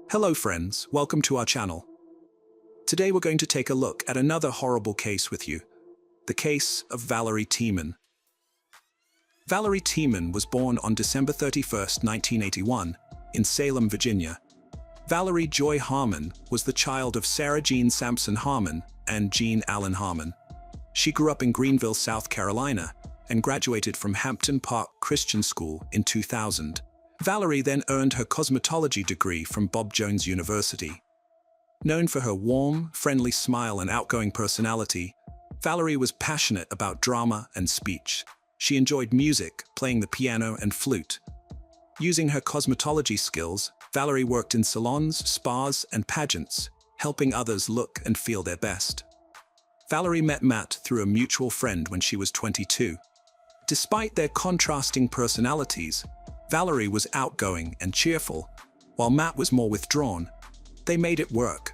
Hello friends, welcome to our channel. Today we're going to take a look at another horrible case with you, the case of Valerie Tieman. Valerie Tieman was born on December 31, 1981, in Salem, Virginia. Valerie Joy Harmon was the child of Sarah Jean Sampson Harmon and Jean Allen Harmon. She grew up in Greenville, South Carolina, and graduated from Hampton Park Christian School in 2000. Valerie then earned her cosmetology degree from Bob Jones University. Known for her warm, friendly smile and outgoing personality, Valerie was passionate about drama and speech. She enjoyed music, playing the piano and flute. Using her cosmetology skills, Valerie worked in salons, spas, and pageants, helping others look and feel their best. Valerie met Matt through a mutual friend when she was 22. Despite their contrasting personalities, Valerie was outgoing and cheerful, while Matt was more withdrawn. They made it work.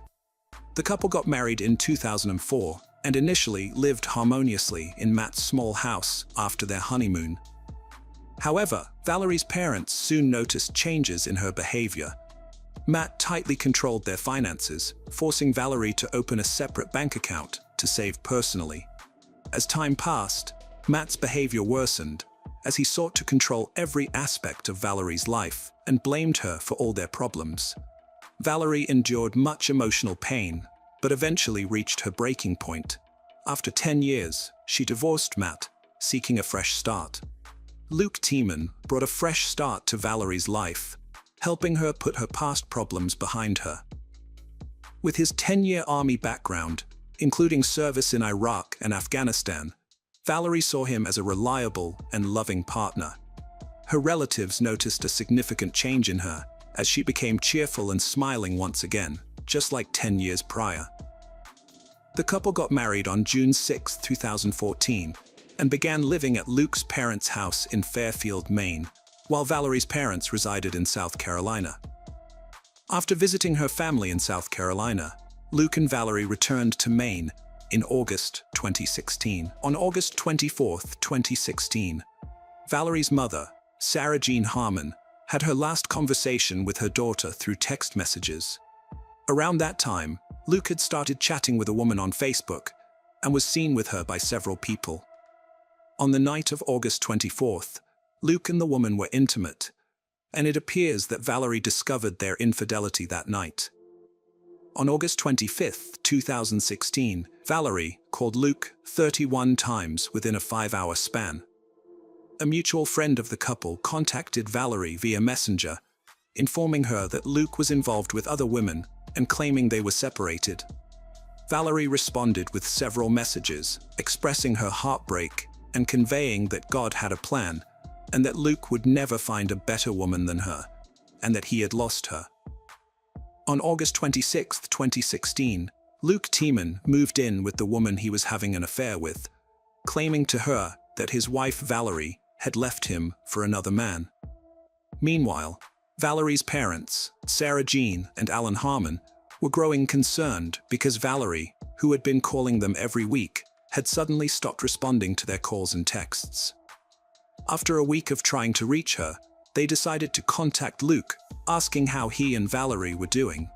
The couple got married in 2004 and initially lived harmoniously in Matt's small house after their honeymoon. However, Valerie's parents soon noticed changes in her behavior. Matt tightly controlled their finances, forcing Valerie to open a separate bank account to save personally. As time passed, Matt's behavior worsened, as he sought to control every aspect of Valerie's life and blamed her for all their problems. Valerie endured much emotional pain, but eventually reached her breaking point. After 10 years, she divorced Matt, seeking a fresh start. Luke Tieman brought a fresh start to Valerie's life, helping her put her past problems behind her. With his 10-year Army background, including service in Iraq and Afghanistan, Valerie saw him as a reliable and loving partner. Her relatives noticed a significant change in her as she became cheerful and smiling once again, just like 10 years prior. The couple got married on June 6, 2014, and began living at Luke's parents' house in Fairfield, Maine, while Valerie's parents resided in South Carolina. After visiting her family in South Carolina, Luke and Valerie returned to Maine in August 2016. On August 24, 2016, Valerie's mother, Sarah Jean Harmon, had her last conversation with her daughter through text messages. Around that time, Luke had started chatting with a woman on Facebook and was seen with her by several people. On the night of August 24th, Luke and the woman were intimate, and it appears that Valerie discovered their infidelity that night. On August 25, 2016, Valerie called Luke 31 times within a 5-hour span. A mutual friend of the couple contacted Valerie via Messenger, informing her that Luke was involved with other women and claiming they were separated. Valerie responded with several messages, expressing her heartbreak and conveying that God had a plan and that Luke would never find a better woman than her, and that he had lost her. On August 26, 2016, Luke Tieman moved in with the woman he was having an affair with, claiming to her that his wife Valerie had left him for another man. Meanwhile, Valerie's parents, Sarah Jean and Allen Harmon, were growing concerned because Valerie, who had been calling them every week, had suddenly stopped responding to their calls and texts. After a week of trying to reach her, they decided to contact Luke, asking how he and Valerie were doing.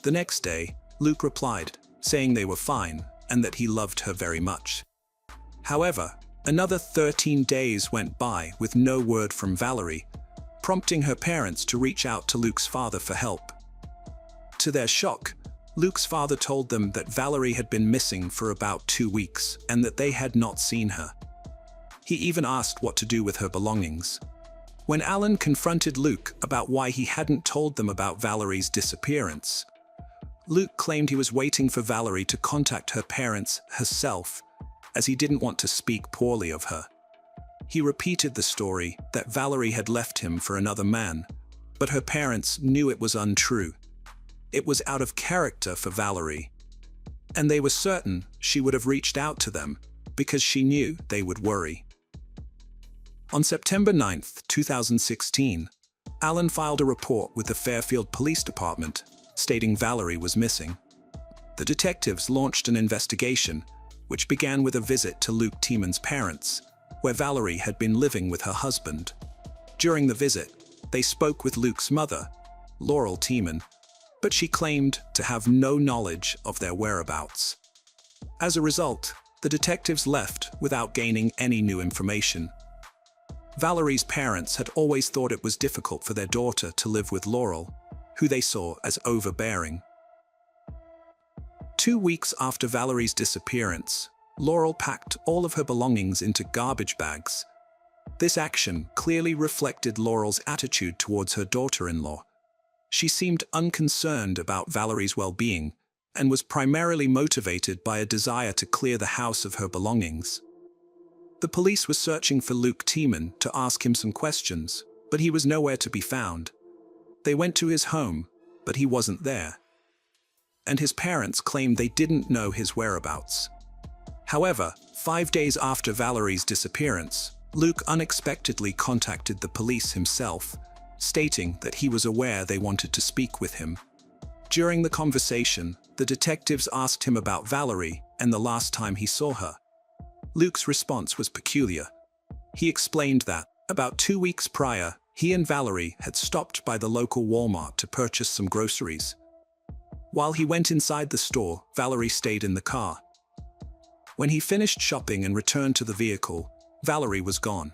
The next day, Luke replied, saying they were fine and that he loved her very much. However, another 13 days went by with no word from Valerie, prompting her parents to reach out to Luke's father for help. To their shock, Luke's father told them that Valerie had been missing for about 2 weeks and that they had not seen her. He even asked what to do with her belongings. When Allen confronted Luke about why he hadn't told them about Valerie's disappearance, Luke claimed he was waiting for Valerie to contact her parents herself, as he didn't want to speak poorly of her. He repeated the story that Valerie had left him for another man, but her parents knew it was untrue. It was out of character for Valerie, and they were certain she would have reached out to them because she knew they would worry. On September 9, 2016, Allen filed a report with the Fairfield Police Department stating Valerie was missing. The detectives launched an investigation, which began with a visit to Luke Tieman's parents, where Valerie had been living with her husband. During the visit, they spoke with Luke's mother, Laurel Tieman, but she claimed to have no knowledge of their whereabouts. As a result, the detectives left without gaining any new information. Valerie's parents had always thought it was difficult for their daughter to live with Laurel, who they saw as overbearing. 2 weeks after Valerie's disappearance, Laurel packed all of her belongings into garbage bags. This action clearly reflected Laurel's attitude towards her daughter-in-law. She seemed unconcerned about Valerie's well-being and was primarily motivated by a desire to clear the house of her belongings. The police were searching for Luke Tieman to ask him some questions, but he was nowhere to be found. They went to his home, but he wasn't there. And his parents claimed they didn't know his whereabouts. However, 5 days after Valerie's disappearance, Luke unexpectedly contacted the police himself, stating that he was aware they wanted to speak with him. During the conversation, the detectives asked him about Valerie and the last time he saw her. Luke's response was peculiar. He explained that, about 2 weeks prior, he and Valerie had stopped by the local Walmart to purchase some groceries. While he went inside the store, Valerie stayed in the car. When he finished shopping and returned to the vehicle, Valerie was gone.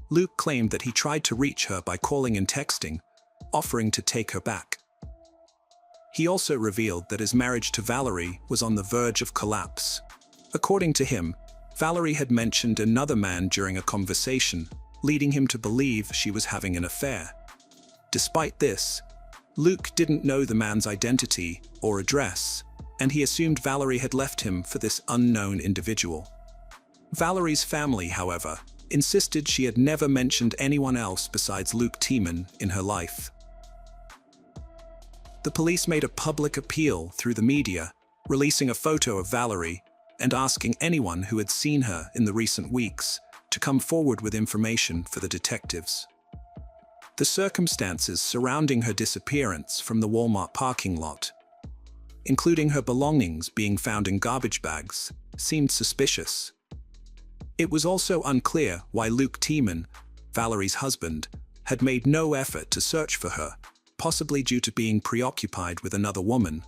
Luke claimed that he tried to reach her by calling and texting, offering to take her back. He also revealed that his marriage to Valerie was on the verge of collapse. According to him, Valerie had mentioned another man during a conversation, leading him to believe she was having an affair. Despite this, Luke didn't know the man's identity or address, and he assumed Valerie had left him for this unknown individual. Valerie's family, however, insisted she had never mentioned anyone else besides Luke Tieman in her life. The police made a public appeal through the media, releasing a photo of Valerie and asking anyone who had seen her in the recent weeks to come forward with information for the detectives. The circumstances surrounding her disappearance from the Walmart parking lot, including her belongings being found in garbage bags, seemed suspicious. It was also unclear why Luke Tieman, Valerie's husband, had made no effort to search for her, possibly due to being preoccupied with another woman.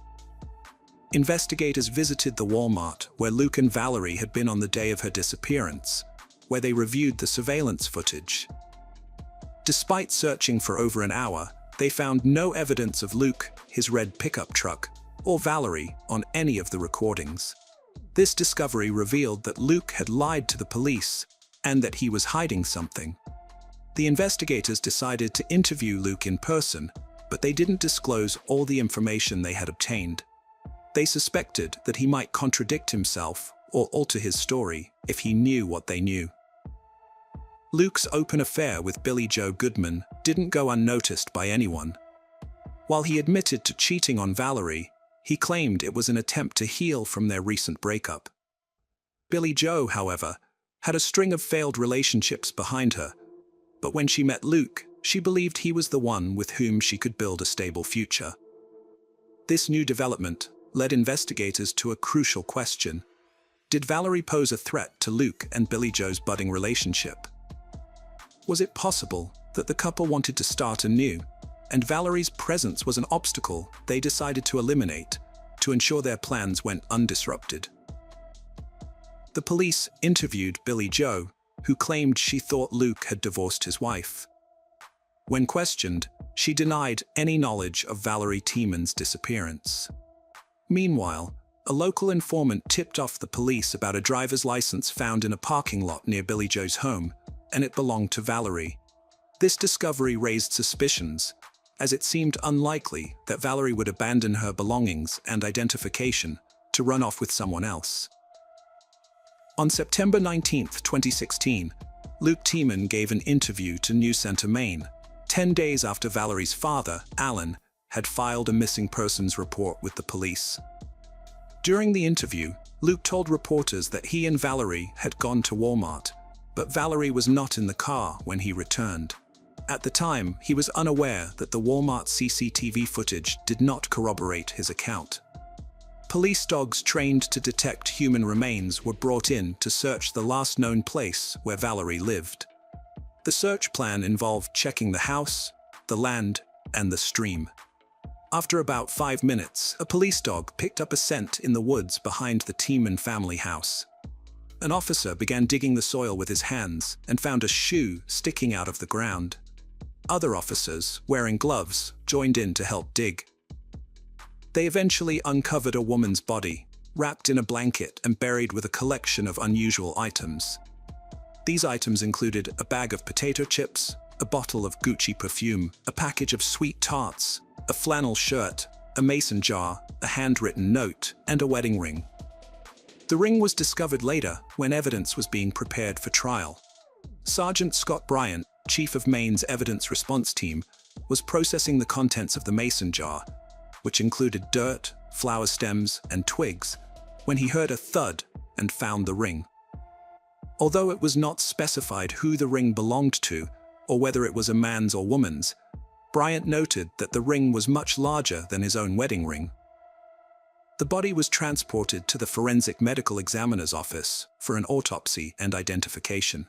Investigators visited the Walmart where Luke and Valerie had been on the day of her disappearance, where they reviewed the surveillance footage. Despite searching for over an hour, they found no evidence of Luke, his red pickup truck, or Valerie on any of the recordings. This discovery revealed that Luke had lied to the police and that he was hiding something. The investigators decided to interview Luke in person, but they didn't disclose all the information they had obtained. They suspected that he might contradict himself or alter his story if he knew what they knew. Luke's open affair with Billie Jo Goodman didn't go unnoticed by anyone. While he admitted to cheating on Valerie, he claimed it was an attempt to heal from their recent breakup. Billie Jo, however, had a string of failed relationships behind her, but when she met Luke, she believed he was the one with whom she could build a stable future. This new development led investigators to a crucial question. Did Valerie pose a threat to Luke and Billie Jo's budding relationship? Was it possible that the couple wanted to start anew, and Valerie's presence was an obstacle they decided to eliminate to ensure their plans went undisrupted? The police interviewed Billie Jo, who claimed she thought Luke had divorced his wife. When questioned, she denied any knowledge of Valerie Tieman's disappearance. Meanwhile, a local informant tipped off the police about a driver's license found in a parking lot near Billie Jo's home, and it belonged to Valerie. This discovery raised suspicions, as it seemed unlikely that Valerie would abandon her belongings and identification to run off with someone else. On September 19, 2016, Luke Tieman gave an interview to News Center, Maine, 10 days after Valerie's father, Alan, had filed a missing persons report with the police. During the interview, Luke told reporters that he and Valerie had gone to Walmart, but Valerie was not in the car when he returned. At the time, he was unaware that the Walmart CCTV footage did not corroborate his account. Police dogs trained to detect human remains were brought in to search the last known place where Valerie lived. The search plan involved checking the house, the land, and the stream. After about 5 minutes, a police dog picked up a scent in the woods behind the Tieman family house. An officer began digging the soil with his hands and found a shoe sticking out of the ground. Other officers, wearing gloves, joined in to help dig. They eventually uncovered a woman's body, wrapped in a blanket and buried with a collection of unusual items. These items included a bag of potato chips, a bottle of Gucci perfume, a package of sweet tarts, a flannel shirt, a mason jar, a handwritten note, and a wedding ring. The ring was discovered later when evidence was being prepared for trial. Sergeant Scott Bryant, chief of Maine's evidence response team, was processing the contents of the mason jar, which included dirt, flower stems, and twigs, when he heard a thud and found the ring. Although it was not specified who the ring belonged to, or whether it was a man's or woman's, Bryant noted that the ring was much larger than his own wedding ring. The body was transported to the forensic medical examiner's office for an autopsy and identification.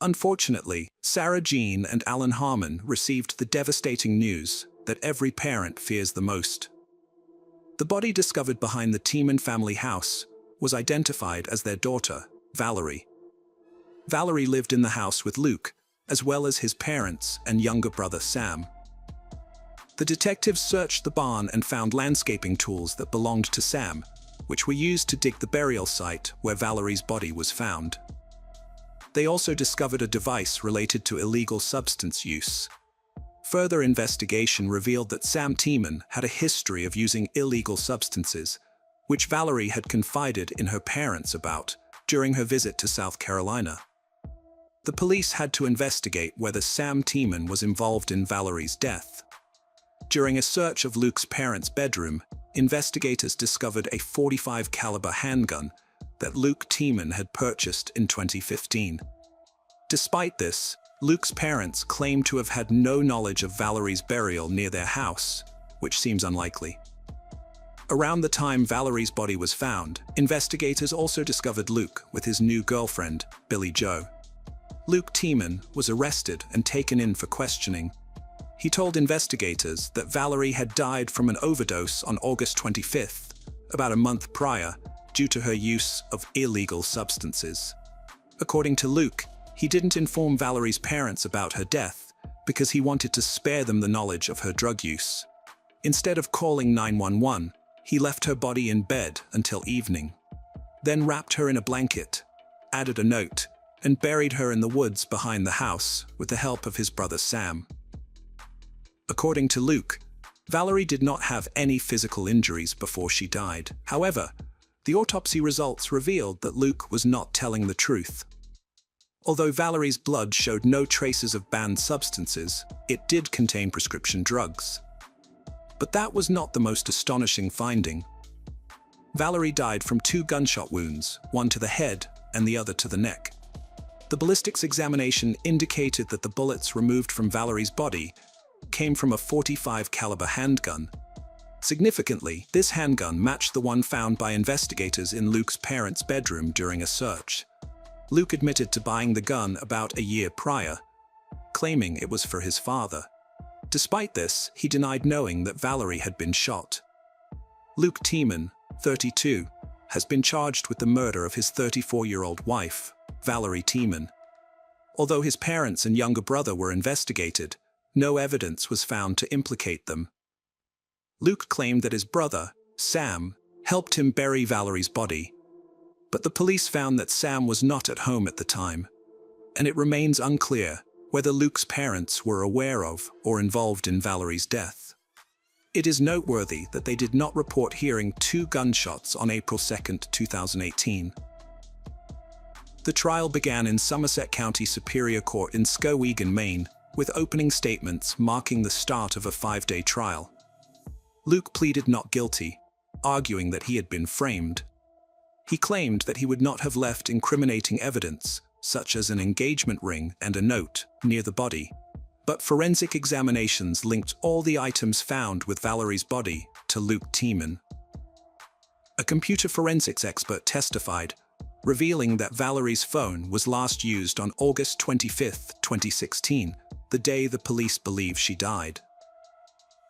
Unfortunately, Sarah Jean and Alan Harmon received the devastating news that every parent fears the most. The body discovered behind the Tieman family house was identified as their daughter, Valerie. Valerie lived in the house with Luke, as well as his parents and younger brother Sam. The detectives searched the barn and found landscaping tools that belonged to Sam, which were used to dig the burial site where Valerie's body was found. They also discovered a device related to illegal substance use. Further investigation revealed that Sam Tieman had a history of using illegal substances, which Valerie had confided in her parents about during her visit to South Carolina. The police had to investigate whether Sam Tieman was involved in Valerie's death. During a search of Luke's parents' bedroom, investigators discovered a .45 caliber handgun that Luke Tieman had purchased in 2015. Despite this, Luke's parents claimed to have had no knowledge of Valerie's burial near their house, which seems unlikely. Around the time Valerie's body was found, investigators also discovered Luke with his new girlfriend, Billie Joe. Luke Tieman was arrested and taken in for questioning. He told investigators that Valerie had died from an overdose on August 25th, about a month prior, due to her use of illegal substances. According to Luke, he didn't inform Valerie's parents about her death because he wanted to spare them the knowledge of her drug use. Instead of calling 911, he left her body in bed until evening, then wrapped her in a blanket, added a note, and buried her in the woods behind the house with the help of his brother Sam. According to Luke, Valerie did not have any physical injuries before she died. However, the autopsy results revealed that Luke was not telling the truth. Although Valerie's blood showed no traces of banned substances, it did contain prescription drugs. But that was not the most astonishing finding. Valerie died from 2 gunshot wounds, one to the head and the other to the neck. The ballistics examination indicated that the bullets removed from Valerie's body came from a .45 caliber handgun. Significantly, this handgun matched the one found by investigators in Luke's parents' bedroom during a search. Luke admitted to buying the gun about a year prior, claiming it was for his father. Despite this, he denied knowing that Valerie had been shot. Luke Tieman, 32, has been charged with the murder of his 34-year-old wife, Valerie Tieman. Although his parents and younger brother were investigated, no evidence was found to implicate them. Luke claimed that his brother, Sam, helped him bury Valerie's body, but the police found that Sam was not at home at the time, and it remains unclear whether Luke's parents were aware of or involved in Valerie's death. It is noteworthy that they did not report hearing 2 gunshots on April 2, 2018. The trial began in Somerset County Superior Court in Skowhegan, Maine, with opening statements marking the start of a 5-day trial. Luke pleaded not guilty, arguing that he had been framed. He claimed that he would not have left incriminating evidence, such as an engagement ring and a note, near the body, but forensic examinations linked all the items found with Valerie's body to Luke Tieman. A computer forensics expert testified, revealing that Valerie's phone was last used on August 25, 2016, the day the police believe she died.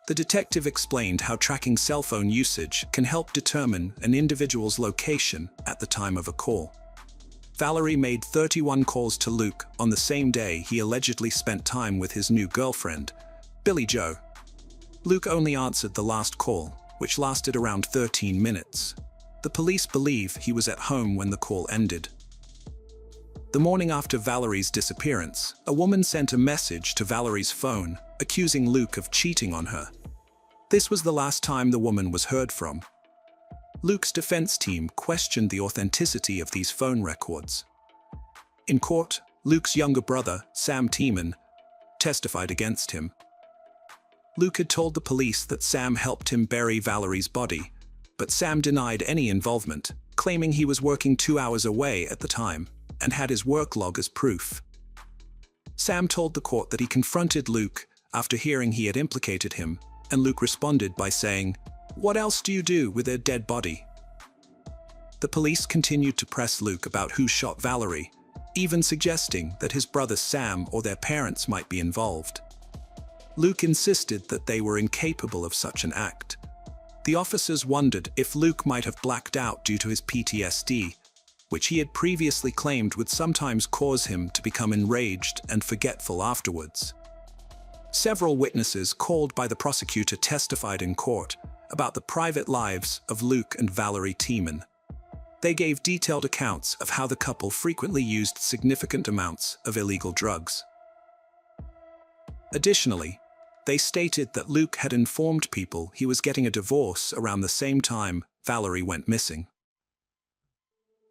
The detective explained how tracking cell phone usage can help determine an individual's location at the time of a call. Valerie made 31 calls to Luke on the same day he allegedly spent time with his new girlfriend, Billie Joe. Luke only answered the last call, which lasted around 13 minutes. The police believe he was at home when the call ended. The morning after Valerie's disappearance, a woman sent a message to Valerie's phone, accusing Luke of cheating on her. This was the last time the woman was heard from. Luke's defense team questioned the authenticity of these phone records. In court, Luke's younger brother, Sam Tieman, testified against him. Luke had told the police that Sam helped him bury Valerie's body, but Sam denied any involvement, claiming he was working 2 hours away at the time and had his work log as proof. Sam told the court that he confronted Luke after hearing he had implicated him, and Luke responded by saying, "What else do you do with a dead body?" The police continued to press Luke about who shot Valerie, even suggesting that his brother Sam or their parents might be involved. Luke insisted that they were incapable of such an act. The officers wondered if Luke might have blacked out due to his PTSD, which he had previously claimed would sometimes cause him to become enraged and forgetful afterwards. Several witnesses called by the prosecutor testified in court about the private lives of Luke and Valerie Tieman. They gave detailed accounts of how the couple frequently used significant amounts of illegal drugs. Additionally, they stated that Luke had informed people he was getting a divorce around the same time Valerie went missing.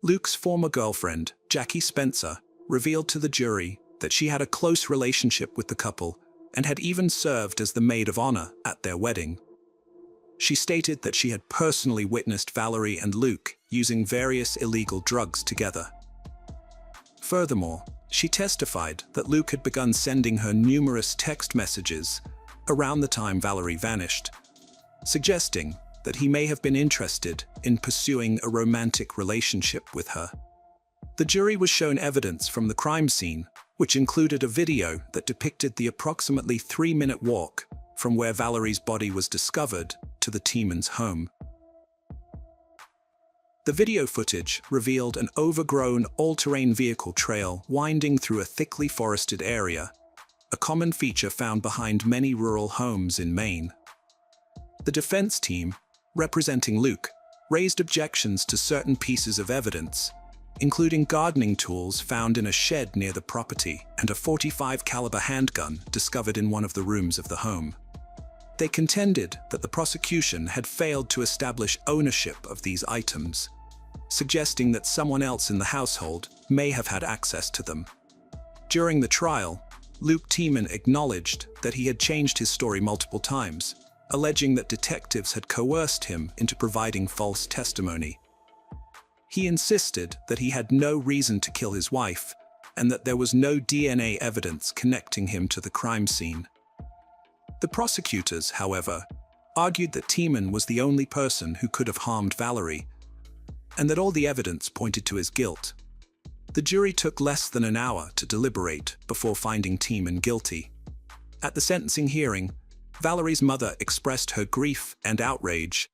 Luke's former girlfriend, Jackie Spencer, revealed to the jury that she had a close relationship with the couple and had even served as the maid of honor at their wedding. She stated that she had personally witnessed Valerie and Luke using various illegal drugs together. Furthermore, she testified that Luke had begun sending her numerous text messages around the time Valerie vanished, suggesting that he may have been interested in pursuing a romantic relationship with her. The jury was shown evidence from the crime scene, which included a video that depicted the approximately 3-minute walk from where Valerie's body was discovered to the Tiemans' home. The video footage revealed an overgrown, all-terrain vehicle trail winding through a thickly forested area, a common feature found behind many rural homes in Maine. The defense team, representing Luke, raised objections to certain pieces of evidence, including gardening tools found in a shed near the property and a .45 caliber handgun discovered in one of the rooms of the home. They contended that the prosecution had failed to establish ownership of these items, suggesting that someone else in the household may have had access to them. During the trial, Luke Tieman acknowledged that he had changed his story multiple times, alleging that detectives had coerced him into providing false testimony. He insisted that he had no reason to kill his wife and that there was no DNA evidence connecting him to the crime scene. The prosecutors, however, argued that Tieman was the only person who could have harmed Valerie, and that all the evidence pointed to his guilt. The jury took less than an hour to deliberate before finding Tieman guilty. At the sentencing hearing, Valerie's mother expressed her grief and outrage,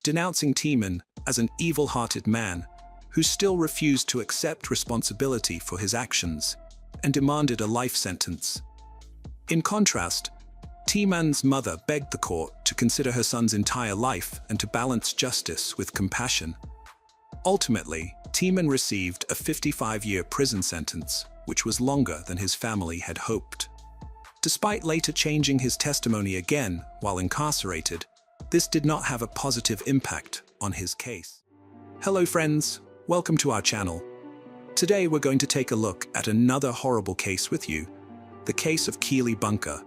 denouncing Tieman as an evil-hearted man who still refused to accept responsibility for his actions and demanded a life sentence. In contrast, Tieman's mother begged the court to consider her son's entire life and to balance justice with compassion. Ultimately, Tieman received a 55-year prison sentence, which was longer than his family had hoped. Despite later changing his testimony again while incarcerated, this did not have a positive impact on his case. Hello friends, welcome to our channel. Today we're going to take a look at another horrible case with you, the case of Keely Bunker.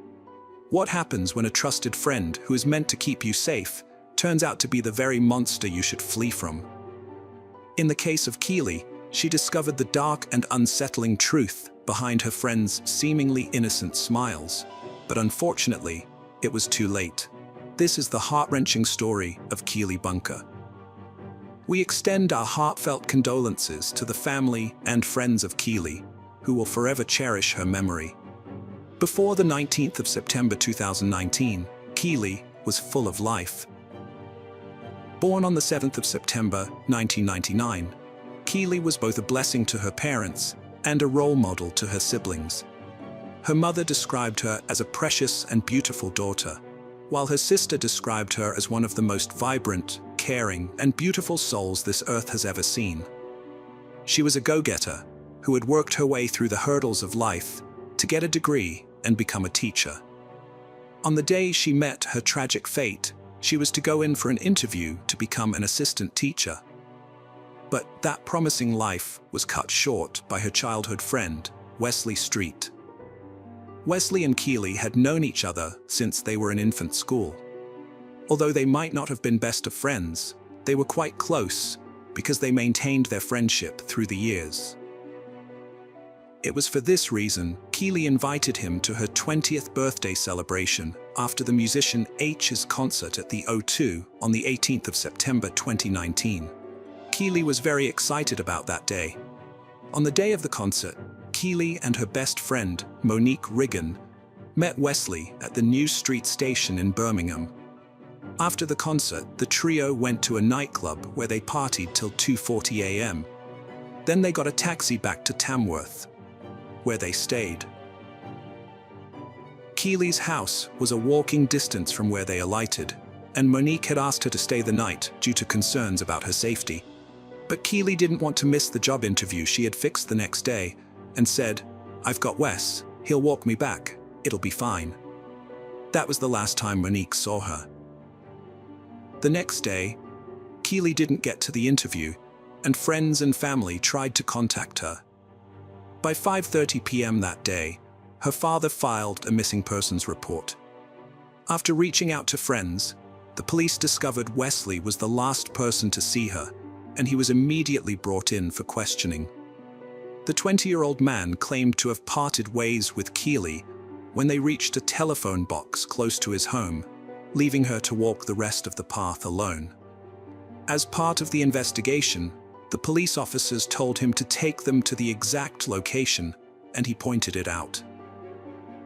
What happens when a trusted friend who is meant to keep you safe turns out to be the very monster you should flee from? In the case of Keely, she discovered the dark and unsettling truth behind her friend's seemingly innocent smiles. But unfortunately, it was too late. This is the heart-wrenching story of Keely Bunker. We extend our heartfelt condolences to the family and friends of Keely, who will forever cherish her memory. Before the 19th of September 2019, Keely, was full of life. Born on the 7th of September, 1999, Keely was both a blessing to her parents and a role model to her siblings. Her mother described her as a precious and beautiful daughter, while her sister described her as one of the most vibrant, caring, and beautiful souls this earth has ever seen. She was a go-getter who had worked her way through the hurdles of life to get a degree and become a teacher. On the day she met her tragic fate, she was to go in for an interview to become an assistant teacher. But that promising life was cut short by her childhood friend, Wesley Street. Wesley and Keely had known each other since they were in infant school. Although they might not have been best of friends, they were quite close because they maintained their friendship through the years. It was for this reason Keely invited him to her 20th birthday celebration after the musician H's concert at the O2 on the 18th of September 2019. Keely was very excited about that day. On the day of the concert, Keely and her best friend, Monique Riggin, met Wesley at the New Street station in Birmingham. After the concert, the trio went to a nightclub where they partied till 2:40 a.m. Then they got a taxi back to Tamworth, where they stayed. Keely's house was a walking distance from where they alighted, and Monique had asked her to stay the night due to concerns about her safety. But Keely didn't want to miss the job interview she had fixed the next day, and said, "I've got Wes, he'll walk me back, it'll be fine." That was the last time Monique saw her. The next day, Keely didn't get to the interview, and friends and family tried to contact her. By 5:30 p.m. that day, her father filed a missing persons report. After reaching out to friends, the police discovered Wesley was the last person to see her, and he was immediately brought in for questioning. The 20-year-old man claimed to have parted ways with Keely when they reached a telephone box close to his home, leaving her to walk the rest of the path alone. As part of the investigation, the police officers told him to take them to the exact location, and he pointed it out.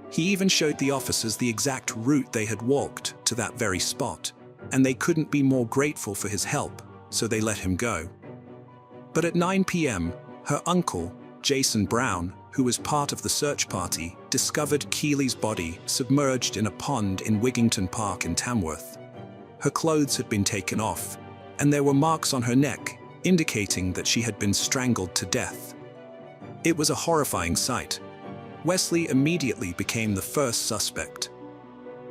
He even showed the officers the exact route they had walked to that very spot, and they couldn't be more grateful for his help, so they let him go. But at 9 p.m., her uncle, Jason Brown, who was part of the search party, discovered Keely's body submerged in a pond in Wigington Park in Tamworth. Her clothes had been taken off, and there were marks on her neck, indicating that she had been strangled to death. It was a horrifying sight. Wesley immediately became the first suspect.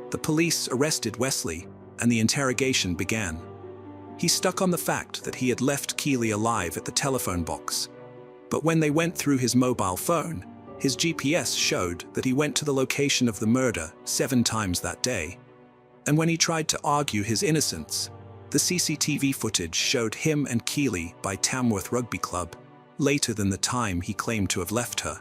The police arrested Wesley, and the interrogation began. He stuck on the fact that he had left Keely alive at the telephone box. But when they went through his mobile phone, his GPS showed that he went to the location of the murder 7 times that day. And when he tried to argue his innocence, the CCTV footage showed him and Keely by Tamworth Rugby Club later than the time he claimed to have left her.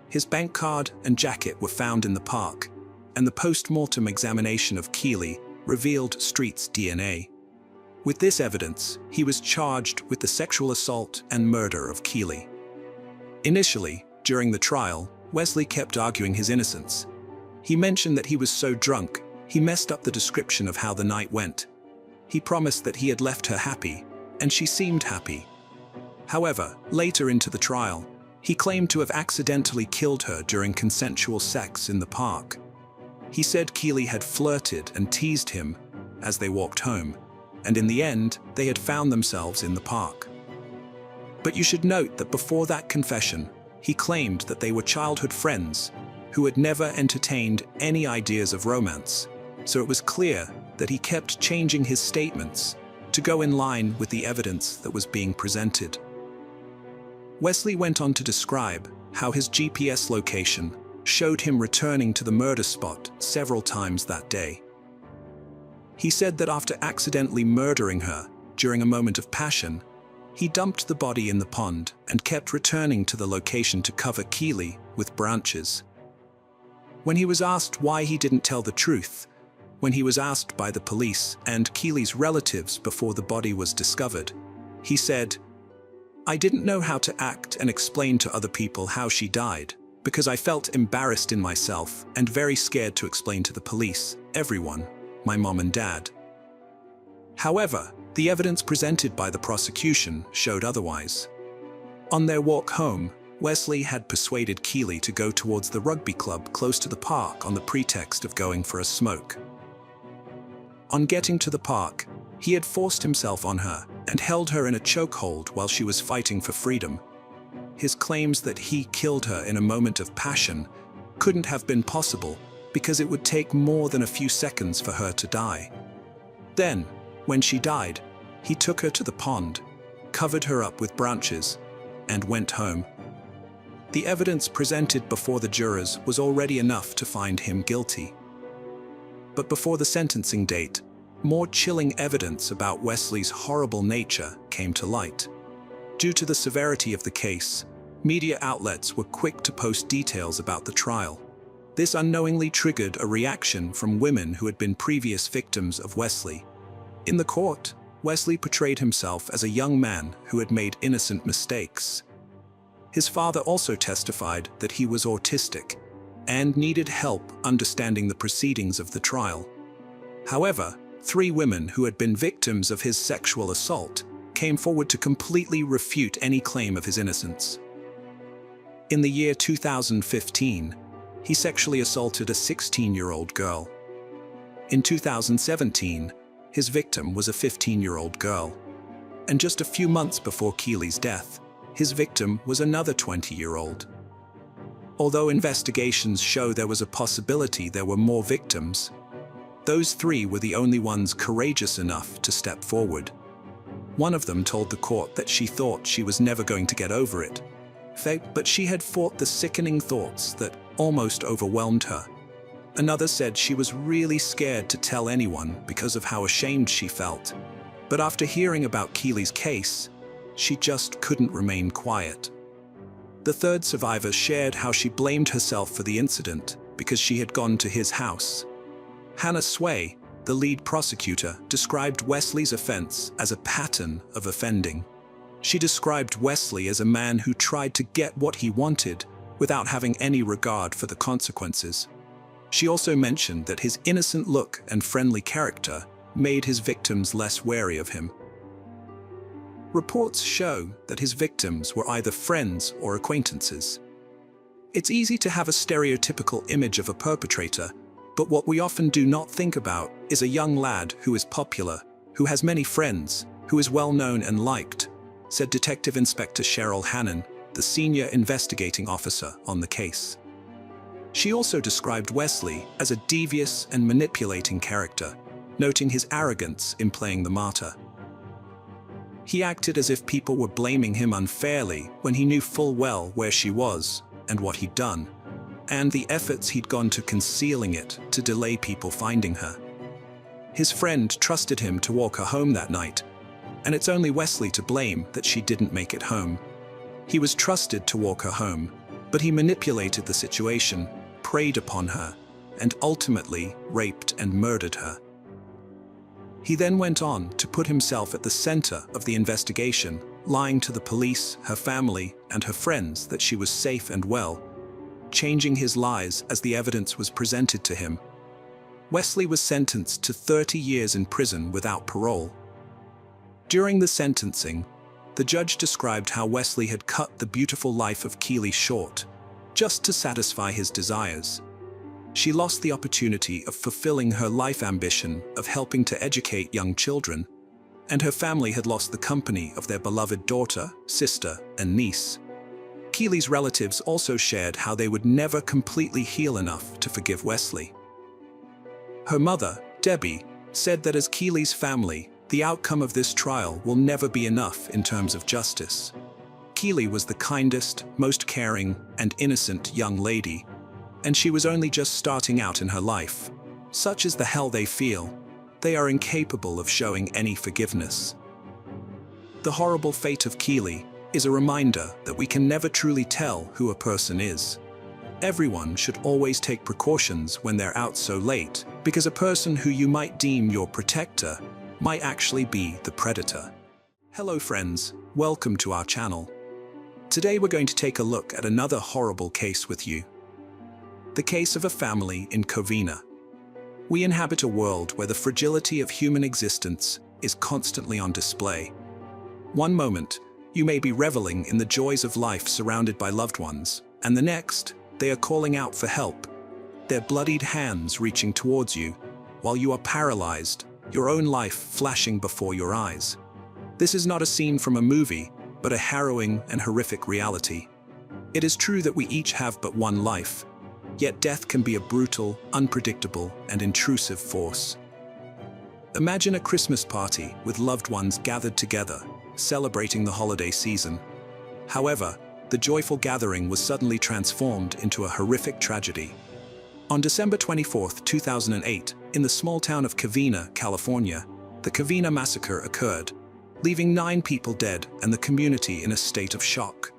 His bank card and jacket were found in the park, and the post-mortem examination of Keely revealed Street's DNA. With this evidence, he was charged with the sexual assault and murder of Keely. Initially, during the trial, Wesley kept arguing his innocence. He mentioned that he was so drunk, he messed up the description of how the night went. He promised that he had left her happy, and she seemed happy. However, later into the trial, he claimed to have accidentally killed her during consensual sex in the park. He said Keely had flirted and teased him as they walked home, and in the end, they had found themselves in the park. But you should note that before that confession, he claimed that they were childhood friends who had never entertained any ideas of romance, so it was clear that he kept changing his statements to go in line with the evidence that was being presented. Wesley went on to describe how his GPS location showed him returning to the murder spot several times that day. He said that after accidentally murdering her during a moment of passion, he dumped the body in the pond and kept returning to the location to cover Keely with branches. When he was asked why he didn't tell the truth, when he was asked by the police and Keely's relatives before the body was discovered, he said, "I didn't know how to act and explain to other people how she died, because I felt embarrassed in myself and very scared to explain to the police, everyone, my mom and dad. However, the evidence presented by the prosecution showed otherwise. On their walk home, Wesley had persuaded Keely to go towards the rugby club close to the park on the pretext of going for a smoke. On getting to the park, he had forced himself on her and held her in a chokehold while she was fighting for freedom. His claims that he killed her in a moment of passion couldn't have been possible because it would take more than a few seconds for her to die. Then, when she died, he took her to the pond, covered her up with branches, and went home. The evidence presented before the jurors was already enough to find him guilty. But before the sentencing date, more chilling evidence about Wesley's horrible nature came to light. Due to the severity of the case, media outlets were quick to post details about the trial. This unknowingly triggered a reaction from women who had been previous victims of Wesley. In the court, Wesley portrayed himself as a young man who had made innocent mistakes. His father also testified that he was autistic and needed help understanding the proceedings of the trial. However, 3 women who had been victims of his sexual assault came forward to completely refute any claim of his innocence. In the year 2015, he sexually assaulted a 16-year-old girl. In 2017, his victim was a 15-year-old girl. And just a few months before Keely's death, his victim was another 20-year-old. Although investigations show there was a possibility there were more victims, those 3 were the only ones courageous enough to step forward. One of them told the court that she thought she was never going to get over it, but she had fought the sickening thoughts that almost overwhelmed her. Another said she was really scared to tell anyone because of how ashamed she felt. But after hearing about Keely's case, she just couldn't remain quiet. The third survivor shared how she blamed herself for the incident because she had gone to his house. Hannah Sway, the lead prosecutor, described Wesley's offense as a pattern of offending. She described Wesley as a man who tried to get what he wanted without having any regard for the consequences. She also mentioned that his innocent look and friendly character made his victims less wary of him. Reports show that his victims were either friends or acquaintances. It's easy to have a stereotypical image of a perpetrator, but what we often do not think about is a young lad who is popular, who has many friends, who is well known and liked, said Detective Inspector Cheryl Hannon, the senior investigating officer on the case. She also described Wesley as a devious and manipulating character, noting his arrogance in playing the martyr. He acted as if people were blaming him unfairly when he knew full well where she was and what he'd done, and the efforts he'd gone to concealing it to delay people finding her. His friend trusted him to walk her home that night, and it's only Wesley to blame that she didn't make it home. He was trusted to walk her home, but he manipulated the situation, preyed upon her, and ultimately raped and murdered her. He then went on to put himself at the center of the investigation, lying to the police, her family, and her friends that she was safe and well, changing his lies as the evidence was presented to him. Wesley was sentenced to 30 years in prison without parole. During the sentencing, the judge described how Wesley had cut the beautiful life of Keely short, just to satisfy his desires. She lost the opportunity of fulfilling her life ambition of helping to educate young children, and her family had lost the company of their beloved daughter, sister, and niece. Keely's relatives also shared how they would never completely heal enough to forgive Wesley. Her mother, Debbie, said that as Keely's family, the outcome of this trial will never be enough in terms of justice. Keely was the kindest, most caring, and innocent young lady, and she was only just starting out in her life. Such is the hell they feel. They are incapable of showing any forgiveness. The horrible fate of Keely is a reminder that we can never truly tell who a person is. Everyone should always take precautions when they're out so late, because a person who you might deem your protector might actually be the predator. Hello friends, welcome to our channel. Today we're going to take a look at another horrible case with you. The case of a family in Covina. We inhabit a world where the fragility of human existence is constantly on display. One moment, you may be reveling in the joys of life surrounded by loved ones, and the next, they are calling out for help, their bloodied hands reaching towards you, while you are paralyzed, your own life flashing before your eyes. This is not a scene from a movie, but a harrowing and horrific reality. It is true that we each have but one life, yet death can be a brutal, unpredictable, and intrusive force. Imagine a Christmas party with loved ones gathered together, celebrating the holiday season. However, the joyful gathering was suddenly transformed into a horrific tragedy. On December 24, 2008, in the small town of Covina, California, the Covina massacre occurred, leaving 9 people dead and the community in a state of shock.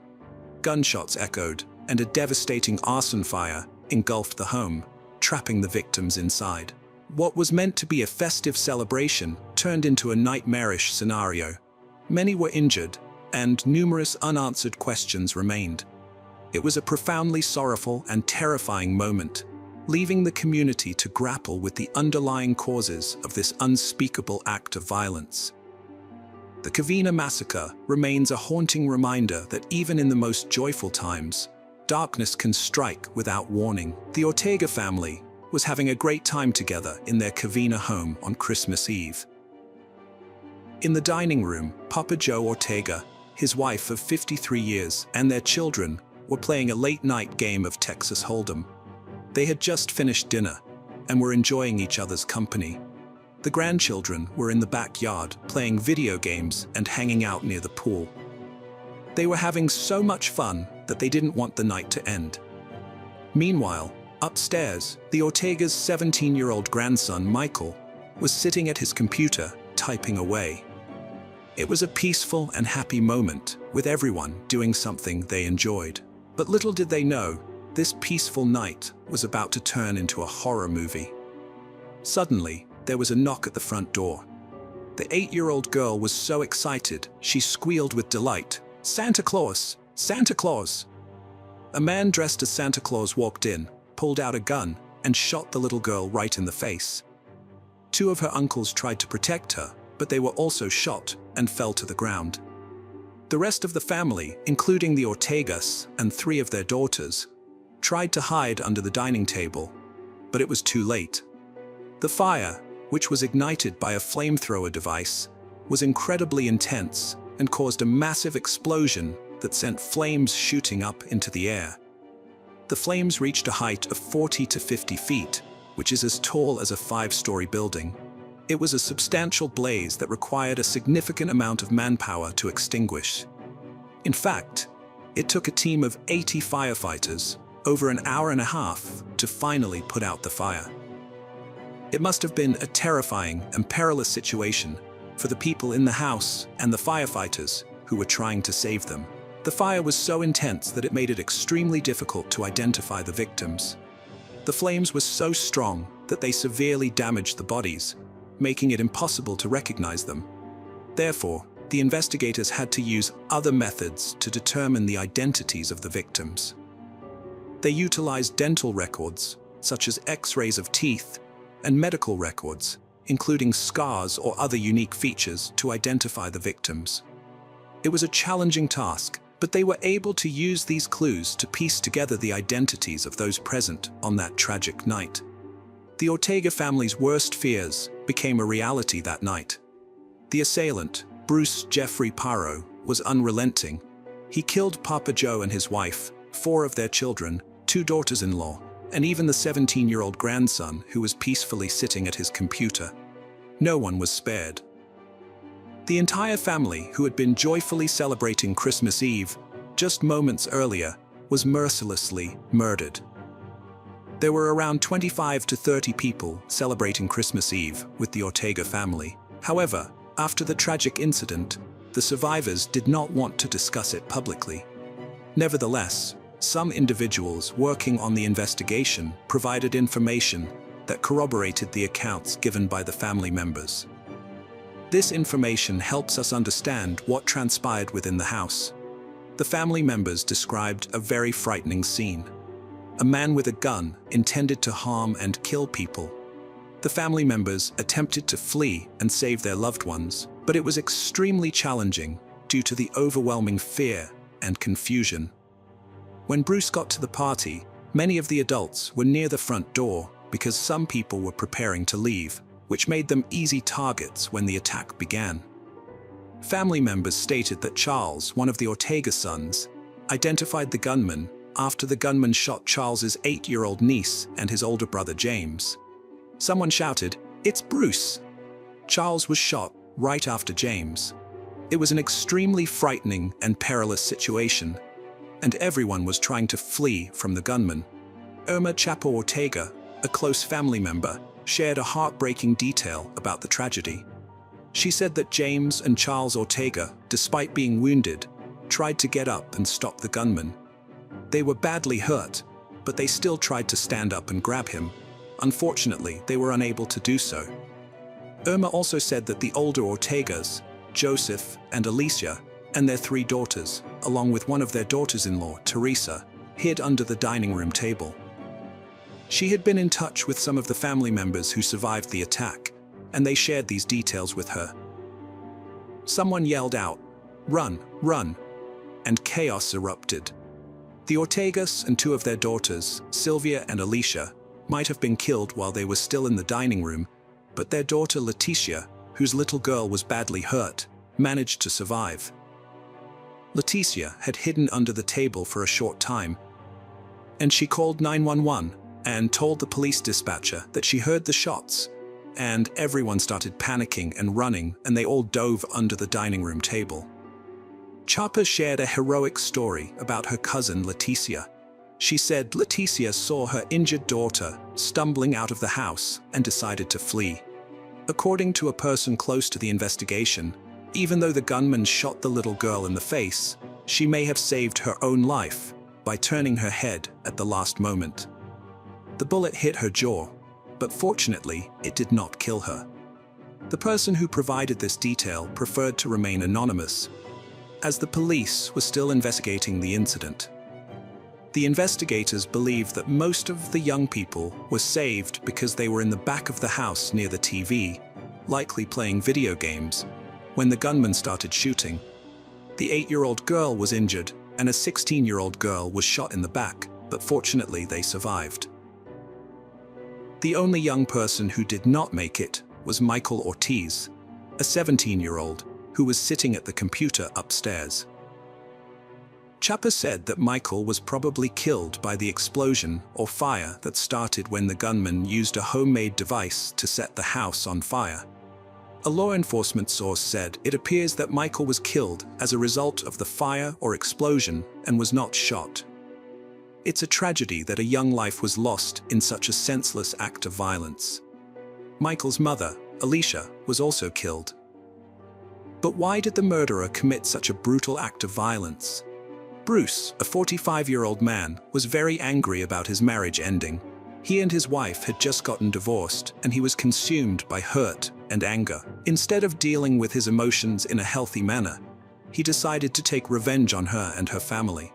Gunshots echoed, and a devastating arson fire engulfed the home, trapping the victims inside. What was meant to be a festive celebration turned into a nightmarish scenario. Many were injured, and numerous unanswered questions remained. It was a profoundly sorrowful and terrifying moment, leaving the community to grapple with the underlying causes of this unspeakable act of violence. The Covina massacre remains a haunting reminder that even in the most joyful times, darkness can strike without warning. The Ortega family was having a great time together in their Covina home on Christmas Eve. In the dining room, Papa Joe Ortega, his wife of 53 years, and their children were playing a late-night game of Texas Hold'em. They had just finished dinner and were enjoying each other's company. The grandchildren were in the backyard playing video games and hanging out near the pool. They were having so much fun that they didn't want the night to end. Meanwhile, upstairs, the Ortega's 17-year-old grandson, Michael, was sitting at his computer, typing away. It was a peaceful and happy moment, with everyone doing something they enjoyed. But little did they know, this peaceful night was about to turn into a horror movie. Suddenly, there was a knock at the front door. The 8-year-old girl was so excited, she squealed with delight, "Santa Claus! Santa Claus!" A man dressed as Santa Claus walked in, pulled out a gun, and shot the little girl right in the face. 2 of her uncles tried to protect her, but they were also shot and fell to the ground. The rest of the family, including the Ortegas and 3 of their daughters, tried to hide under the dining table, but it was too late. The fire, which was ignited by a flamethrower device, was incredibly intense and caused a massive explosion that sent flames shooting up into the air. The flames reached a height of 40 to 50 feet, which is as tall as a 5-story building. It was a substantial blaze that required a significant amount of manpower to extinguish. In fact, it took a team of 80 firefighters over an hour and a half to finally put out the fire. It must have been a terrifying and perilous situation for the people in the house and the firefighters who were trying to save them. The fire was so intense that it made it extremely difficult to identify the victims. The flames were so strong that they severely damaged the bodies, making it impossible to recognize them. Therefore, the investigators had to use other methods to determine the identities of the victims. They utilized dental records, such as X-rays of teeth, and medical records, including scars or other unique features, to identify the victims. It was a challenging task, but they were able to use these clues to piece together the identities of those present on that tragic night. The Ortega family's worst fears became a reality that night. The assailant, Bruce Jeffrey Parro, was unrelenting. He killed Papa Joe and his wife, 4 of their children, 2 daughters-in-law, and even the 17-year-old grandson who was peacefully sitting at his computer. No one was spared. The entire family, who had been joyfully celebrating Christmas Eve just moments earlier, was mercilessly murdered. There were around 25 to 30 people celebrating Christmas Eve with the Ortega family. However, after the tragic incident, the survivors did not want to discuss it publicly. Nevertheless, some individuals working on the investigation provided information that corroborated the accounts given by the family members. This information helps us understand what transpired within the house. The family members described a very frightening scene. A man with a gun intended to harm and kill people. The family members attempted to flee and save their loved ones, but it was extremely challenging due to the overwhelming fear and confusion. When Bruce got to the party, many of the adults were near the front door because some people were preparing to leave, which made them easy targets when the attack began. Family members stated that Charles, one of the Ortega sons, identified the gunman after the gunman shot Charles's 8-year-old niece and his older brother James. Someone shouted, "It's Bruce!" Charles was shot right after James. It was an extremely frightening and perilous situation, and everyone was trying to flee from the gunman. Irma Chapo Ortega, a close family member, shared a heartbreaking detail about the tragedy. She said that James and Charles Ortega, despite being wounded, tried to get up and stop the gunman. They were badly hurt, but they still tried to stand up and grab him. Unfortunately, they were unable to do so. Irma also said that the older Ortegas, Joseph and Alicia, and their 3 daughters, along with one of their daughters-in-law, Teresa, hid under the dining room table. She had been in touch with some of the family members who survived the attack, and they shared these details with her. Someone yelled out, "Run, run!" and chaos erupted. The Ortegas and 2 of their daughters, Sylvia and Alicia, might have been killed while they were still in the dining room, but their daughter Leticia, whose little girl was badly hurt, managed to survive. Leticia had hidden under the table for a short time, and she called 911 and told the police dispatcher that she heard the shots, and everyone started panicking and running, and they all dove under the dining room table. Chapa shared a heroic story about her cousin Leticia. She said Leticia saw her injured daughter stumbling out of the house and decided to flee. According to a person close to the investigation, even though the gunman shot the little girl in the face, she may have saved her own life by turning her head at the last moment. The bullet hit her jaw, but fortunately, it did not kill her. The person who provided this detail preferred to remain anonymous, as the police were still investigating the incident. The investigators believe that most of the young people were saved because they were in the back of the house near the TV, likely playing video games, when the gunman started shooting. The 8-year-old girl was injured, and a 16-year-old girl was shot in the back, but fortunately they survived. The only young person who did not make it was Michael Ortiz, a 17-year-old who was sitting at the computer upstairs. Chapa said that Michael was probably killed by the explosion or fire that started when the gunman used a homemade device to set the house on fire. A law enforcement source said it appears that Michael was killed as a result of the fire or explosion and was not shot. It's a tragedy that a young life was lost in such a senseless act of violence. Michael's mother, Alicia, was also killed. But why did the murderer commit such a brutal act of violence? Bruce, a 45-year-old man, was very angry about his marriage ending. He and his wife had just gotten divorced, and he was consumed by hurt and anger. Instead of dealing with his emotions in a healthy manner, he decided to take revenge on her and her family.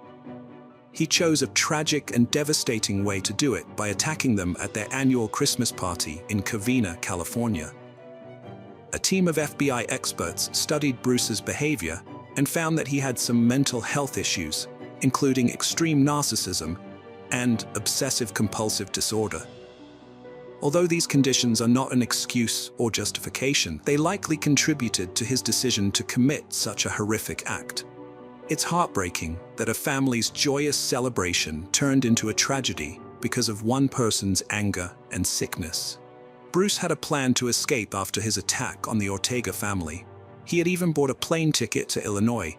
He chose a tragic and devastating way to do it by attacking them at their annual Christmas party in Covina, California. A team of FBI experts studied Bruce's behavior and found that he had some mental health issues, including extreme narcissism and obsessive-compulsive disorder. Although these conditions are not an excuse or justification, they likely contributed to his decision to commit such a horrific act. It's heartbreaking that a family's joyous celebration turned into a tragedy because of one person's anger and sickness. Bruce had a plan to escape after his attack on the Ortega family. He had even bought a plane ticket to Illinois,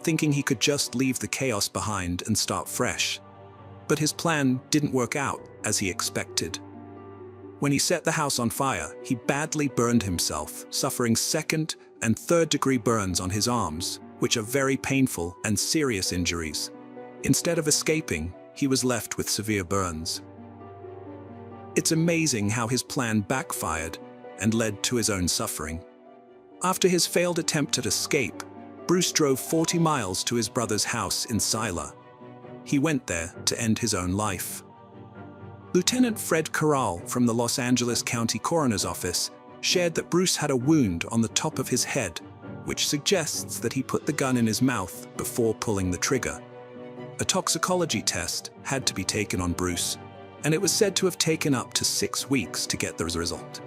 thinking he could just leave the chaos behind and start fresh. But his plan didn't work out as he expected. When he set the house on fire, he badly burned himself, suffering 2nd and 3rd-degree burns on his arms, which are very painful and serious injuries. Instead of escaping, he was left with severe burns. It's amazing how his plan backfired and led to his own suffering. After his failed attempt at escape, Bruce drove 40 miles to his brother's house in Salem. He went there to end his own life. Lieutenant Fred Corral from the Los Angeles County Coroner's Office shared that Bruce had a wound on the top of his head, which suggests that he put the gun in his mouth before pulling the trigger. A toxicology test had to be taken on Bruce, and it was said to have taken up to 6 weeks to get the result.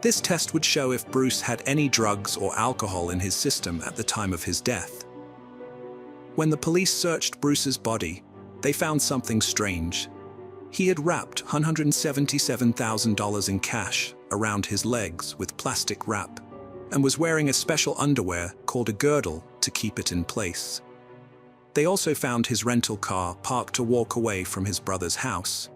This test would show if Bruce had any drugs or alcohol in his system at the time of his death. When the police searched Bruce's body, they found something strange. He had wrapped $177,000 in cash around his legs with plastic wrap and was wearing a special underwear called a girdle to keep it in place. They also found his rental car parked to walk away from his brother's house.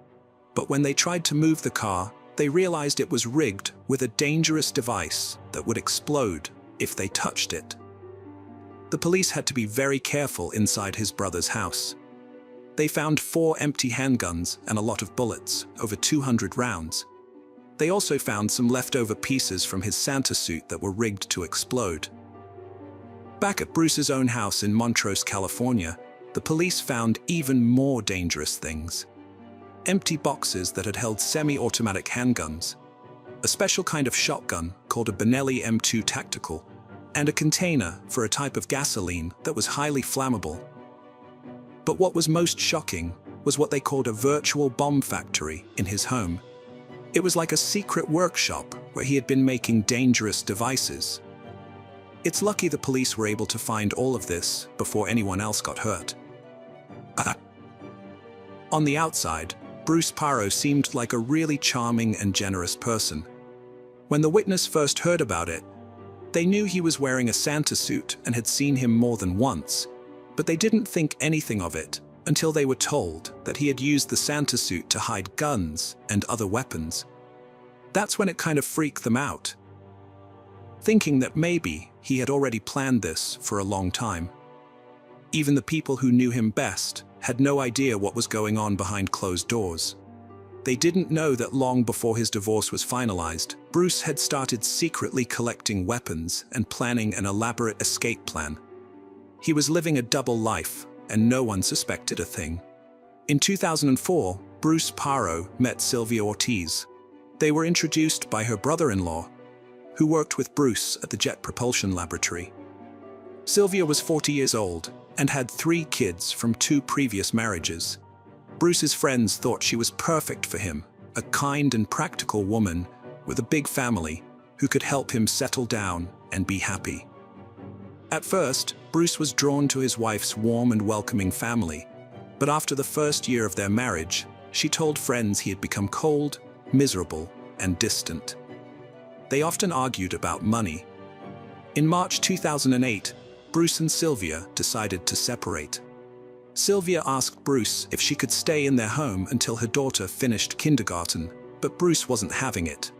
But when they tried to move the car, they realized it was rigged with a dangerous device that would explode if they touched it. The police had to be very careful inside his brother's house. They found 4 empty handguns and a lot of bullets, over 200 rounds. They also found some leftover pieces from his Santa suit that were rigged to explode. Back at Bruce's own house in Montrose, California, the police found even more dangerous things. Empty boxes that had held semi-automatic handguns, a special kind of shotgun called a Benelli M2 Tactical, and a container for a type of gasoline that was highly flammable. But what was most shocking was what they called a virtual bomb factory in his home. It was like a secret workshop where he had been making dangerous devices. It's lucky the police were able to find all of this before anyone else got hurt. On the outside, Bruce Parro seemed like a really charming and generous person. When the witness first heard about it, they knew he was wearing a Santa suit and had seen him more than once, but they didn't think anything of it until they were told that he had used the Santa suit to hide guns and other weapons. That's when it kind of freaked them out, thinking that maybe he had already planned this for a long time. Even the people who knew him best had no idea what was going on behind closed doors. They didn't know that long before his divorce was finalized, Bruce had started secretly collecting weapons and planning an elaborate escape plan. He was living a double life, and no one suspected a thing. In 2004, Bruce Parro met Sylvia Ortiz. They were introduced by her brother-in-law, who worked with Bruce at the Jet Propulsion Laboratory. Sylvia was 40 years old and had 3 kids from 2 previous marriages. Bruce's friends thought she was perfect for him, a kind and practical woman with a big family who could help him settle down and be happy. At first, Bruce was drawn to his wife's warm and welcoming family, but after the first year of their marriage, she told friends he had become cold, miserable, and distant. They often argued about money. In March 2008, Bruce and Sylvia decided to separate. Sylvia asked Bruce if she could stay in their home until her daughter finished kindergarten, but Bruce wasn't having it.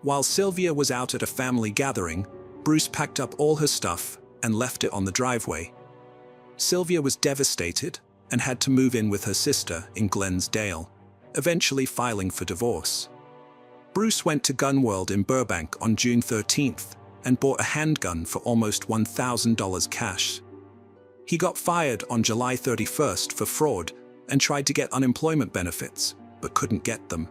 While Sylvia was out at a family gathering, Bruce packed up all her stuff and left it on the driveway. Sylvia was devastated and had to move in with her sister in Glensdale, eventually filing for divorce. Bruce went to Gun World in Burbank on June 13th and bought a handgun for almost $1,000 cash. He got fired on July 31st for fraud and tried to get unemployment benefits, but couldn't get them.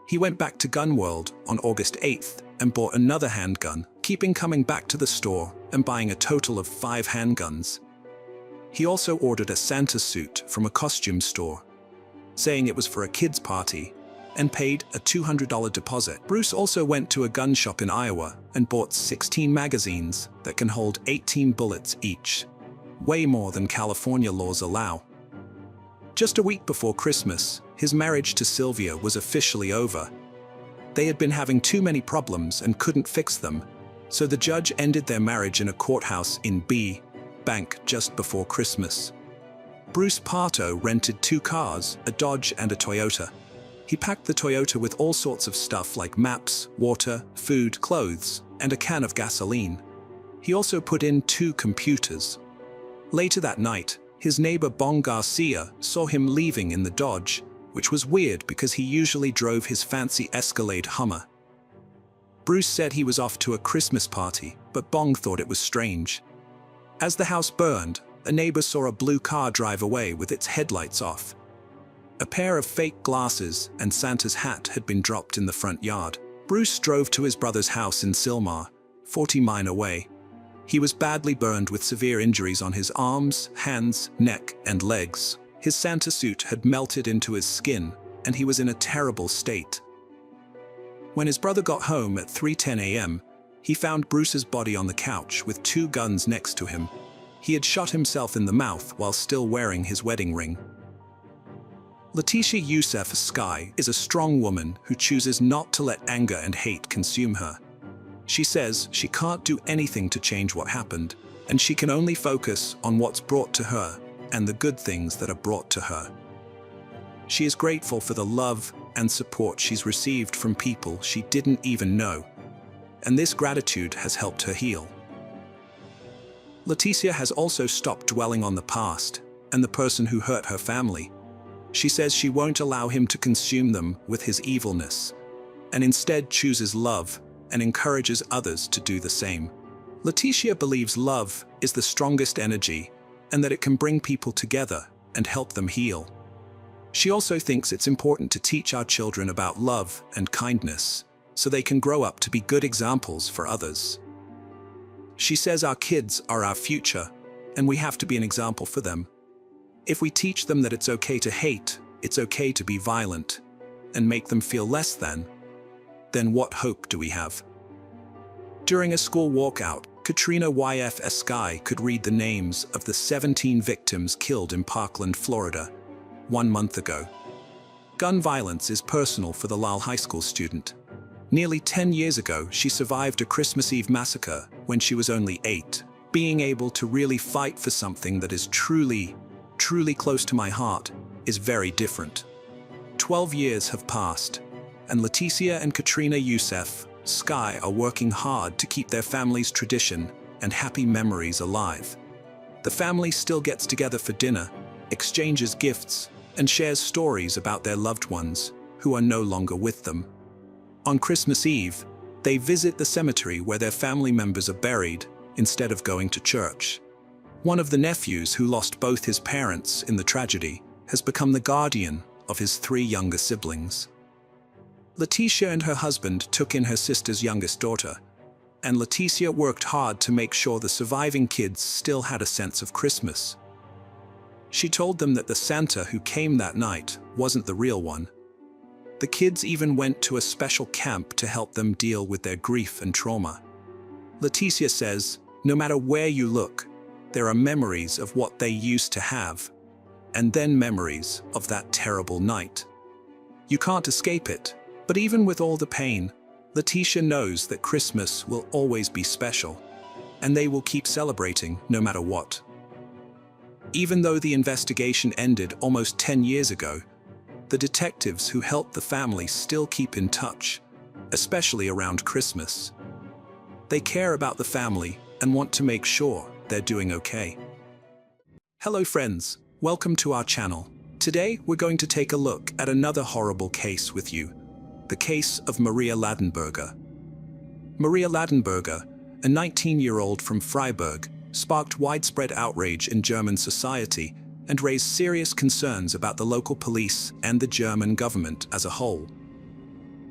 He went back to Gun World on August 8th and bought another handgun, keeping coming back to the store and buying a total of 5 handguns. He also ordered a Santa suit from a costume store, saying it was for a kid's party, and paid a $200 deposit. Bruce also went to a gun shop in Iowa and bought 16 magazines that can hold 18 bullets each, way more than California laws allow. Just a week before Christmas, his marriage to Sylvia was officially over. They had been having too many problems and couldn't fix them, so the judge ended their marriage in a courthouse in Burbank just before Christmas. Bruce Parro rented 2 cars, a Dodge and a Toyota. He packed the Toyota with all sorts of stuff like maps, water, food, clothes, and a can of gasoline. He also put in 2 computers. Later that night, his neighbor Bong Garcia saw him leaving in the Dodge, which was weird because he usually drove his fancy Escalade Hummer. Bruce said he was off to a Christmas party, but Bong thought it was strange. As the house burned, a neighbor saw a blue car drive away with its headlights off. A pair of fake glasses and Santa's hat had been dropped in the front yard. Bruce drove to his brother's house in Salem, 40 miles away. He was badly burned with severe injuries on his arms, hands, neck, and legs. His Santa suit had melted into his skin, and he was in a terrible state. When his brother got home at 3:10 a.m., he found Bruce's body on the couch with 2 guns next to him. He had shot himself in the mouth while still wearing his wedding ring. Letitia Youssef Sky is a strong woman who chooses not to let anger and hate consume her. She says she can't do anything to change what happened, and she can only focus on what's brought to her and the good things that are brought to her. She is grateful for the love and support she's received from people she didn't even know, and this gratitude has helped her heal. Letitia has also stopped dwelling on the past and the person who hurt her family. She says she won't allow him to consume them with his evilness, and instead chooses love and encourages others to do the same. Letitia believes love is the strongest energy and that it can bring people together and help them heal. She also thinks it's important to teach our children about love and kindness so they can grow up to be good examples for others. She says our kids are our future, and we have to be an example for them. If we teach them that it's okay to hate, it's okay to be violent, and make them feel less than, then what hope do we have? During a school walkout, Katrina Y.F. Sky could read the names of the 17 victims killed in Parkland, Florida, 1 month ago. Gun violence is personal for the Lal High School student. Nearly 10 years ago, she survived a Christmas Eve massacre when she was only 8. Being able to really fight for something that is truly close to my heart is very different. 12 years have passed, and Letitia and Katrina Youssef Sky are working hard to keep their family's tradition and happy memories alive. The family still gets together for dinner, exchanges gifts, and shares stories about their loved ones who are no longer with them. On Christmas Eve, they visit the cemetery where their family members are buried instead of going to church. One of the nephews who lost both his parents in the tragedy has become the guardian of his 3 younger siblings. Letitia and her husband took in her sister's youngest daughter, and Letitia worked hard to make sure the surviving kids still had a sense of Christmas. She told them that the Santa who came that night wasn't the real one. The kids even went to a special camp to help them deal with their grief and trauma. Letitia says, no matter where you look, there are memories of what they used to have, and then memories of that terrible night. You can't escape it, but even with all the pain, Letitia knows that Christmas will always be special, and they will keep celebrating no matter what. Even though the investigation ended almost 10 years ago, the detectives who helped the family still keep in touch, especially around Christmas. They care about the family and want to make sure they're doing okay. Hello friends, welcome to our channel. Today we're going to take a look at another horrible case with you, the case of Maria Ladenburger. Maria Ladenburger, a 19-year-old from Freiburg, sparked widespread outrage in German society and raised serious concerns about the local police and the German government as a whole.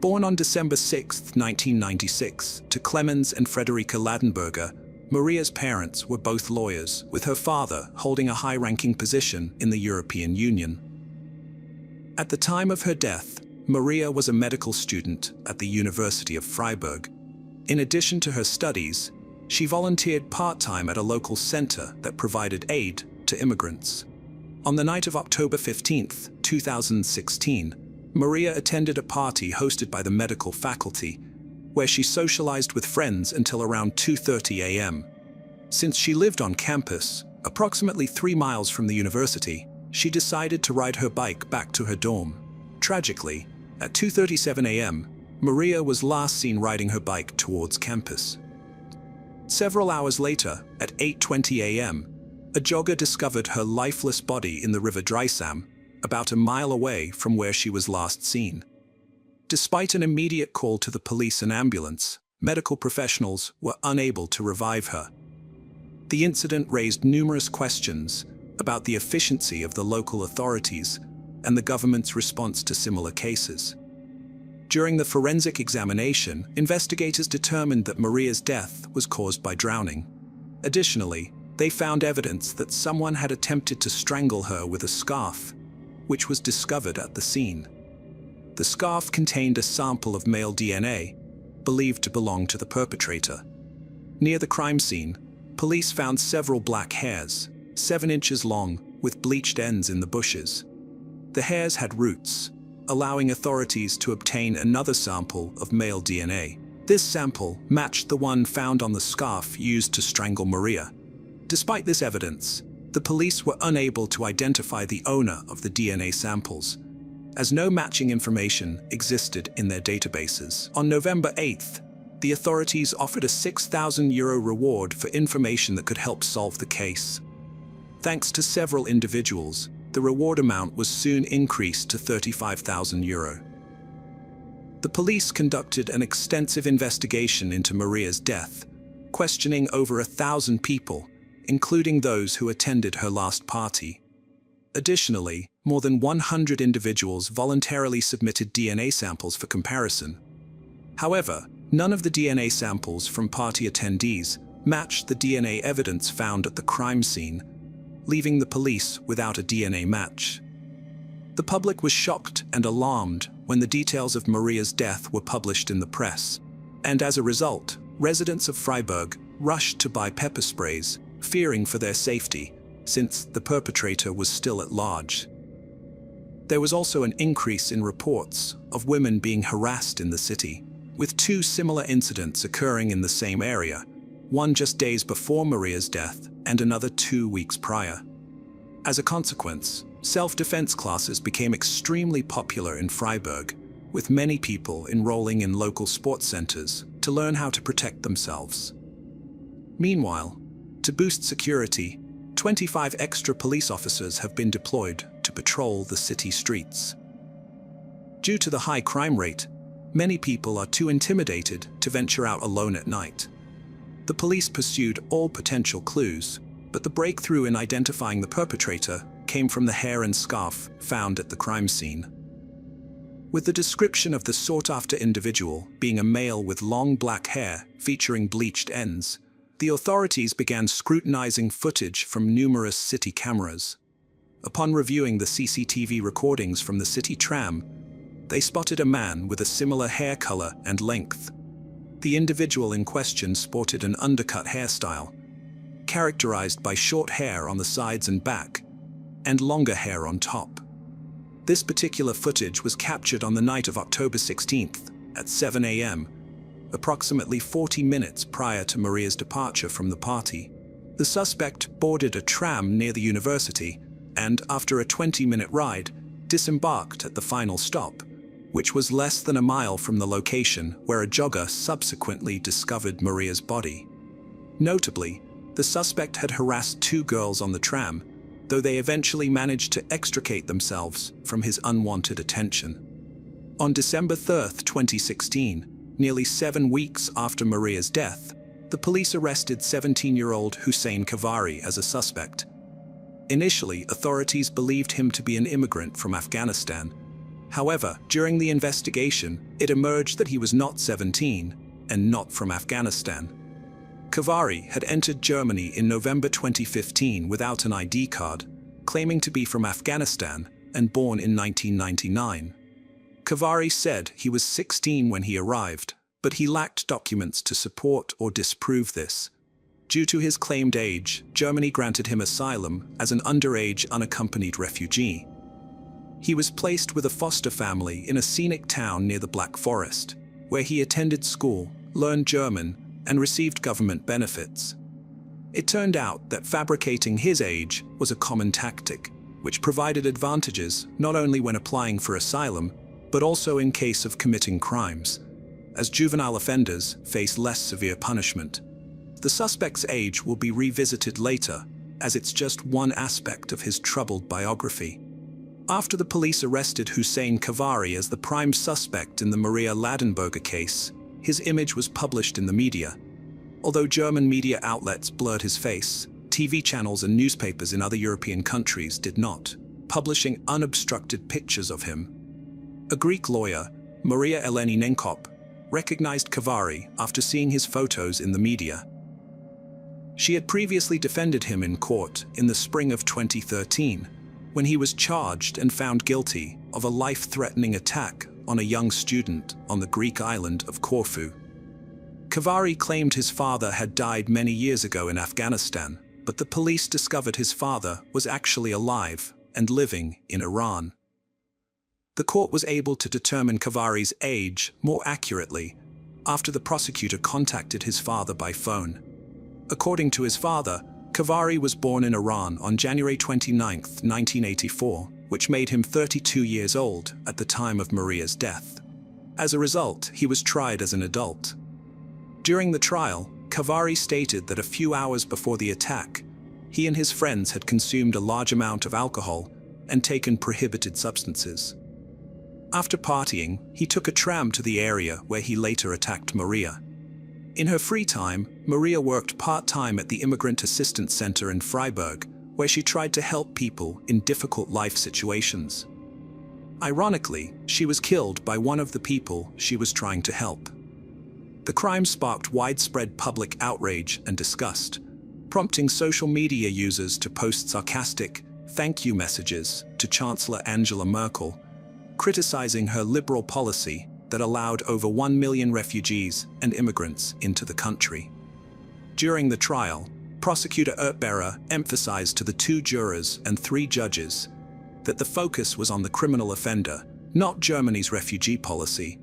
Born on December 6, 1996, to Clemens and Friederike Ladenburger, Maria's parents were both lawyers, with her father holding a high-ranking position in the European Union. At the time of her death, Maria was a medical student at the University of Freiburg. In addition to her studies, she volunteered part-time at a local center that provided aid to immigrants. On the night of October 15, 2016, Maria attended a party hosted by the medical faculty, where she socialized with friends until around 2:30 a.m. Since she lived on campus, approximately 3 miles from the university, she decided to ride her bike back to her dorm. Tragically, at 2:37 a.m., Maria was last seen riding her bike towards campus. Several hours later, at 8:20 a.m., a jogger discovered her lifeless body in the River Dreisam, about a mile away from where she was last seen. Despite an immediate call to the police and ambulance, medical professionals were unable to revive her. The incident raised numerous questions about the efficiency of the local authorities, and the government's response to similar cases. During the forensic examination, investigators determined that Maria's death was caused by drowning. Additionally, they found evidence that someone had attempted to strangle her with a scarf, which was discovered at the scene. The scarf contained a sample of male DNA, believed to belong to the perpetrator. Near the crime scene, police found several black hairs, 7 inches long, with bleached ends in the bushes. The hairs had roots, allowing authorities to obtain another sample of male DNA. This sample matched the one found on the scarf used to strangle Maria. Despite this evidence, the police were unable to identify the owner of the DNA samples, as no matching information existed in their databases. On November 8th, the authorities offered a €6,000 reward for information that could help solve the case. Thanks to several individuals, the reward amount was soon increased to €35,000. The police conducted an extensive investigation into Maria's death, questioning over 1,000 people, including those who attended her last party. Additionally, more than 100 individuals voluntarily submitted DNA samples for comparison. However, none of the DNA samples from party attendees matched the DNA evidence found at the crime scene, leaving the police without a DNA match. The public was shocked and alarmed when the details of Maria's death were published in the press, and as a result, residents of Freiburg rushed to buy pepper sprays, fearing for their safety, since the perpetrator was still at large. There was also an increase in reports of women being harassed in the city, with 2 similar incidents occurring in the same area, one just days before Maria's death and another 2 weeks prior. As a consequence, self-defense classes became extremely popular in Freiburg, with many people enrolling in local sports centers to learn how to protect themselves. Meanwhile, to boost security, 25 extra police officers have been deployed to patrol the city streets. Due to the high crime rate, many people are too intimidated to venture out alone at night. The police pursued all potential clues, but the breakthrough in identifying the perpetrator came from the hair and scarf found at the crime scene. With the description of the sought-after individual being a male with long black hair featuring bleached ends, the authorities began scrutinizing footage from numerous city cameras. Upon reviewing the CCTV recordings from the city tram, they spotted a man with a similar hair color and length. The individual in question sported an undercut hairstyle, characterized by short hair on the sides and back, and longer hair on top. This particular footage was captured on the night of October 16th at 7 a.m., approximately 40 minutes prior to Maria's departure from the party. The suspect boarded a tram near the university and, after a 20-minute ride, disembarked at the final stop, which was less than a mile from the location where a jogger subsequently discovered Maria's body. Notably, the suspect had harassed 2 girls on the tram, though they eventually managed to extricate themselves from his unwanted attention. On December 3, 2016, nearly 7 weeks after Maria's death, the police arrested 17-year-old Hussein Kavari as a suspect. Initially, authorities believed him to be an immigrant from Afghanistan. However, during the investigation, it emerged that he was not 17 and not from Afghanistan. Kavari had entered Germany in November 2015 without an ID card, claiming to be from Afghanistan and born in 1999. Kavari said he was 16 when he arrived, but he lacked documents to support or disprove this. Due to his claimed age, Germany granted him asylum as an underage unaccompanied refugee. He was placed with a foster family in a scenic town near the Black Forest, where he attended school, learned German, and received government benefits. It turned out that fabricating his age was a common tactic, which provided advantages not only when applying for asylum, but also in case of committing crimes, as juvenile offenders face less severe punishment. The suspect's age will be revisited later, as it's just one aspect of his troubled biography. After the police arrested Hussein Kavari as the prime suspect in the Maria Ladenburger case, his image was published in the media. Although German media outlets blurred his face, TV channels and newspapers in other European countries did not. publishing unobstructed pictures of him. A Greek lawyer, Maria Eleni Nenkop, recognized Kavary after seeing his photos in the media. She had previously defended him in court in the spring of 2013, when he was charged and found guilty of a life-threatening attack on a young student on the Greek island of Corfu. Kavary claimed his father had died many years ago in Afghanistan, but the police discovered his father was actually alive and living in Iran. The court was able to determine Kavary's age more accurately after the prosecutor contacted his father by phone. According to his father, Kavary was born in Iran on January 29, 1984, which made him 32 years old at the time of Maria's death. As a result, he was tried as an adult. During the trial, Kavary stated that a few hours before the attack, he and his friends had consumed a large amount of alcohol and taken prohibited substances. After partying, he took a tram to the area where he later attacked Maria. In her free time, Maria worked part-time at the Immigrant Assistance Center in Freiburg, where she tried to help people in difficult life situations. Ironically, she was killed by one of the people she was trying to help. The crime sparked widespread public outrage and disgust, prompting social media users to post sarcastic thank you messages to Chancellor Angela Merkel, criticizing her liberal policy that allowed over 1 million refugees and immigrants into the country. During the trial, Prosecutor Ertberer emphasized to the 2 jurors and 3 judges that the focus was on the criminal offender, not Germany's refugee policy.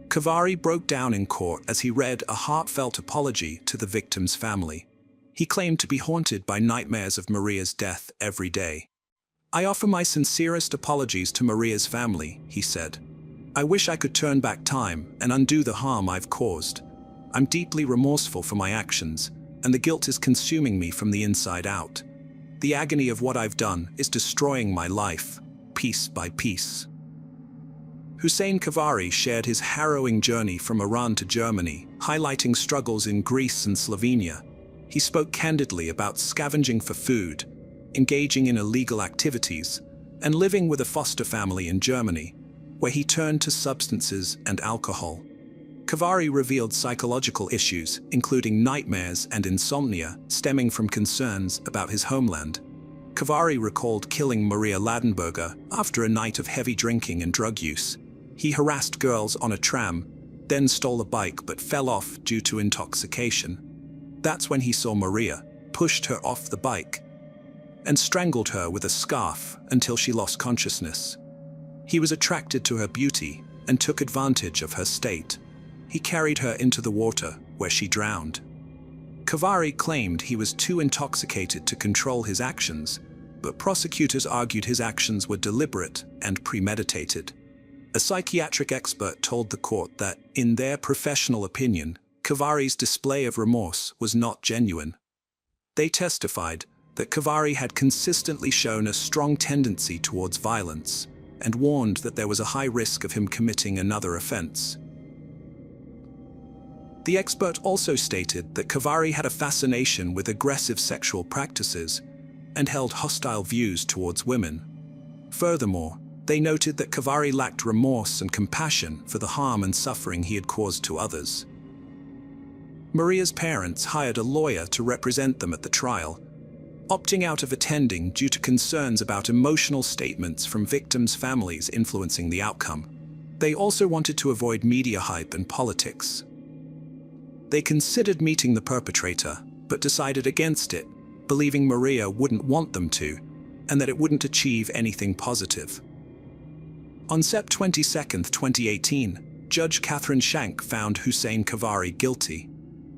Kavary broke down in court as he read a heartfelt apology to the victim's family. He claimed to be haunted by nightmares of Maria's death every day. "I offer my sincerest apologies to Maria's family," he said. "I wish I could turn back time and undo the harm I've caused. I'm deeply remorseful for my actions, and the guilt is consuming me from the inside out. The agony of what I've done is destroying my life, piece by piece." Hussein Kavary shared his harrowing journey from Iran to Germany, highlighting struggles in Greece and Slovenia. He spoke candidly about scavenging for food, engaging in illegal activities, and living with a foster family in Germany, where he turned to substances and alcohol. Kavary revealed psychological issues, including nightmares and insomnia, stemming from concerns about his homeland. Kavary recalled killing Maria Ladenberger after a night of heavy drinking and drug use. He harassed girls on a tram, then stole a bike but fell off due to intoxication. That's when he saw Maria, pushed her off the bike, and strangled her with a scarf until she lost consciousness. He was attracted to her beauty and took advantage of her state. He carried her into the water, where she drowned. Kavary claimed he was too intoxicated to control his actions, but prosecutors argued his actions were deliberate and premeditated. A psychiatric expert told the court that, in their professional opinion, Kavary's display of remorse was not genuine. They testified that Kavary had consistently shown a strong tendency towards violence and warned that there was a high risk of him committing another offense. The expert also stated that Kavary had a fascination with aggressive sexual practices and held hostile views towards women. Furthermore, they noted that Kavary lacked remorse and compassion for the harm and suffering he had caused to others. Maria's parents hired a lawyer to represent them at the trial, opting out of attending due to concerns about emotional statements from victims' families influencing the outcome. They also wanted to avoid media hype and politics. They considered meeting the perpetrator, but decided against it, believing Maria wouldn't want them to, and that it wouldn't achieve anything positive. On Sept 22, 2018, Judge Catherine Shank found Hussein Kavary guilty.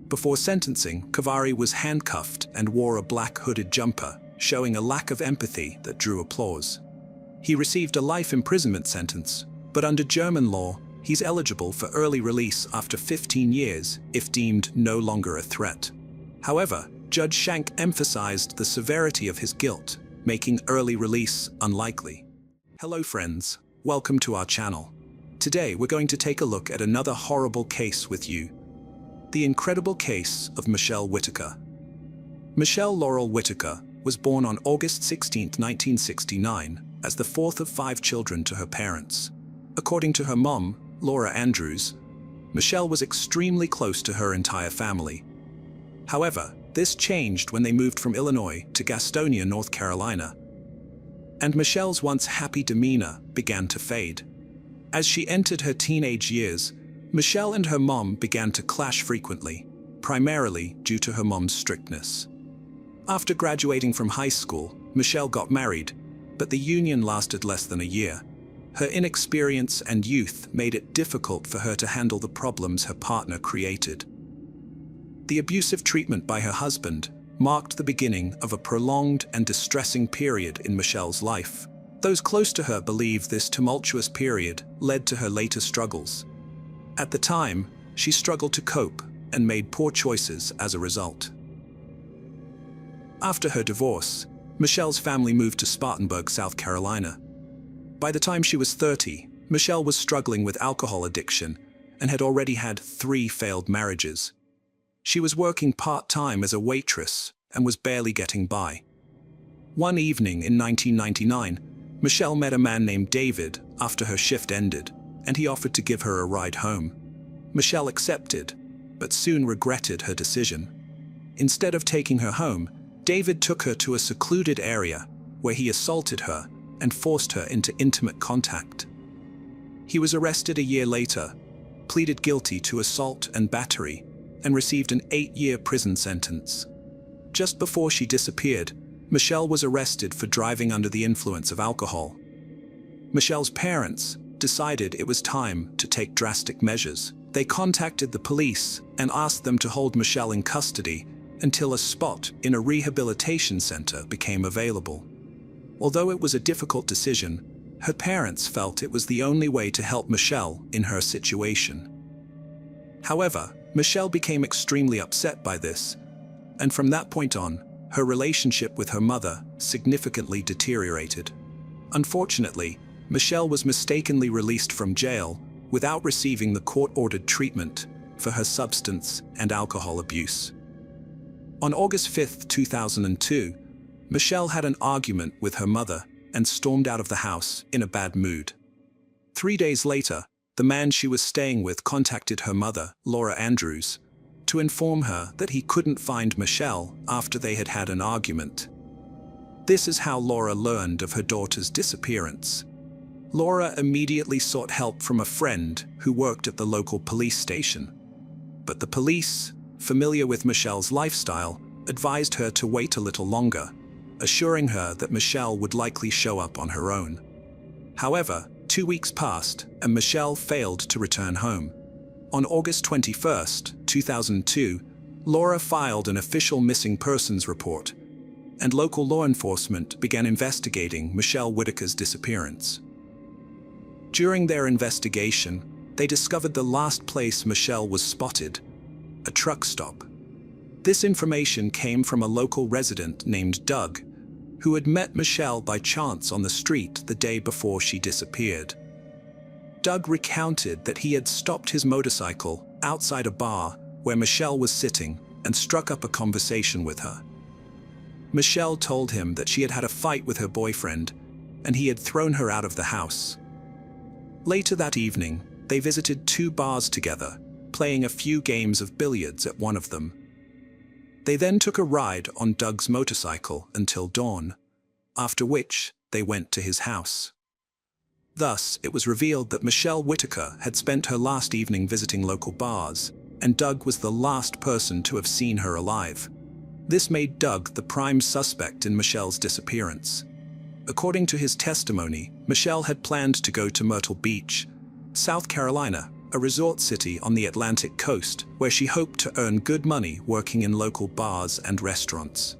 Before sentencing, Kavary was handcuffed and wore a black hooded jumper, showing a lack of empathy that drew applause. He received a life imprisonment sentence, but under German law, he's eligible for early release after 15 years if deemed no longer a threat. However, Judge Shank emphasized the severity of his guilt, making early release unlikely. Hello friends, welcome to our channel. Today we're going to take a look at another horrible case with you. The incredible case of Michelle Whitaker. Michelle Laurel Whitaker was born on August 16, 1969, as the fourth of 5 children to her parents. According to her mom, Laura Andrews, Michelle was extremely close to her entire family. However, this changed when they moved from Illinois to Gastonia, North Carolina. And Michelle's once happy demeanor began to fade. As she entered her teenage years, Michelle and her mom began to clash frequently, primarily due to her mom's strictness. After graduating from high school, Michelle got married, but the union lasted less than a year. Her inexperience and youth made it difficult for her to handle the problems her partner created. The abusive treatment by her husband marked the beginning of a prolonged and distressing period in Michelle's life. Those close to her believe this tumultuous period led to her later struggles. At the time, she struggled to cope and made poor choices as a result. After her divorce, Michelle's family moved to Spartanburg, South Carolina. By the time she was 30, Michelle was struggling with alcohol addiction and had already had 3 failed marriages. She was working part-time as a waitress and was barely getting by. One evening in 1999, Michelle met a man named David after her shift ended, and he offered to give her a ride home. Michelle accepted, but soon regretted her decision. Instead of taking her home, David took her to a secluded area where he assaulted her and forced her into intimate contact. He was arrested a year later, pleaded guilty to assault and battery, and received an 8-year prison sentence. Just before she disappeared, Michelle was arrested for driving under the influence of alcohol. Michelle's parents decided it was time to take drastic measures. They contacted the police and asked them to hold Michelle in custody until a spot in a rehabilitation center became available. Although it was a difficult decision, her parents felt it was the only way to help Michelle in her situation. However, Michelle became extremely upset by this, and from that point on, her relationship with her mother significantly deteriorated. Unfortunately, Michelle was mistakenly released from jail without receiving the court-ordered treatment for her substance and alcohol abuse. On August 5, 2002, Michelle had an argument with her mother and stormed out of the house in a bad mood. 3 days later, the man she was staying with contacted her mother, Laura Andrews, to inform her that he couldn't find Michelle after they had had an argument. This is how Laura learned of her daughter's disappearance. Laura immediately sought help from a friend who worked at the local police station. But the police, familiar with Michelle's lifestyle, advised her to wait a little longer, assuring her that Michelle would likely show up on her own. However, 2 weeks passed and Michelle failed to return home. On August 21, 2002, Laura filed an official missing persons report, and local law enforcement began investigating Michelle Whitaker's disappearance. During their investigation, they discovered the last place Michelle was spotted, a truck stop. This information came from a local resident named Doug, who had met Michelle by chance on the street the day before she disappeared. Doug recounted that he had stopped his motorcycle outside a bar where Michelle was sitting and struck up a conversation with her. Michelle told him that she had had a fight with her boyfriend and he had thrown her out of the house. Later that evening, they visited 2 bars together, playing a few games of billiards at one of them. They then took a ride on Doug's motorcycle until dawn, after which they went to his house. Thus, it was revealed that Michelle Whitaker had spent her last evening visiting local bars, and Doug was the last person to have seen her alive. This made Doug the prime suspect in Michelle's disappearance. According to his testimony, Michelle had planned to go to Myrtle Beach, South Carolina, a resort city on the Atlantic coast, where she hoped to earn good money working in local bars and restaurants.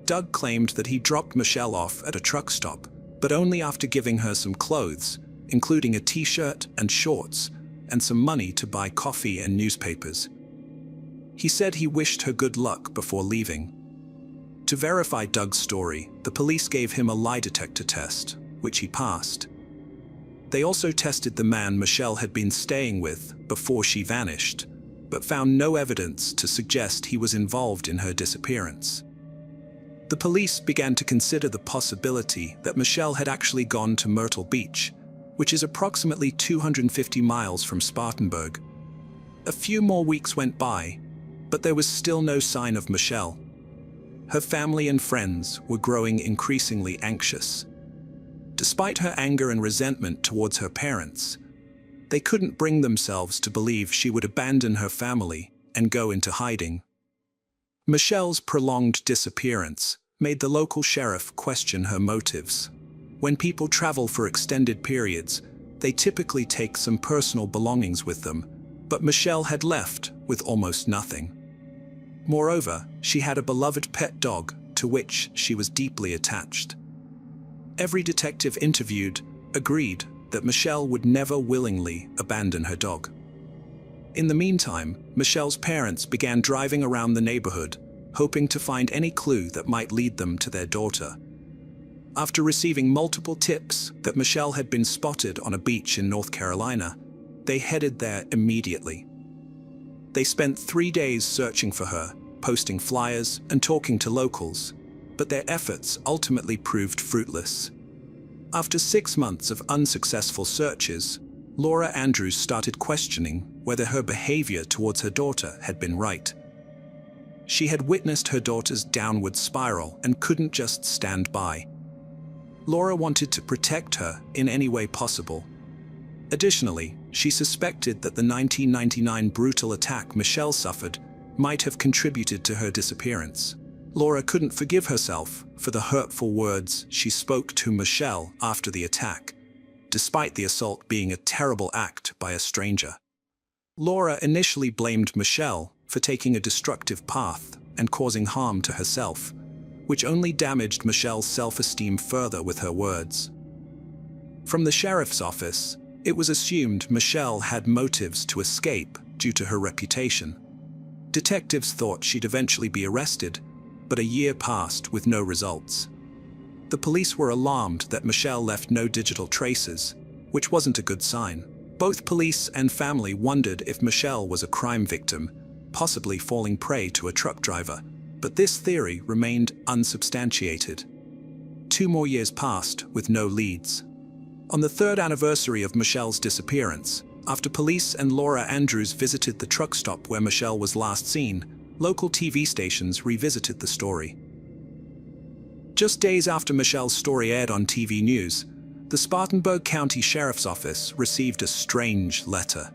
Doug claimed that he dropped Michelle off at a truck stop, but only after giving her some clothes, including a t-shirt and shorts, and some money to buy coffee and newspapers. He said he wished her good luck before leaving. To verify Doug's story, the police gave him a lie detector test, which he passed. They also tested the man Michelle had been staying with before she vanished, but found no evidence to suggest he was involved in her disappearance. The police began to consider the possibility that Michelle had actually gone to Myrtle Beach, which is approximately 250 miles from Spartanburg. A few more weeks went by, but there was still no sign of Michelle. Her family and friends were growing increasingly anxious. Despite her anger and resentment towards her parents, they couldn't bring themselves to believe she would abandon her family and go into hiding. Michelle's prolonged disappearance made the local sheriff question her motives. When people travel for extended periods, they typically take some personal belongings with them, but Michelle had left with almost nothing. Moreover, she had a beloved pet dog to which she was deeply attached. Every detective interviewed agreed that Michelle would never willingly abandon her dog. In the meantime, Michelle's parents began driving around the neighborhood, hoping to find any clue that might lead them to their daughter. After receiving multiple tips that Michelle had been spotted on a beach in North Carolina, they headed there immediately. They spent 3 days searching for her, posting flyers and talking to locals, but their efforts ultimately proved fruitless. After 6 months of unsuccessful searches, Laura Andrews started questioning whether her behavior towards her daughter had been right. She had witnessed her daughter's downward spiral and couldn't just stand by. Laura wanted to protect her in any way possible. Additionally, she suspected that the 1999 brutal attack Michelle suffered might have contributed to her disappearance. Laura couldn't forgive herself for the hurtful words she spoke to Michelle after the attack, despite the assault being a terrible act by a stranger. Laura initially blamed Michelle for taking a destructive path and causing harm to herself, which only damaged Michelle's self-esteem further with her words. From the sheriff's office, it was assumed Michelle had motives to escape due to her reputation. Detectives thought she'd eventually be arrested, but a year passed with no results. The police were alarmed that Michelle left no digital traces, which wasn't a good sign. Both police and family wondered if Michelle was a crime victim, possibly falling prey to a truck driver, but this theory remained unsubstantiated. 2 more years passed with no leads. On the 3rd anniversary of Michelle's disappearance, after police and Laura Andrews visited the truck stop where Michelle was last seen, local TV stations revisited the story. Just days after Michelle's story aired on TV news, the Spartanburg County Sheriff's Office received a strange letter.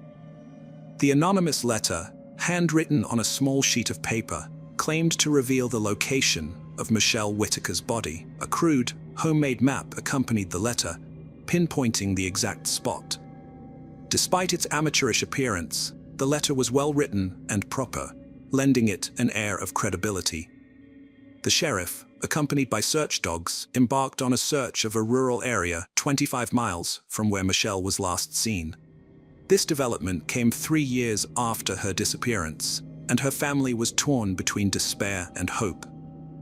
The anonymous letter, handwritten on a small sheet of paper, claimed to reveal the location of Michelle Whitaker's body. A crude, homemade map accompanied the letter, pinpointing the exact spot. Despite its amateurish appearance, the letter was well written and proper, lending it an air of credibility. The sheriff, accompanied by search dogs, embarked on a search of a rural area 25 miles from where Michelle was last seen. This development came 3 years after her disappearance, and her family was torn between despair and hope.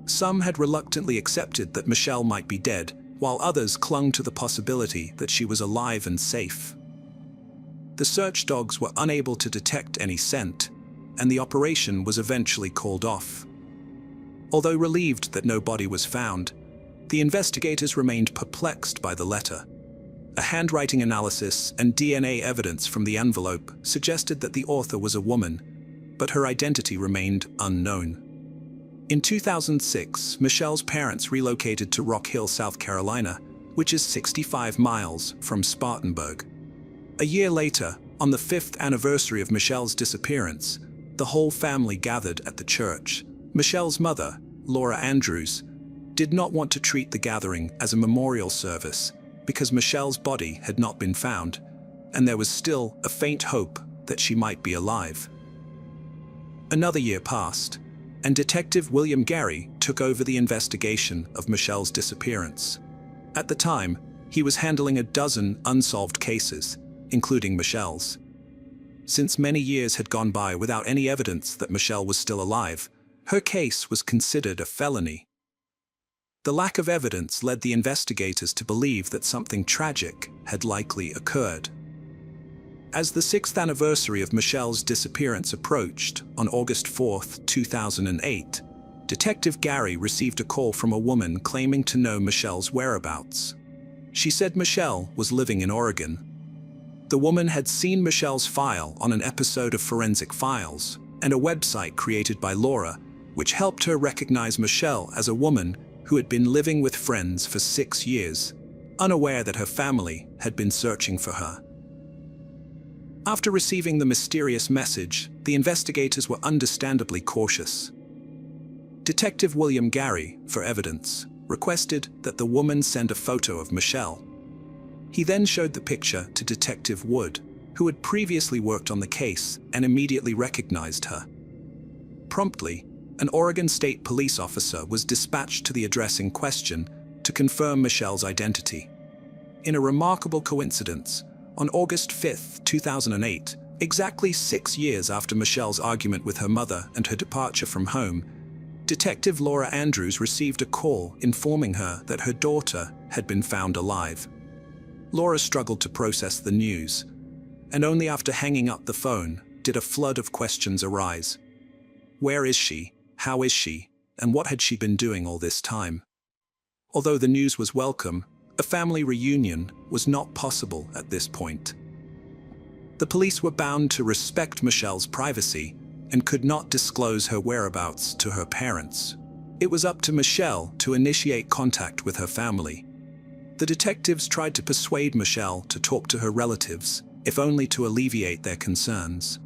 Some had reluctantly accepted that Michelle might be dead, while others clung to the possibility that she was alive and safe. The search dogs were unable to detect any scent, and the operation was eventually called off. Although relieved that no body was found, the investigators remained perplexed by the letter. A handwriting analysis and DNA evidence from the envelope suggested that the author was a woman, but her identity remained unknown. In 2006, Michelle's parents relocated to Rock Hill, South Carolina, which is 65 miles from Spartanburg. A year later, on the 5th anniversary of Michelle's disappearance, the whole family gathered at the church. Michelle's mother, Laura Andrews, did not want to treat the gathering as a memorial service because Michelle's body had not been found, and there was still a faint hope that she might be alive. Another year passed, and Detective William Gary took over the investigation of Michelle's disappearance. At the time, he was handling a dozen unsolved cases, including Michelle's. Since many years had gone by without any evidence that Michelle was still alive, her case was considered a felony. The lack of evidence led the investigators to believe that something tragic had likely occurred. As the 6th anniversary of Michelle's disappearance approached on August 4, 2008, Detective Gary received a call from a woman claiming to know Michelle's whereabouts. She said Michelle was living in Oregon. The woman had seen Michelle's file on an episode of Forensic Files and a website created by Laura, which helped her recognize Michelle as a woman who had been living with friends for 6 years, unaware that her family had been searching for her. After receiving the mysterious message, the investigators were understandably cautious. Detective William Gary, for evidence, requested that the woman send a photo of Michelle. He then showed the picture to Detective Wood, who had previously worked on the case and immediately recognized her. Promptly, an Oregon State police officer was dispatched to the address in question to confirm Michelle's identity. In a remarkable coincidence, on August 5, 2008, exactly 6 years after Michelle's argument with her mother and her departure from home, Detective Laura Andrews received a call informing her that her daughter had been found alive. Laura struggled to process the news, and only after hanging up the phone did a flood of questions arise. Where is she? How is she? And what had she been doing all this time? Although the news was welcome, a family reunion was not possible at this point. The police were bound to respect Michelle's privacy and could not disclose her whereabouts to her parents. It was up to Michelle to initiate contact with her family. The detectives tried to persuade Michelle to talk to her relatives, if only to alleviate their concerns.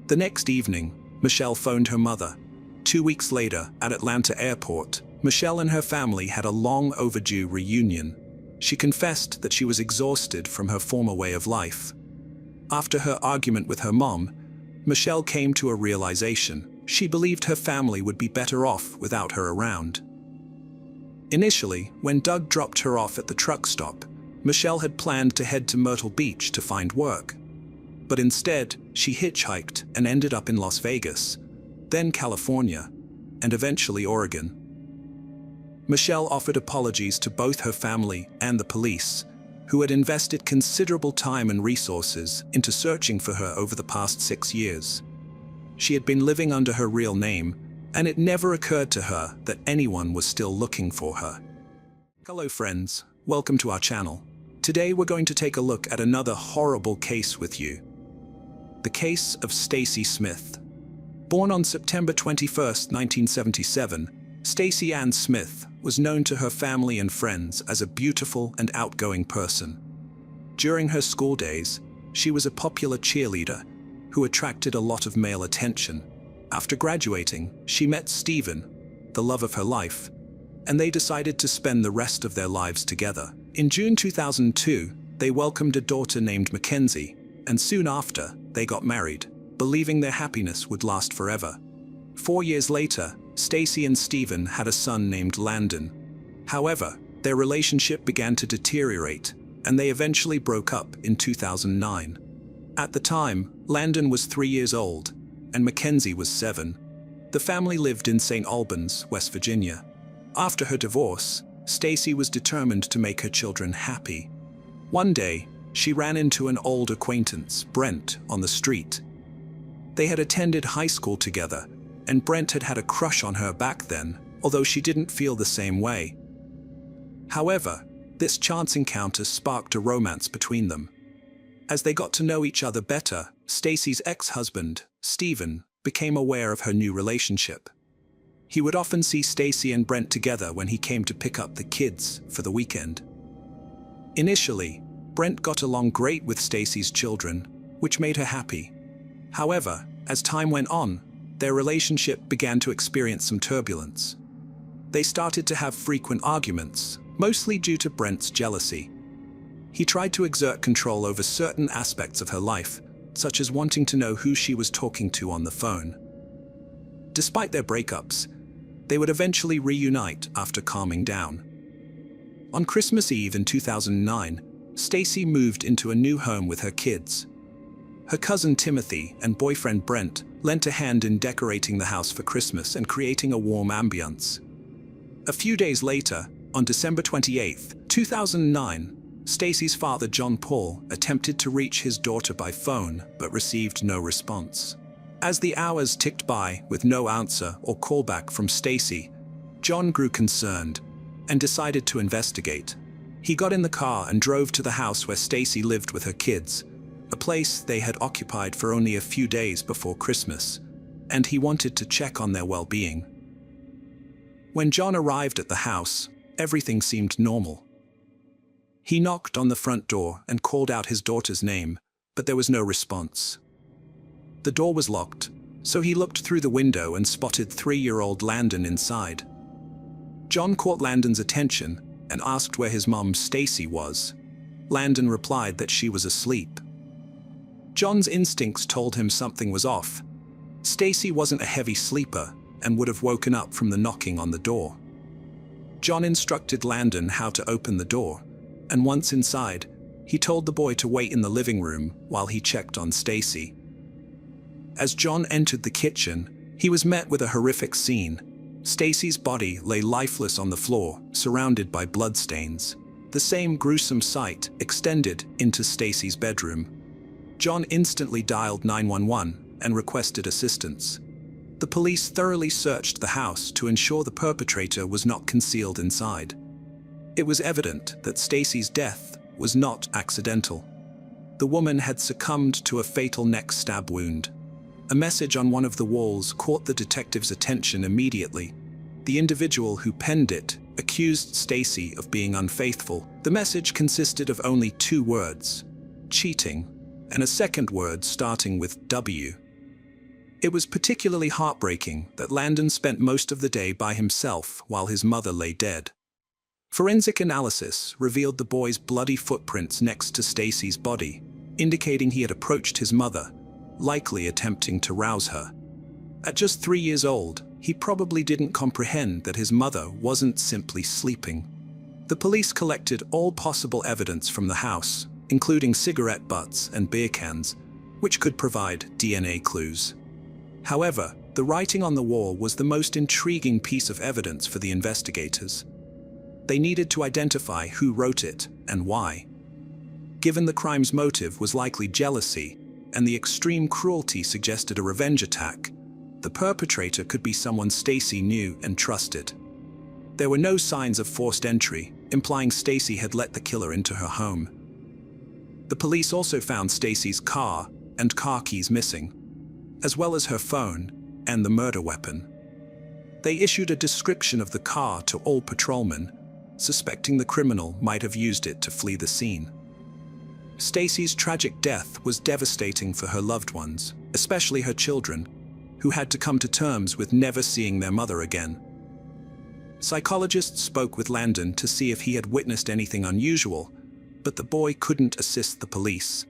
The next evening, Michelle phoned her mother. 2 weeks later, at Atlanta Airport, Michelle and her family had a long overdue reunion. She confessed that she was exhausted from her former way of life. After her argument with her mom, Michelle came to a realization. She believed her family would be better off without her around. Initially, when Doug dropped her off at the truck stop, Michelle had planned to head to Myrtle Beach to find work. But instead, she hitchhiked and ended up in Las Vegas, then California, and eventually Oregon. Michelle offered apologies to both her family and the police, who had invested considerable time and resources into searching for her over the past 6 years. She had been living under her real name, and it never occurred to her that anyone was still looking for her. Hello friends, welcome to our channel. Today we're going to take a look at another horrible case with you. The case of Stacy Smith. Born on September 21, 1977, Stacy Ann Smith was known to her family and friends as a beautiful and outgoing person. During her school days, she was a popular cheerleader who attracted a lot of male attention. After graduating, she met Stephen, the love of her life, and they decided to spend the rest of their lives together. In June 2002, they welcomed a daughter named Mackenzie, and soon after, they got married, believing their happiness would last forever. 4 years later, Stacy and Stephen had a son named Landon. However, their relationship began to deteriorate, and they eventually broke up in 2009. At the time, Landon was 3 years old, and Mackenzie was 7. The family lived in St. Albans, West Virginia. After her divorce, Stacy was determined to make her children happy. One day, she ran into an old acquaintance, Brent, on the street. They had attended high school together, and Brent had had a crush on her back then, although she didn't feel the same way. However, this chance encounter sparked a romance between them. As they got to know each other better, Stacy's ex-husband, Stephen, became aware of her new relationship. He would often see Stacy and Brent together when he came to pick up the kids for the weekend. Initially, Brent got along great with Stacy's children, which made her happy. However, as time went on, their relationship began to experience some turbulence. They started to have frequent arguments, mostly due to Brent's jealousy. He tried to exert control over certain aspects of her life, such as wanting to know who she was talking to on the phone. Despite their breakups, they would eventually reunite after calming down. On Christmas Eve in 2009, Stacy moved into a new home with her kids. Her cousin Timothy and boyfriend Brent lent a hand in decorating the house for Christmas and creating a warm ambience. A few days later, on December 28, 2009, Stacy's father John Paul attempted to reach his daughter by phone but received no response. As the hours ticked by with no answer or callback from Stacy, John grew concerned and decided to investigate. He got in the car and drove to the house where Stacy lived with her kids, a place they had occupied for only a few days before Christmas, and he wanted to check on their well-being. When John arrived at the house, everything seemed normal. He knocked on the front door and called out his daughter's name, but there was no response. The door was locked, so he looked through the window and spotted 3-year-old Landon inside. John caught Landon's attention and asked where his mom, Stacy, was. Landon replied that she was asleep. John's instincts told him something was off. Stacy wasn't a heavy sleeper and would have woken up from the knocking on the door. John instructed Landon how to open the door, and once inside, he told the boy to wait in the living room while he checked on Stacy. As John entered the kitchen, he was met with a horrific scene. Stacy's body lay lifeless on the floor, surrounded by bloodstains. The same gruesome sight extended into Stacy's bedroom. John instantly dialed 911 and requested assistance. The police thoroughly searched the house to ensure the perpetrator was not concealed inside. It was evident that Stacy's death was not accidental. The woman had succumbed to a fatal neck stab wound. A message on one of the walls caught the detective's attention immediately. The individual who penned it accused Stacy of being unfaithful. The message consisted of only 2 words, cheating, and a second word starting with W. It was particularly heartbreaking that Landon spent most of the day by himself while his mother lay dead. Forensic analysis revealed the boy's bloody footprints next to Stacy's body, indicating he had approached his mother, likely attempting to rouse her. At just 3 years old, he probably didn't comprehend that his mother wasn't simply sleeping. The police collected all possible evidence from the house, including cigarette butts and beer cans, which could provide DNA clues. However, the writing on the wall was the most intriguing piece of evidence for the investigators. They needed to identify who wrote it and why. Given the crime's motive was likely jealousy, and the extreme cruelty suggested a revenge attack, the perpetrator could be someone Stacy knew and trusted. There were no signs of forced entry, implying Stacy had let the killer into her home. The police also found Stacy's car and car keys missing, as well as her phone and the murder weapon. They issued a description of the car to all patrolmen, suspecting the criminal might have used it to flee the scene. Stacy's tragic death was devastating for her loved ones, especially her children, who had to come to terms with never seeing their mother again. Psychologists spoke with Landon to see if he had witnessed anything unusual, but the boy couldn't assist the police.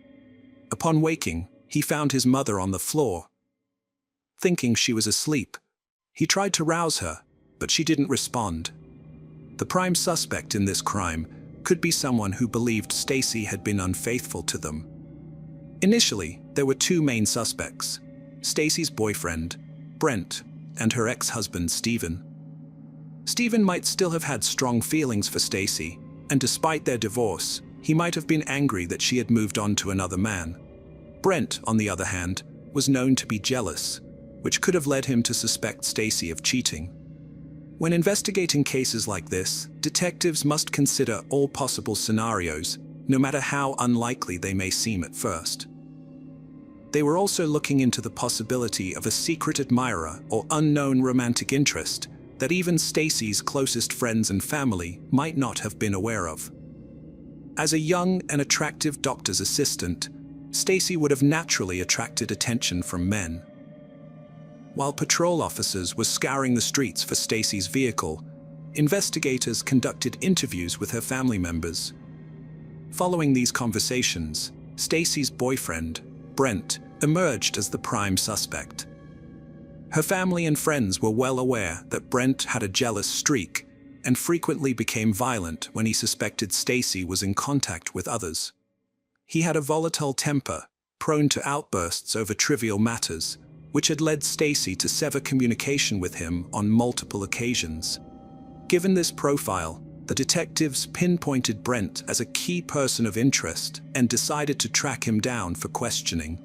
Upon waking, he found his mother on the floor. Thinking she was asleep, he tried to rouse her, but she didn't respond. The prime suspect in this crime could be someone who believed Stacy had been unfaithful to them. Initially, there were 2 main suspects: Stacy's boyfriend, Brent, and her ex-husband, Stephen. Stephen might still have had strong feelings for Stacy, and despite their divorce, he might have been angry that she had moved on to another man. Brent, on the other hand, was known to be jealous, which could have led him to suspect Stacy of cheating. When investigating cases like this, detectives must consider all possible scenarios, no matter how unlikely they may seem at first. They were also looking into the possibility of a secret admirer or unknown romantic interest that even Stacy's closest friends and family might not have been aware of. As a young and attractive doctor's assistant, Stacy would have naturally attracted attention from men. While patrol officers were scouring the streets for Stacy's vehicle, investigators conducted interviews with her family members. Following these conversations, Stacy's boyfriend, Brent, emerged as the prime suspect. Her family and friends were well aware that Brent had a jealous streak and frequently became violent when he suspected Stacy was in contact with others. He had a volatile temper, prone to outbursts over trivial matters, which had led Stacy to sever communication with him on multiple occasions. Given this profile, the detectives pinpointed Brent as a key person of interest and decided to track him down for questioning.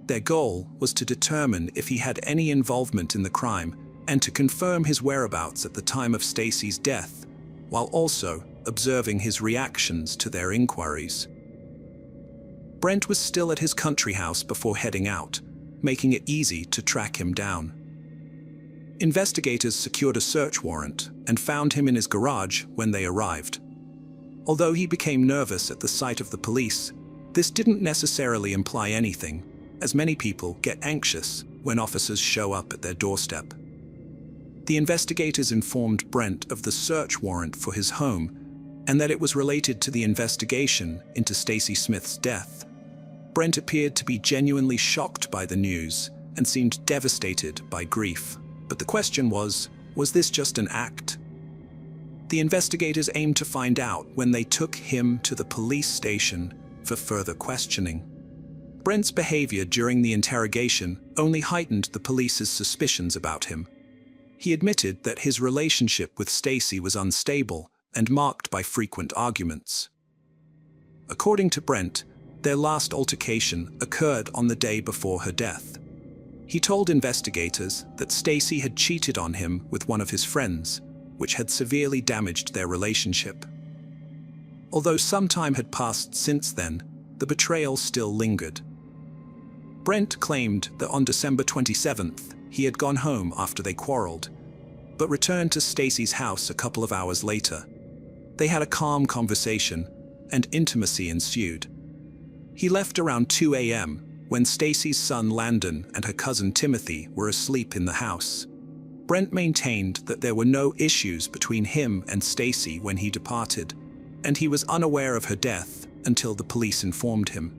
Their goal was to determine if he had any involvement in the crime and to confirm his whereabouts at the time of Stacy's death, while also observing his reactions to their inquiries. Brent was still at his country house before heading out, making it easy to track him down. Investigators secured a search warrant and found him in his garage when they arrived. Although he became nervous at the sight of the police, this didn't necessarily imply anything, as many people get anxious when officers show up at their doorstep. The investigators informed Brent of the search warrant for his home and that it was related to the investigation into Stacy Smith's death. Brent appeared to be genuinely shocked by the news and seemed devastated by grief. But the question was this just an act? The investigators aimed to find out when they took him to the police station for further questioning. Brent's behavior during the interrogation only heightened the police's suspicions about him. He admitted that his relationship with Stacy was unstable and marked by frequent arguments. According to Brent, their last altercation occurred on the day before her death. He told investigators that Stacy had cheated on him with one of his friends, which had severely damaged their relationship. Although some time had passed since then, the betrayal still lingered. Brent claimed that on December 27th, he had gone home after they quarreled, but returned to Stacy's house a couple of hours later. They had a calm conversation, and intimacy ensued. He left around 2 a.m., when Stacy's son Landon and her cousin Timothy were asleep in the house. Brent maintained that there were no issues between him and Stacy when he departed, and he was unaware of her death until the police informed him.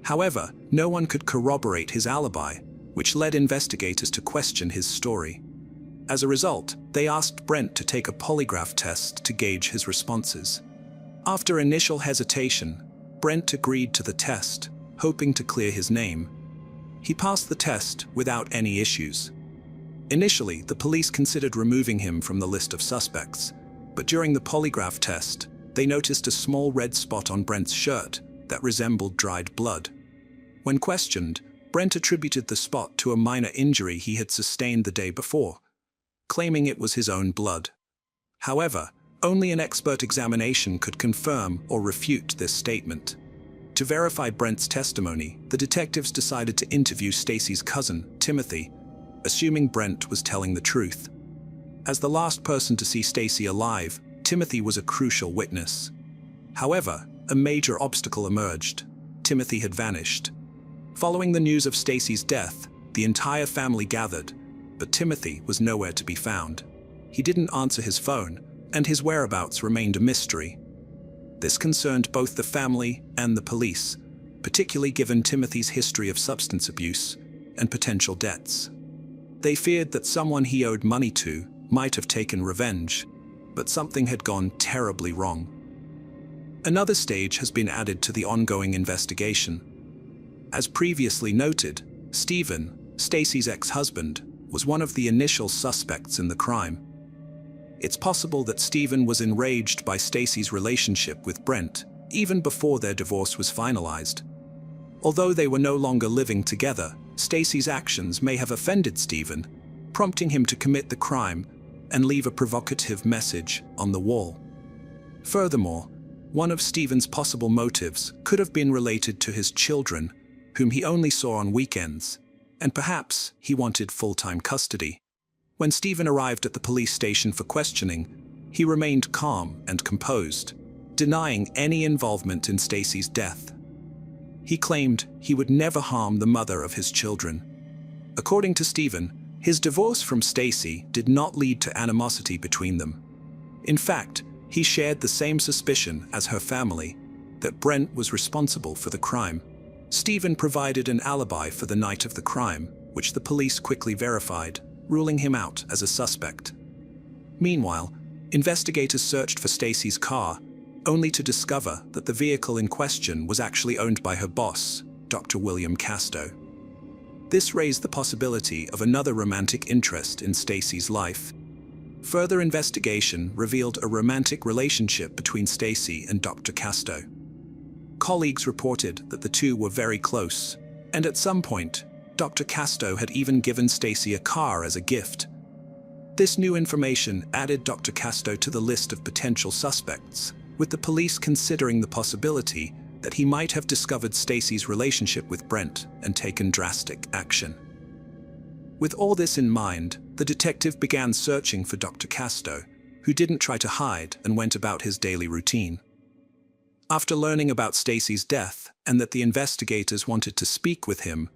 However, no one could corroborate his alibi, which led investigators to question his story. As a result, they asked Brent to take a polygraph test to gauge his responses. After initial hesitation, Brent agreed to the test, hoping to clear his name. He passed the test without any issues. Initially, the police considered removing him from the list of suspects, but during the polygraph test, they noticed a small red spot on Brent's shirt that resembled dried blood. When questioned, Brent attributed the spot to a minor injury he had sustained the day before, claiming it was his own blood. However, only an expert examination could confirm or refute this statement. To verify Brent's testimony, the detectives decided to interview Stacy's cousin, Timothy, assuming Brent was telling the truth. As the last person to see Stacy alive, Timothy was a crucial witness. However, a major obstacle emerged. Timothy had vanished. Following the news of Stacy's death, the entire family gathered, but Timothy was nowhere to be found. He didn't answer his phone, and his whereabouts remained a mystery. This concerned both the family and the police, particularly given Timothy's history of substance abuse and potential debts. They feared that someone he owed money to might have taken revenge, but something had gone terribly wrong. Another stage has been added to the ongoing investigation. As previously noted, Stephen, Stacy's ex-husband, was one of the initial suspects in the crime. It's possible that Stephen was enraged by Stacy's relationship with Brent, even before their divorce was finalized. Although they were no longer living together, Stacy's actions may have offended Stephen, prompting him to commit the crime and leave a provocative message on the wall. Furthermore, one of Stephen's possible motives could have been related to his children, whom he only saw on weekends, and perhaps he wanted full-time custody. When Stephen arrived at the police station for questioning, he remained calm and composed, denying any involvement in Stacy's death. He claimed he would never harm the mother of his children. According to Stephen, his divorce from Stacy did not lead to animosity between them. In fact, he shared the same suspicion as her family, that Brent was responsible for the crime. Stephen provided an alibi for the night of the crime, which the police quickly verified, ruling him out as a suspect. Meanwhile, investigators searched for Stacy's car, only to discover that the vehicle in question was actually owned by her boss, Dr. William Casto. This raised the possibility of another romantic interest in Stacy's life. Further investigation revealed a romantic relationship between Stacy and Dr. Casto. Colleagues reported that the two were very close, And at some point, Dr. Casto had even given Stacy a car as a gift. This new information added Dr. Casto to the list of potential suspects, with the police considering the possibility that he might have discovered Stacy's relationship with Brent and taken drastic action. With all this in mind, the detective began searching for Dr. Casto, who didn't try to hide and went about his daily routine. After learning about Stacy's death and that the investigators wanted to speak with him,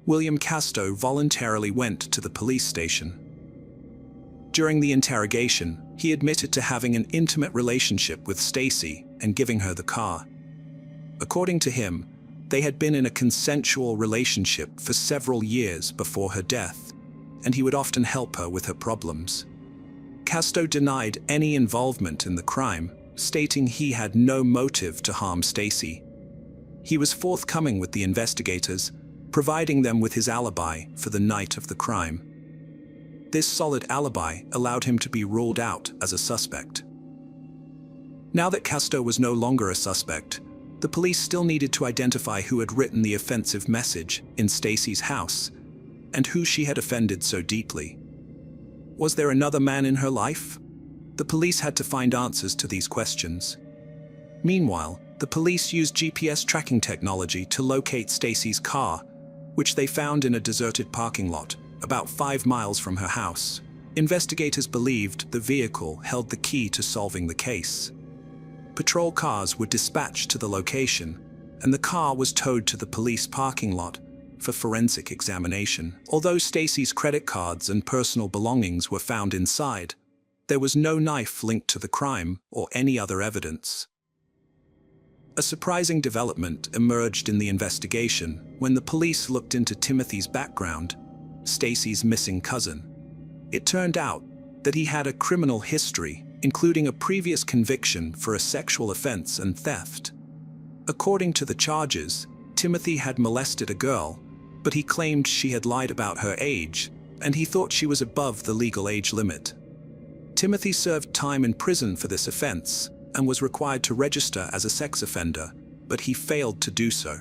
William Casto voluntarily went to the police station. During the interrogation, he admitted to having an intimate relationship with Stacy and giving her the car. According to him, they had been in a consensual relationship for several years before her death, and he would often help her with her problems. Casto denied any involvement in the crime, stating he had no motive to harm Stacy. He was forthcoming with the investigators, providing them with his alibi for the night of the crime. This solid alibi allowed him to be ruled out as a suspect. Now that Casto was no longer a suspect, the police still needed to identify who had written the offensive message in Stacy's house, and who she had offended so deeply. Was there another man in her life? The police had to find answers to these questions. Meanwhile, the police used GPS tracking technology to locate Stacy's car, which they found in a deserted parking lot, about 5 miles from her house. Investigators believed the vehicle held the key to solving the case. Patrol cars were dispatched to the location, and the car was towed to the police parking lot for forensic examination. Although Stacy's credit cards and personal belongings were found inside, there was no knife linked to the crime or any other evidence. A surprising development emerged in the investigation when the police looked into Timothy's background, Stacy's missing cousin. It turned out that he had a criminal history, including a previous conviction for a sexual offense and theft. According to the charges, Timothy had molested a girl, but he claimed she had lied about her age, and he thought she was above the legal age limit. Timothy served time in prison for this offense and was required to register as a sex offender, but he failed to do so.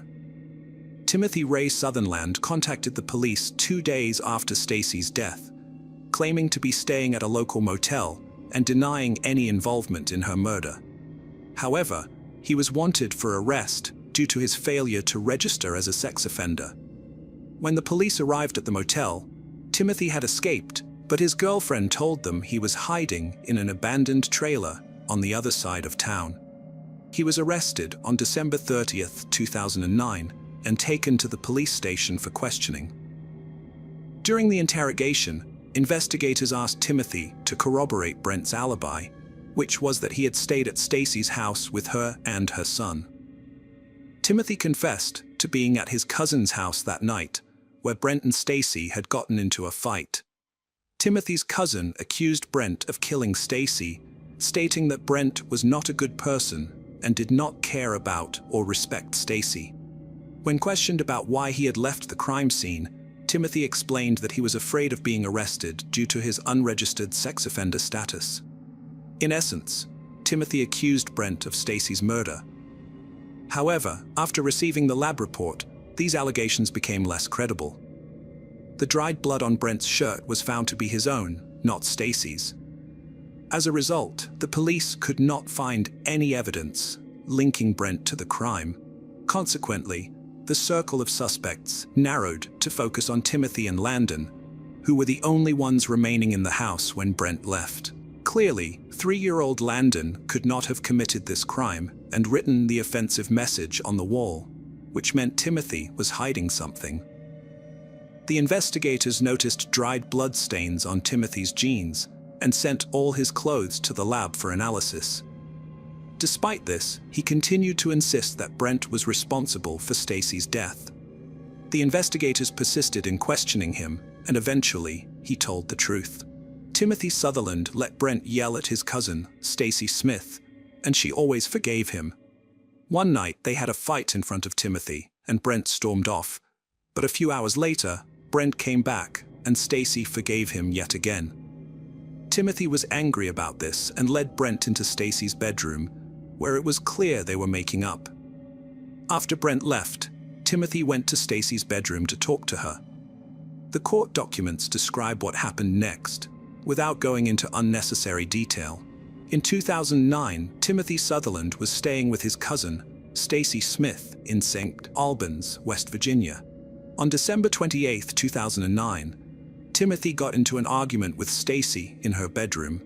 Timothy Ray Sutherland contacted the police 2 days after Stacy's death, claiming to be staying at a local motel and denying any involvement in her murder. However, he was wanted for arrest due to his failure to register as a sex offender. When the police arrived at the motel, Timothy had escaped, but his girlfriend told them he was hiding in an abandoned trailer on the other side of town. He was arrested on December 30th, 2009, and taken to the police station for questioning. During the interrogation, investigators asked Timothy to corroborate Brent's alibi, which was that he had stayed at Stacy's house with her and her son. Timothy confessed to being at his cousin's house that night, where Brent and Stacy had gotten into a fight. Timothy's cousin accused Brent of killing Stacy, stating that Brent was not a good person and did not care about or respect Stacy. When questioned about why he had left the crime scene, Timothy explained that he was afraid of being arrested due to his unregistered sex offender status. In essence, Timothy accused Brent of Stacy's murder. However, after receiving the lab report, these allegations became less credible. The dried blood on Brent's shirt was found to be his own, not Stacy's. As a result, the police could not find any evidence linking Brent to the crime. Consequently, the circle of suspects narrowed to focus on Timothy and Landon, who were the only ones remaining in the house when Brent left. Clearly, 3-year-old Landon could not have committed this crime and written the offensive message on the wall, which meant Timothy was hiding something. The investigators noticed dried blood stains on Timothy's jeans and sent all his clothes to the lab for analysis. Despite this, he continued to insist that Brent was responsible for Stacy's death. The investigators persisted in questioning him, and eventually, he told the truth. Timothy Sutherland let Brent yell at his cousin, Stacy Smith, and she always forgave him. One night, they had a fight in front of Timothy, and Brent stormed off. But a few hours later, Brent came back, and Stacy forgave him yet again. Timothy was angry about this and led Brent into Stacy's bedroom, where it was clear they were making up. After Brent left, Timothy went to Stacy's bedroom to talk to her. The court documents describe what happened next, without going into unnecessary detail. In 2009, Timothy Sutherland was staying with his cousin, Stacy Smith, in St. Albans, West Virginia. On December 28, 2009, Timothy got into an argument with Stacy in her bedroom.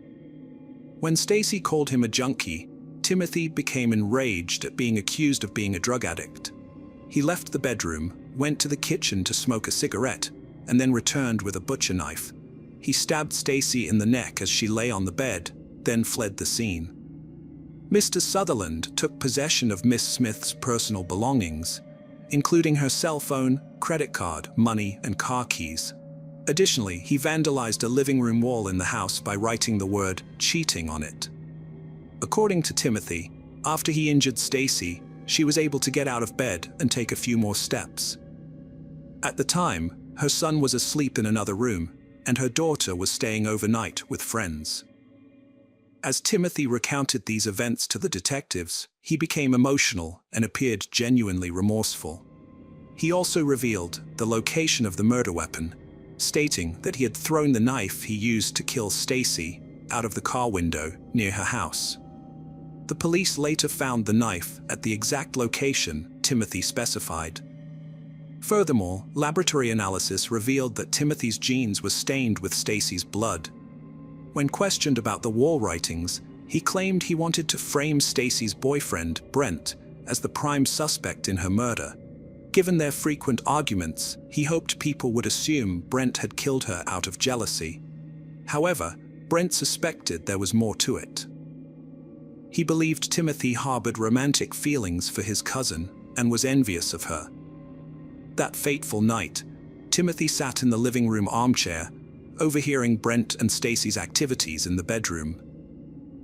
When Stacy called him a junkie, Timothy became enraged at being accused of being a drug addict. He left the bedroom, went to the kitchen to smoke a cigarette, and then returned with a butcher knife. He stabbed Stacy in the neck as she lay on the bed, then fled the scene. Mr. Sutherland took possession of Miss Smith's personal belongings, including her cell phone, credit card, money, and car keys. Additionally, he vandalized a living room wall in the house by writing the word cheating on it. According to Timothy, after he injured Stacy, she was able to get out of bed and take a few more steps. At the time, her son was asleep in another room, and her daughter was staying overnight with friends. As Timothy recounted these events to the detectives, he became emotional and appeared genuinely remorseful. He also revealed the location of the murder weapon, stating that he had thrown the knife he used to kill Stacy out of the car window near her house. The police later found the knife at the exact location Timothy specified. Furthermore, laboratory analysis revealed that Timothy's jeans were stained with Stacy's blood. When questioned about the wall writings, he claimed he wanted to frame Stacy's boyfriend, Brent, as the prime suspect in her murder. Given their frequent arguments, he hoped people would assume Brent had killed her out of jealousy. However, Brent suspected there was more to it. He believed Timothy harbored romantic feelings for his cousin and was envious of her. That fateful night, Timothy sat in the living room armchair, overhearing Brent and Stacy's activities in the bedroom.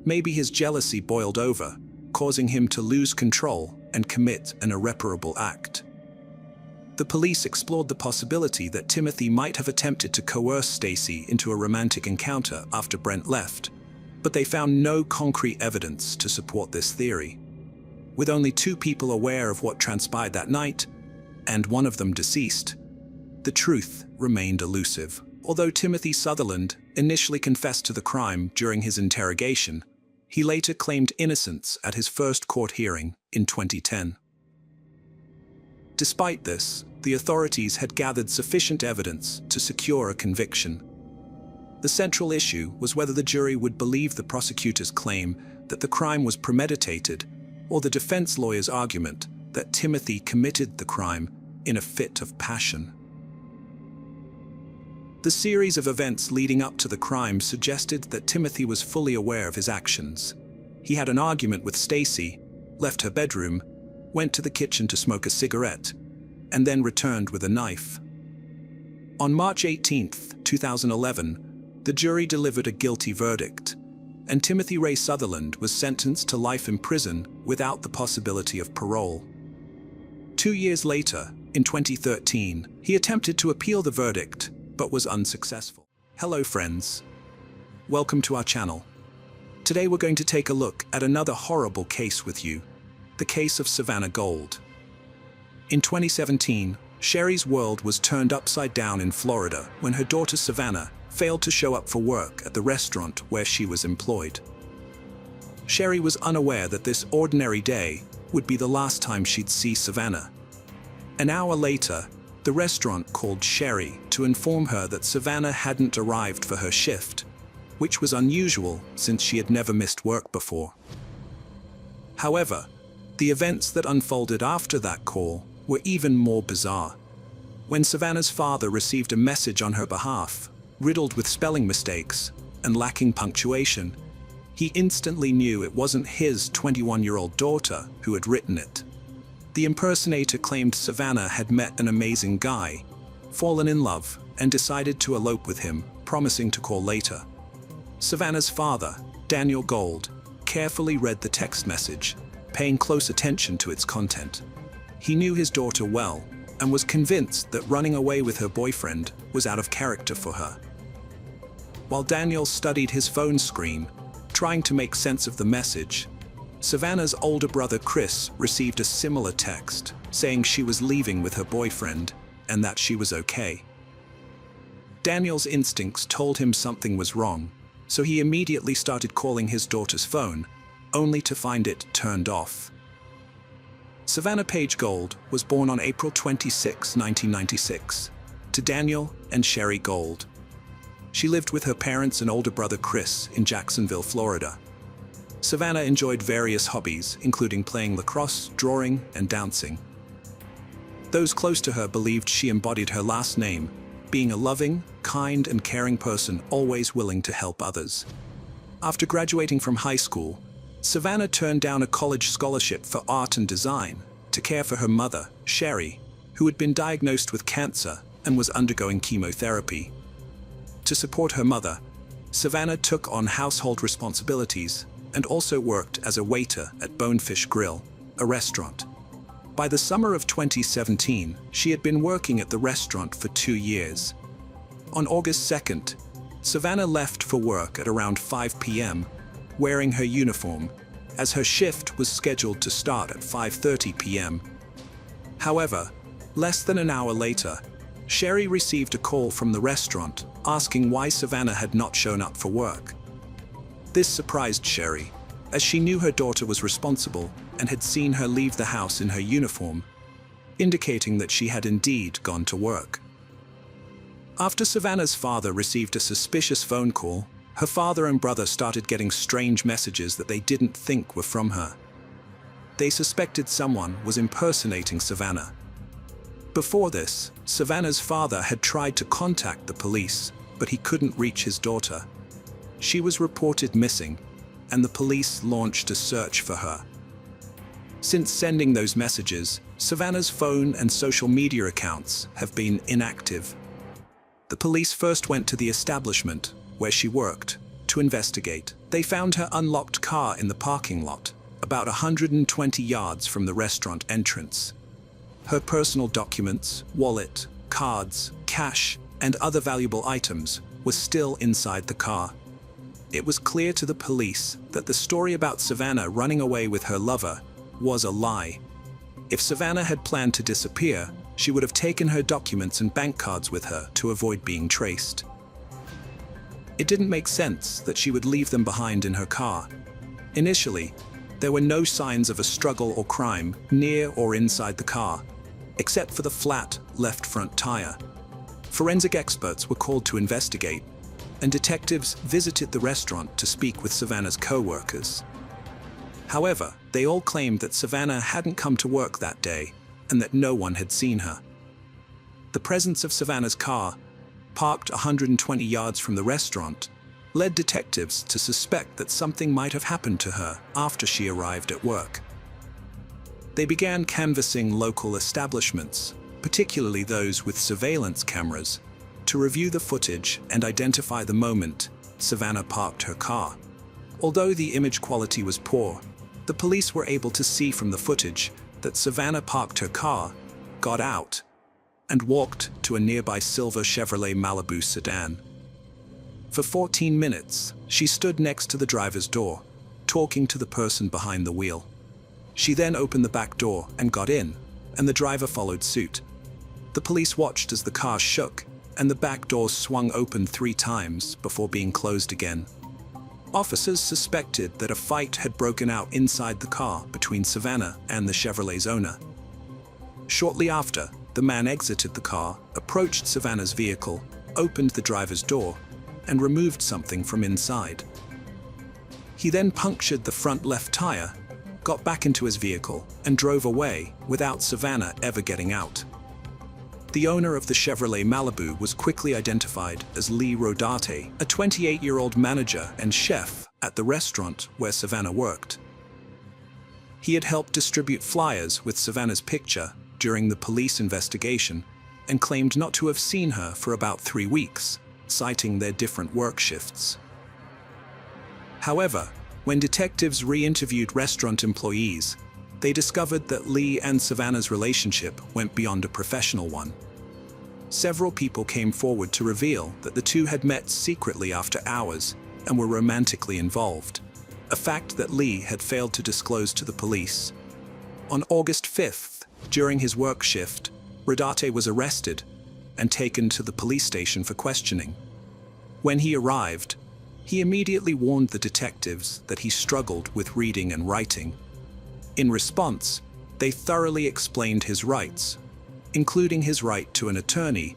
Maybe his jealousy boiled over, causing him to lose control and commit an irreparable act. The police explored the possibility that Timothy might have attempted to coerce Stacy into a romantic encounter after Brent left, but they found no concrete evidence to support this theory. With only 2 people aware of what transpired that night, and one of them deceased, the truth remained elusive. Although Timothy Sutherland initially confessed to the crime during his interrogation, he later claimed innocence at his first court hearing in 2010. Despite this, the authorities had gathered sufficient evidence to secure a conviction. The central issue was whether the jury would believe the prosecutor's claim that the crime was premeditated, or the defense lawyer's argument that Timothy committed the crime in a fit of passion. The series of events leading up to the crime suggested that Timothy was fully aware of his actions. He had an argument with Stacy, left her bedroom, went to the kitchen to smoke a cigarette, and then returned with a knife. On March 18, 2011, the jury delivered a guilty verdict, and Timothy Ray Sutherland was sentenced to life in prison without the possibility of parole. 2 years later, in 2013, he attempted to appeal the verdict, but was unsuccessful. Hello friends. Welcome to our channel. Today we're going to take a look at another horrible case with you, the case of Savannah Gold. In 2017, Sherry's world was turned upside down in Florida when her daughter Savannah failed to show up for work at the restaurant where she was employed. Sherry was unaware that this ordinary day would be the last time she'd see Savannah. An hour later, the restaurant called Sherry to inform her that Savannah hadn't arrived for her shift, which was unusual since she had never missed work before. However, the events that unfolded after that call were even more bizarre. When Savannah's father received a message on her behalf, riddled with spelling mistakes and lacking punctuation, he instantly knew it wasn't his 21-year-old daughter who had written it. The impersonator claimed Savannah had met an amazing guy, fallen in love, and decided to elope with him, promising to call later. Savannah's father, Daniel Gold, carefully read the text message, paying close attention to its content. He knew his daughter well and was convinced that running away with her boyfriend was out of character for her. While Daniel studied his phone screen, trying to make sense of the message, Savannah's older brother Chris received a similar text saying she was leaving with her boyfriend and that she was okay. Daniel's instincts told him something was wrong, so he immediately started calling his daughter's phone, only to find it turned off. Savannah Page Gold was born on April 26, 1996, to Daniel and Sherry Gold. She lived with her parents and older brother Chris in Jacksonville, Florida. Savannah enjoyed various hobbies, including playing lacrosse, drawing, and dancing. Those close to her believed she embodied her last name, being a loving, kind, and caring person always willing to help others. After graduating from high school, Savannah turned down a college scholarship for art and design to care for her mother, Sherry, who had been diagnosed with cancer and was undergoing chemotherapy. To support her mother, Savannah took on household responsibilities and also worked as a waiter at Bonefish Grill, a restaurant. By the summer of 2017, she had been working at the restaurant for 2 years. On August 2nd, Savannah left for work at around 5 p.m., wearing her uniform, as her shift was scheduled to start at 5:30 p.m. However, less than an hour later, Sherry received a call from the restaurant asking why Savannah had not shown up for work. This surprised Sherry, as she knew her daughter was responsible and had seen her leave the house in her uniform, indicating that she had indeed gone to work. After Savannah's father received a suspicious phone call, her father and brother started getting strange messages that they didn't think were from her. They suspected someone was impersonating Savannah. Before this, Savannah's father had tried to contact the police, but he couldn't reach his daughter. She was reported missing, and the police launched a search for her. Since sending those messages, Savannah's phone and social media accounts have been inactive. The police first went to the establishment where she worked to investigate. They found her unlocked car in the parking lot, about 120 yards from the restaurant entrance. Her personal documents, wallet, cards, cash, and other valuable items were still inside the car. It was clear to the police that the story about Savannah running away with her lover was a lie. If Savannah had planned to disappear, she would have taken her documents and bank cards with her to avoid being traced. It didn't make sense that she would leave them behind in her car. Initially, there were no signs of a struggle or crime near or inside the car, except for the flat left front tire. Forensic experts were called to investigate, and detectives visited the restaurant to speak with Savannah's co-workers. However, they all claimed that Savannah hadn't come to work that day and that no one had seen her. The presence of Savannah's car, parked 120 yards from the restaurant, led detectives to suspect that something might have happened to her after she arrived at work. They began canvassing local establishments, particularly those with surveillance cameras, to review the footage and identify the moment Savannah parked her car. Although the image quality was poor, the police were able to see from the footage that Savannah parked her car, got out, and walked to a nearby silver Chevrolet Malibu sedan. For 14 minutes, she stood next to the driver's door, talking to the person behind the wheel. She then opened the back door and got in, and the driver followed suit. The police watched as the car shook, and the back door swung open 3 times before being closed again. Officers suspected that a fight had broken out inside the car between Savannah and the Chevrolet's owner. Shortly after, the man exited the car, approached Savannah's vehicle, opened the driver's door, and removed something from inside. He then punctured the front left tire, got back into his vehicle, and drove away without Savannah ever getting out. The owner of the Chevrolet Malibu was quickly identified as Lee Rodarte, a 28-year-old manager and chef at the restaurant where Savannah worked. He had helped distribute flyers with Savannah's picture during the police investigation and claimed not to have seen her for about 3 weeks, citing their different work shifts. However, when detectives re-interviewed restaurant employees, they discovered that Lee and Savannah's relationship went beyond a professional one. Several people came forward to reveal that the two had met secretly after hours and were romantically involved, a fact that Lee had failed to disclose to the police. On August 5th, during his work shift, Rodarte was arrested and taken to the police station for questioning. When he arrived, he immediately warned the detectives that he struggled with reading and writing. In response, they thoroughly explained his rights, including his right to an attorney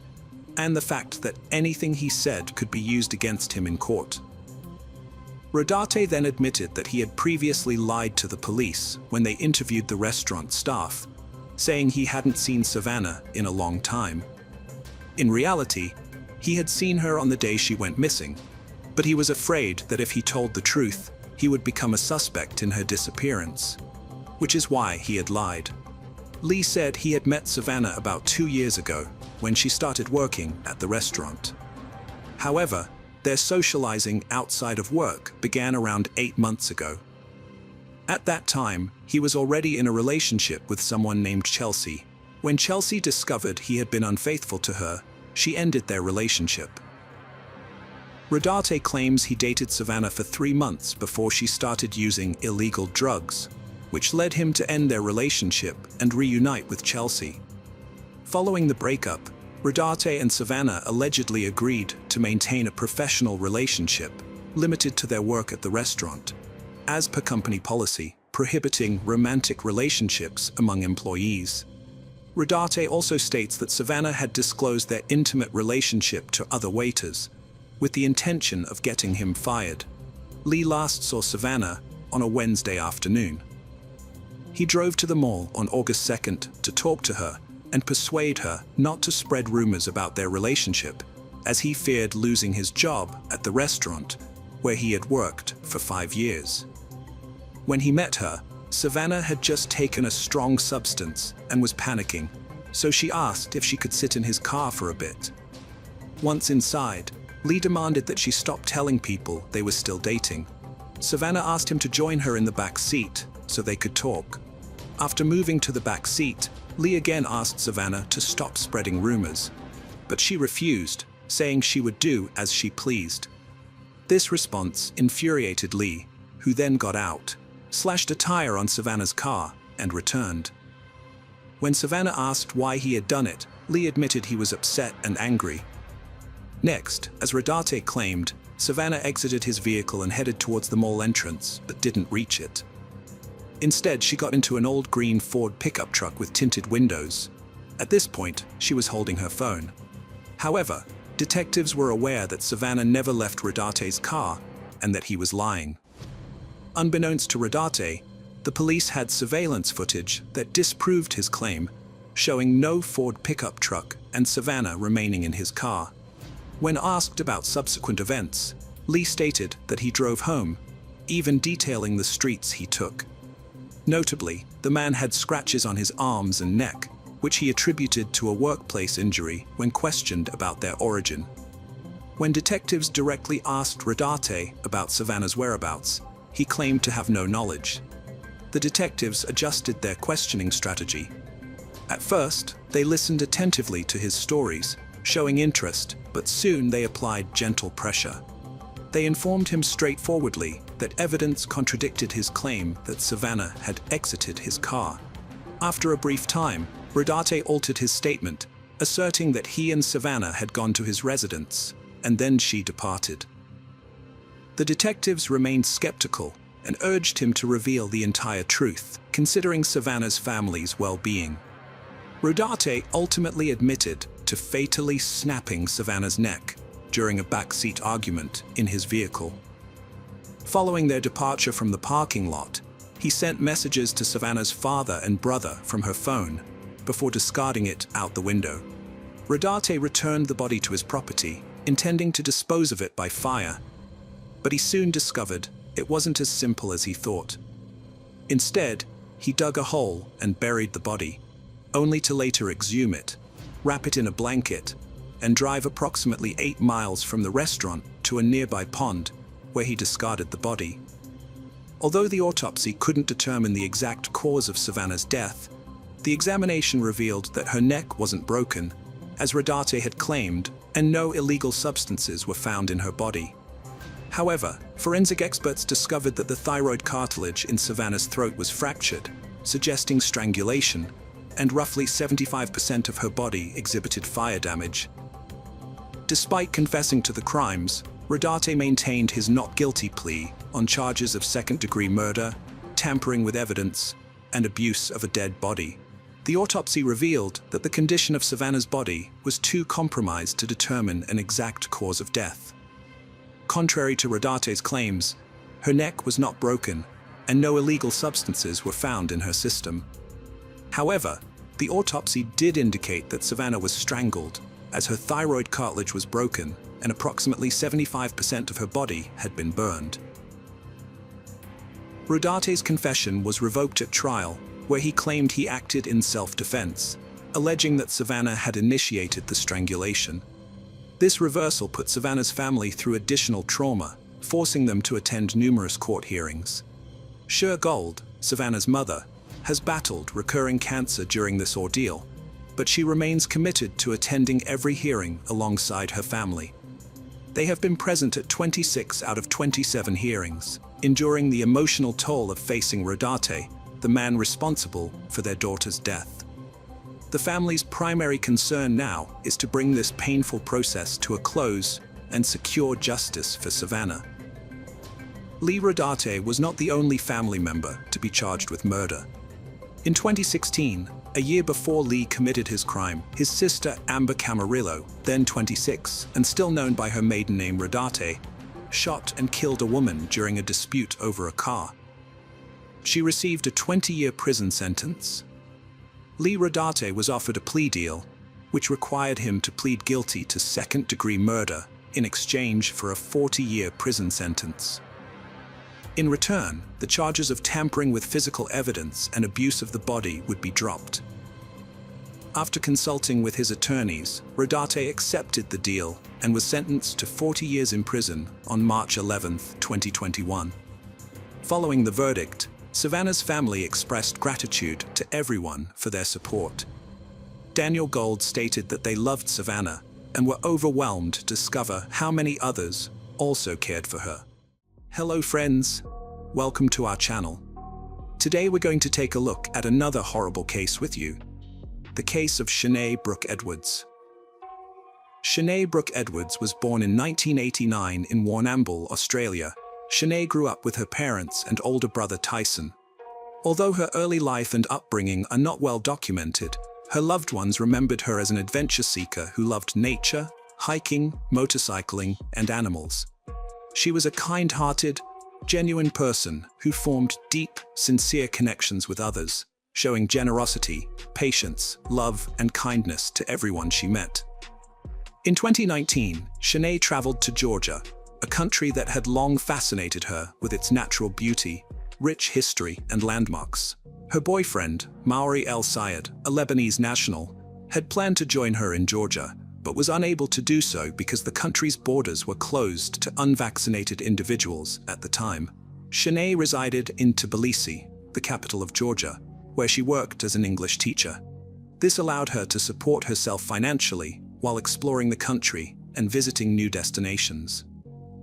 and the fact that anything he said could be used against him in court. Rodarte then admitted that he had previously lied to the police when they interviewed the restaurant staff, saying he hadn't seen Savannah in a long time. In reality, he had seen her on the day she went missing, but he was afraid that if he told the truth, he would become a suspect in her disappearance, which is why he had lied. Lee said he had met Savannah about 2 years ago when she started working at the restaurant. However, their socializing outside of work began around 8 months ago. At that time, he was already in a relationship with someone named Chelsea. When Chelsea discovered he had been unfaithful to her, she ended their relationship. Rodarte claims he dated Savannah for 3 months before she started using illegal drugs, which led him to end their relationship and reunite with Chelsea. Following the breakup, Rodarte and Savannah allegedly agreed to maintain a professional relationship, limited to their work at the restaurant, as per company policy, prohibiting romantic relationships among employees. Rodarte also states that Savannah had disclosed their intimate relationship to other waiters, with the intention of getting him fired. Lee last saw Savannah on a Wednesday afternoon. He drove to the mall on August 2nd to talk to her and persuade her not to spread rumors about their relationship, as he feared losing his job at the restaurant where he had worked for 5 years. When he met her, Savannah had just taken a strong substance and was panicking, so she asked if she could sit in his car for a bit. Once inside, Lee demanded that she stop telling people they were still dating. Savannah asked him to join her in the back seat so they could talk. After moving to the back seat, Lee again asked Savannah to stop spreading rumors, but she refused, saying she would do as she pleased. This response infuriated Lee, who then got out, slashed a tire on Savannah's car, and returned. When Savannah asked why he had done it, Lee admitted he was upset and angry. Next, as Rodarte claimed, Savannah exited his vehicle and headed towards the mall entrance, but didn't reach it. Instead, she got into an old green Ford pickup truck with tinted windows. At this point, she was holding her phone. However, detectives were aware that Savannah never left Rodarte's car and that he was lying. Unbeknownst to Rodarte, the police had surveillance footage that disproved his claim, showing no Ford pickup truck and Savannah remaining in his car. When asked about subsequent events, Lee stated that he drove home, even detailing the streets he took. Notably, the man had scratches on his arms and neck, which he attributed to a workplace injury when questioned about their origin. When detectives directly asked Rodarte about Savannah's whereabouts, he claimed to have no knowledge. The detectives adjusted their questioning strategy. At first, they listened attentively to his stories, showing interest, but soon they applied gentle pressure. They informed him straightforwardly that evidence contradicted his claim that Savannah had exited his car. After a brief time, Rodarte altered his statement, asserting that he and Savannah had gone to his residence, and then she departed. The detectives remained skeptical and urged him to reveal the entire truth, considering Savannah's family's well-being. Rodarte ultimately admitted to fatally snapping Savannah's neck during a backseat argument in his vehicle. Following their departure from the parking lot, he sent messages to Savannah's father and brother from her phone before discarding it out the window. Rodarte returned the body to his property, intending to dispose of it by fire, but he soon discovered it wasn't as simple as he thought. Instead, he dug a hole and buried the body, only to later exhume it, wrap it in a blanket, and drive approximately 8 miles from the restaurant to a nearby pond, where he discarded the body. Although the autopsy couldn't determine the exact cause of Savannah's death, the examination revealed that her neck wasn't broken, as Rodarte had claimed, and no illegal substances were found in her body. However, forensic experts discovered that the thyroid cartilage in Savannah's throat was fractured, suggesting strangulation, and roughly 75% of her body exhibited fire damage. Despite confessing to the crimes, Rodarte maintained his not guilty plea on charges of second-degree murder, tampering with evidence, and abuse of a dead body. The autopsy revealed that the condition of Savannah's body was too compromised to determine an exact cause of death. Contrary to Rodarte's claims, her neck was not broken, and no illegal substances were found in her system. However, the autopsy did indicate that Savannah was strangled, as her thyroid cartilage was broken and approximately 75% of her body had been burned. Rodarte's confession was revoked at trial, where he claimed he acted in self-defense, alleging that Savannah had initiated the strangulation. This reversal put Savannah's family through additional trauma, forcing them to attend numerous court hearings. Cher Gold, Savannah's mother, has battled recurring cancer during this ordeal, but she remains committed to attending every hearing alongside her family. They have been present at 26 out of 27 hearings, enduring the emotional toll of facing Rodarte, the man responsible for their daughter's death. The family's primary concern now is to bring this painful process to a close and secure justice for Savannah. Lee Rodarte was not the only family member to be charged with murder. In 2016, a year before Lee committed his crime, his sister Amber Camarillo, then 26 and still known by her maiden name Rodarte, shot and killed a woman during a dispute over a car. She received a 20-year prison sentence. Lee Rodarte was offered a plea deal, which required him to plead guilty to second-degree murder in exchange for a 40-year prison sentence. In return, the charges of tampering with physical evidence and abuse of the body would be dropped. After consulting with his attorneys, Rodarte accepted the deal and was sentenced to 40 years in prison on March 11, 2021. Following the verdict, Savannah's family expressed gratitude to everyone for their support. Daniel Gold stated that they loved Savannah and were overwhelmed to discover how many others also cared for her. Hello friends, welcome to our channel. Today we're going to take a look at another horrible case with you. The case of Shanae Brooke Edwards. Shanae Brooke Edwards was born in 1989 in Warrnambool, Australia. Shanae grew up with her parents and older brother Tyson. Although her early life and upbringing are not well documented, her loved ones remembered her as an adventure seeker who loved nature, hiking, motorcycling, and animals. She was a kind-hearted, genuine person who formed deep, sincere connections with others, showing generosity, patience, love, and kindness to everyone she met. In 2019, Shanae traveled to Georgia, a country that had long fascinated her with its natural beauty, rich history, and landmarks. Her boyfriend, Maori El Sayed, a Lebanese national, had planned to join her in Georgia, but was unable to do so because the country's borders were closed to unvaccinated individuals at the time. Shanae resided in Tbilisi, the capital of Georgia, where she worked as an English teacher. This allowed her to support herself financially while exploring the country and visiting new destinations.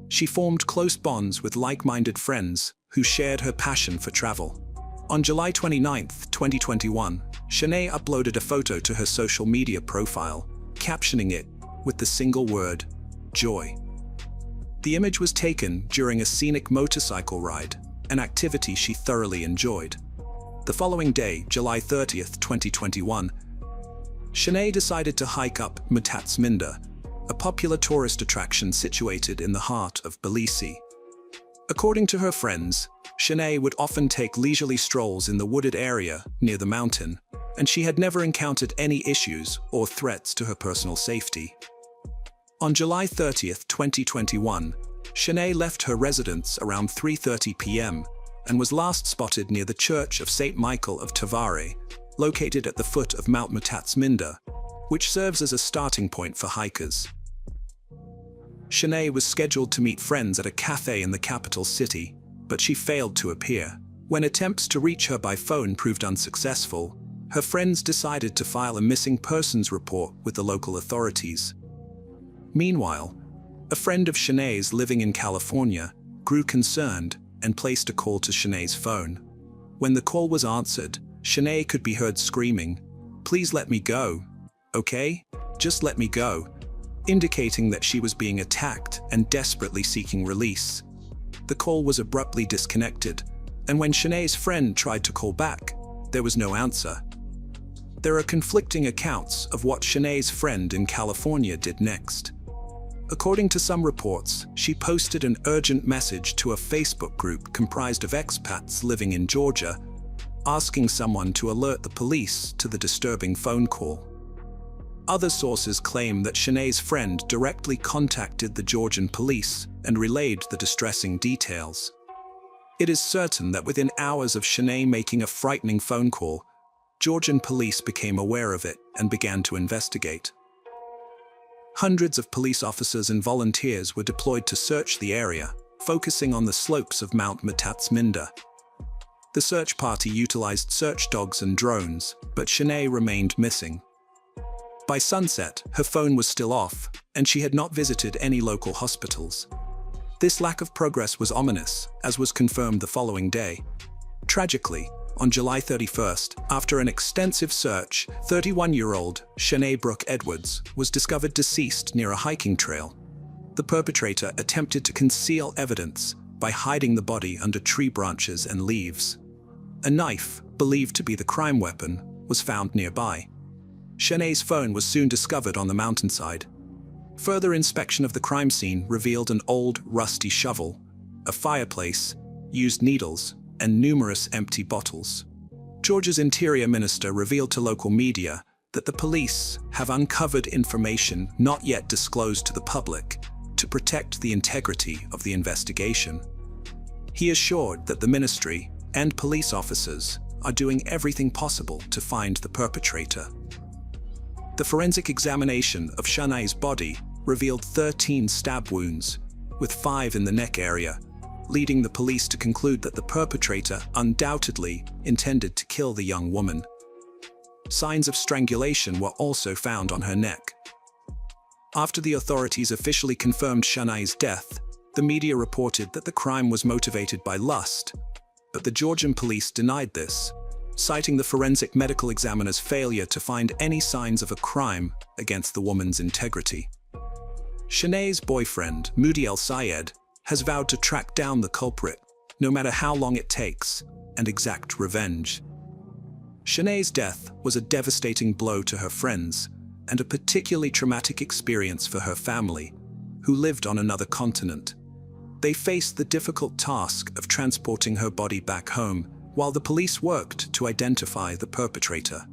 She formed close bonds with like-minded friends who shared her passion for travel. On July 29, 2021, Shanae uploaded a photo to her social media profile, captioning it with the single word, joy. The image was taken during a scenic motorcycle ride, an activity she thoroughly enjoyed. The following day, July 30, 2021, Shanae decided to hike up Matatsminda, a popular tourist attraction situated in the heart of Tbilisi. According to her friends, Shanae would often take leisurely strolls in the wooded area near the mountain, and she had never encountered any issues or threats to her personal safety. On July 30, 2021, Shanae left her residence around 3:30 p.m. and was last spotted near the Church of St. Michael of Tavare, located at the foot of Mount Matatsminda, which serves as a starting point for hikers. Shanae was scheduled to meet friends at a cafe in the capital city, but she failed to appear. When attempts to reach her by phone proved unsuccessful, her friends decided to file a missing persons report with the local authorities. Meanwhile, A friend of Shanae's living in California grew concerned and placed a call to Shanae's phone. When the call was answered, Shanae could be heard screaming, "Please let me go. Okay? Just let me go," indicating that she was being attacked and desperately seeking release. The call was abruptly disconnected, and when Shanae's friend tried to call back, there was no answer. There are conflicting accounts of what Shanae's friend in California did next. According to some reports, she posted an urgent message to a Facebook group comprised of expats living in Georgia, asking someone to alert the police to the disturbing phone call. Other sources claim that Shanae's friend directly contacted the Georgian police and relayed the distressing details. It is certain that within hours of Shanae making a frightening phone call, Georgian police became aware of it and began to investigate. Hundreds of police officers and volunteers were deployed to search the area, focusing on the slopes of Mount Matatsminda. The search party utilized search dogs and drones, but Shanae remained missing. By sunset, her phone was still off, and she had not visited any local hospitals. This lack of progress was ominous, as was confirmed the following day. Tragically, on July 31st, after an extensive search, 31-year-old Shanae Brooke Edwards was discovered deceased near a hiking trail. The perpetrator attempted to conceal evidence by hiding the body under tree branches and leaves. A knife, believed to be the crime weapon, was found nearby. Shanae's phone was soon discovered on the mountainside. Further inspection of the crime scene revealed an old, rusty shovel, a fireplace, used needles, and numerous empty bottles. Georgia's Interior Minister revealed to local media that the police have uncovered information not yet disclosed to the public to protect the integrity of the investigation. He assured that the ministry and police officers are doing everything possible to find the perpetrator. The forensic examination of Shanae's body revealed 13 stab wounds, with 5 in the neck area, leading the police to conclude that the perpetrator undoubtedly intended to kill the young woman. Signs of strangulation were also found on her neck. After the authorities officially confirmed Shanae's death, the media reported that the crime was motivated by lust, but the Georgian police denied this, citing the forensic medical examiner's failure to find any signs of a crime against the woman's integrity. Shanae's boyfriend, Moody El-Sayed, has vowed to track down the culprit, no matter how long it takes, and exact revenge. Shanae's death was a devastating blow to her friends, and a particularly traumatic experience for her family, who lived on another continent. They faced the difficult task of transporting her body back home, while the police worked to identify the perpetrator.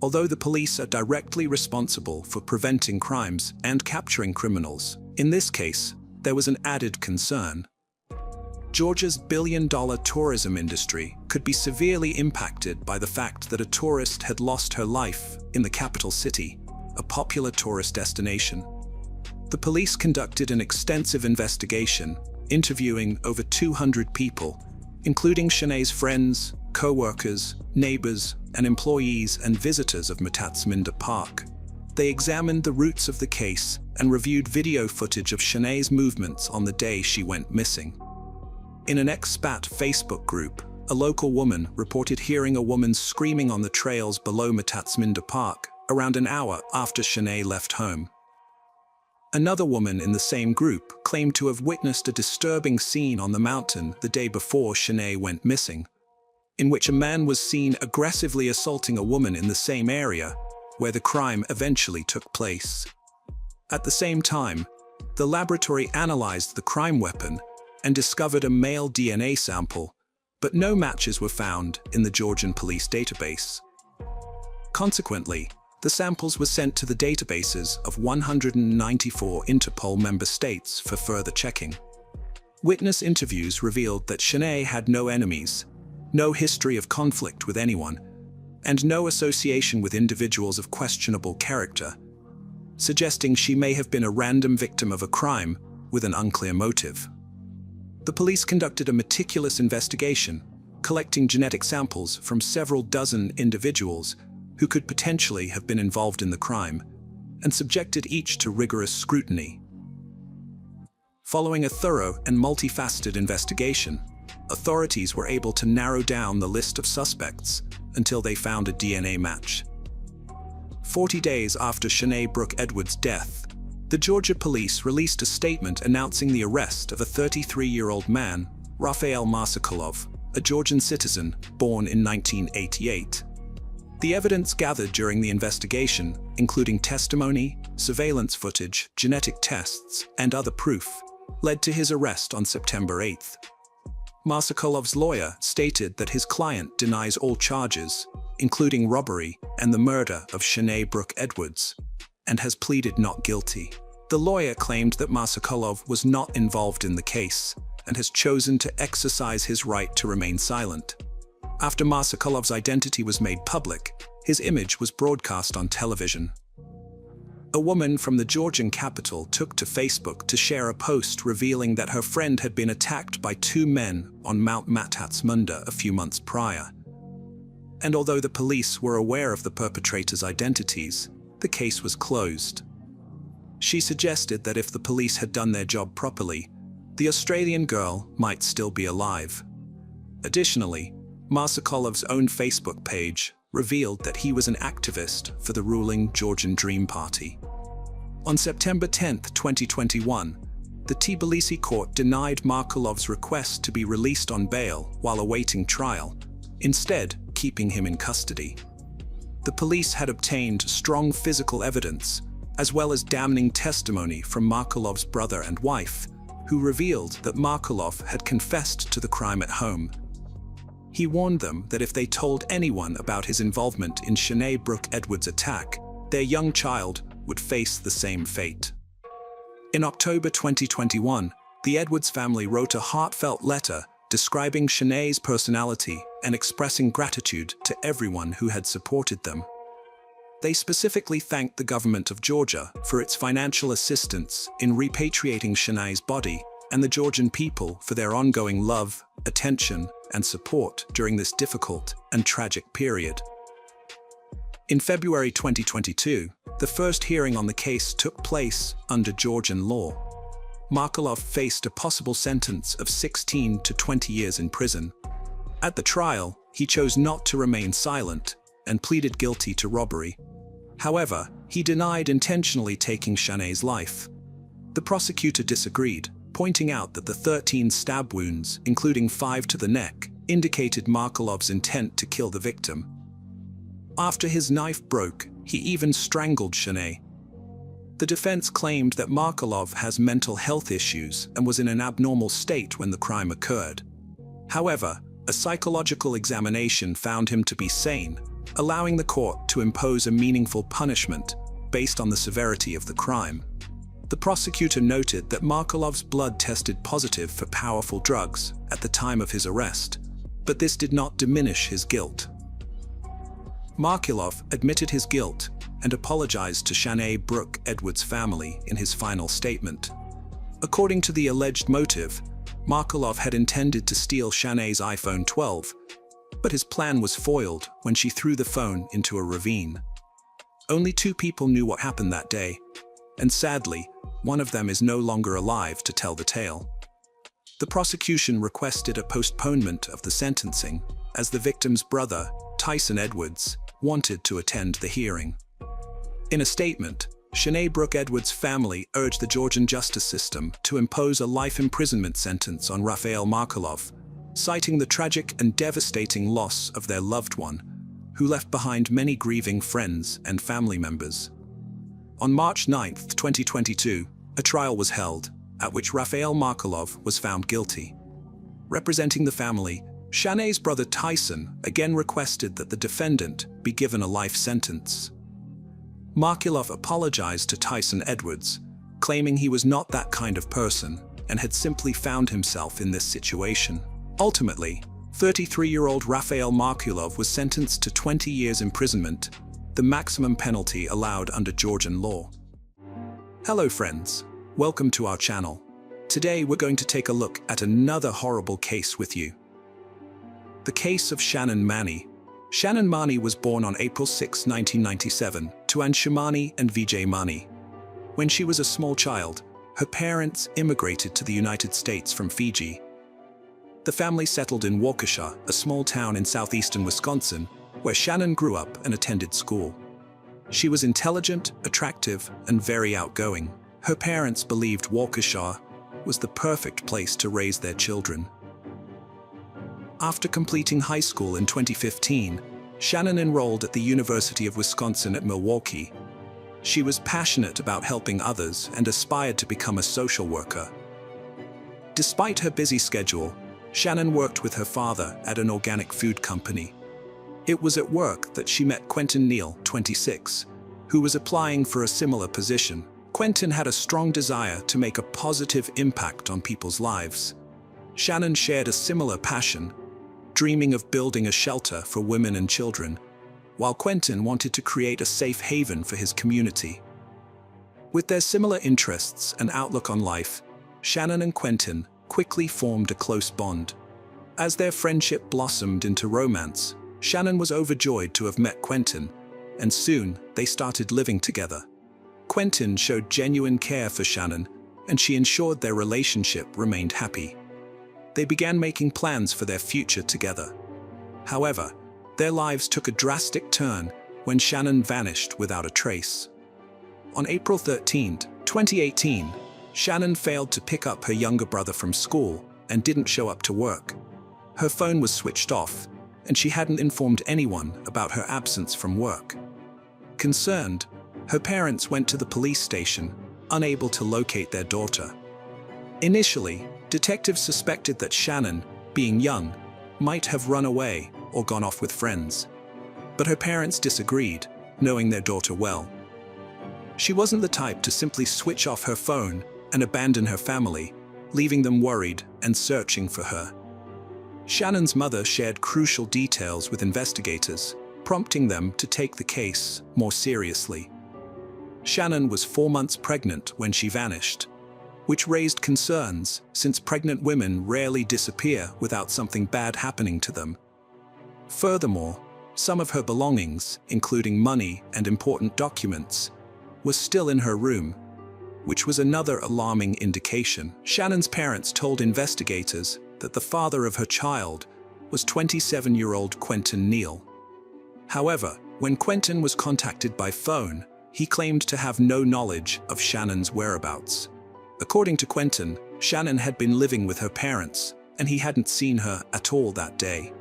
Although the police are directly responsible for preventing crimes and capturing criminals, in this case, there was an added concern. Georgia's billion-dollar tourism industry could be severely impacted by the fact that a tourist had lost her life in the capital city, a popular tourist destination. The police conducted an extensive investigation, interviewing over 200 people, including Shanae's friends, co-workers, neighbors, and employees and visitors of Matatsminda Park. They examined the roots of the case and reviewed video footage of Shanae's movements on the day she went missing. In an expat Facebook group, a local woman reported hearing a woman screaming on the trails below Matatsminda Park around an hour after Shanae left home. Another woman in the same group claimed to have witnessed a disturbing scene on the mountain the day before Shanae went missing, in which a man was seen aggressively assaulting a woman in the same area where the crime eventually took place. At the same time, the laboratory analyzed the crime weapon and discovered a male DNA sample, but no matches were found in the Georgian police database. Consequently, the samples were sent to the databases of 194 Interpol member states for further checking. Witness interviews revealed that Shanae had no enemies, no history of conflict with anyone, and no association with individuals of questionable character, suggesting she may have been a random victim of a crime with an unclear motive. The police conducted a meticulous investigation, collecting genetic samples from several dozen individuals who could potentially have been involved in the crime, and subjected each to rigorous scrutiny. Following a thorough and multifaceted investigation, authorities were able to narrow down the list of suspects until they found a DNA match. 40 days after Shanae Brooke Edwards' death, the Georgia police released a statement announcing the arrest of a 33-year-old man, Rafael Marsokolov, a Georgian citizen born in 1988. The evidence gathered during the investigation, including testimony, surveillance footage, genetic tests, and other proof, led to his arrest on September 8. Marsokolov's lawyer stated that his client denies all charges, including robbery and the murder of Shanae Brooke Edwards, and has pleaded not guilty. The lawyer claimed that Marsokolov was not involved in the case and has chosen to exercise his right to remain silent. After Marsokolov's identity was made public, his image was broadcast on television. A woman from the Georgian capital took to Facebook to share a post revealing that her friend had been attacked by two men on Mount Matatsmunda a few months prior. And although the police were aware of the perpetrators' identities, the case was closed. She suggested that if the police had done their job properly, the Australian girl might still be alive. Additionally, Marsokolov's own Facebook page revealed that he was an activist for the ruling Georgian Dream Party. On September 10, 2021, the Tbilisi court denied Marsokolov's request to be released on bail while awaiting trial, instead keeping him in custody. The police had obtained strong physical evidence, as well as damning testimony from Marsokolov's brother and wife, who revealed that Marsokolov had confessed to the crime at home. He warned them that if they told anyone about his involvement in Shanae Brooke Edwards' attack, their young child would face the same fate. In October 2021, the Edwards family wrote a heartfelt letter describing Shanae's personality and expressing gratitude to everyone who had supported them. They specifically thanked the government of Georgia for its financial assistance in repatriating Shanae's body and the Georgian people for their ongoing love, attention, and support during this difficult and tragic period. In February 2022, the first hearing on the case took place under Georgian law. Marsokolov faced a possible sentence of 16 to 20 years in prison. At the trial, he chose not to remain silent and pleaded guilty to robbery. However, he denied intentionally taking Shanae's life. The prosecutor disagreed, pointing out that the 13 stab wounds, including 5 to the neck, indicated Marsokolov's intent to kill the victim. After his knife broke, he even strangled Shanae. The defense claimed that Marsokolov has mental health issues and was in an abnormal state when the crime occurred. However, a psychological examination found him to be sane, allowing the court to impose a meaningful punishment based on the severity of the crime. The prosecutor noted that Marsokolov's blood tested positive for powerful drugs at the time of his arrest, but this did not diminish his guilt. Marsokolov admitted his guilt and apologized to Shanae Brooke Edwards' family in his final statement. According to the alleged motive, Marsokolov had intended to steal Shanae's iPhone 12, but his plan was foiled when she threw the phone into a ravine. Only 2 people knew what happened that day, and sadly, one of them is no longer alive to tell the tale. The prosecution requested a postponement of the sentencing, as the victim's brother, Tyson Edwards, wanted to attend the hearing. In a statement, Shanae Brooke Edwards' family urged the Georgian justice system to impose a life imprisonment sentence on Rafael Marsokolov, citing the tragic and devastating loss of their loved one, who left behind many grieving friends and family members. On March 9, 2022, a trial was held, at which Rafael Marsokolov was found guilty. Representing the family, Shanae's brother Tyson again requested that the defendant be given a life sentence. Marsokolov apologized to Tyson Edwards, claiming he was not that kind of person and had simply found himself in this situation. Ultimately, 33-year-old Rafael Marsokolov was sentenced to 20 years imprisonment, the maximum penalty allowed under Georgian law. Hello friends, welcome to our channel. Today we're going to take a look at another horrible case with you. The case of Shannon Mani. Shannon Mani was born on April 6, 1997, to Anshumani and Vijay Mani. When she was a small child, her parents immigrated to the United States from Fiji. The family settled in Waukesha, a small town in southeastern Wisconsin, where Shannon grew up and attended school. She was intelligent, attractive, and very outgoing. Her parents believed Waukesha was the perfect place to raise their children. After completing high school in 2015, Shannon enrolled at the University of Wisconsin at Milwaukee. She was passionate about helping others and aspired to become a social worker. Despite her busy schedule, Shannon worked with her father at an organic food company. It was at work that she met Quentin Neal, 26, who was applying for a similar position. Quentin had a strong desire to make a positive impact on people's lives. Shannon shared a similar passion, dreaming of building a shelter for women and children, while Quentin wanted to create a safe haven for his community. With their similar interests and outlook on life, Shannon and Quentin quickly formed a close bond. As their friendship blossomed into romance, Shannon was overjoyed to have met Quentin, and soon they started living together. Quentin showed genuine care for Shannon, and she ensured their relationship remained happy. They began making plans for their future together. However, their lives took a drastic turn when Shannon vanished without a trace. On April 13, 2018, Shannon failed to pick up her younger brother from school and didn't show up to work. Her phone was switched off, and she hadn't informed anyone about her absence from work. Concerned, her parents went to the police station, unable to locate their daughter. Initially, detectives suspected that Shannon, being young, might have run away or gone off with friends. But her parents disagreed, knowing their daughter well. She wasn't the type to simply switch off her phone and abandon her family, leaving them worried and searching for her. Shannon's mother shared crucial details with investigators, prompting them to take the case more seriously. Shannon was 4 months pregnant when she vanished, which raised concerns since pregnant women rarely disappear without something bad happening to them. Furthermore, some of her belongings, including money and important documents, were still in her room, which was another alarming indication. Shannon's parents told investigators that the father of her child was 27-year-old Quentin Neal. However, when Quentin was contacted by phone, he claimed to have no knowledge of Shannon's whereabouts. According to Quentin, Shannon had been living with her parents, and he hadn't seen her at all that day.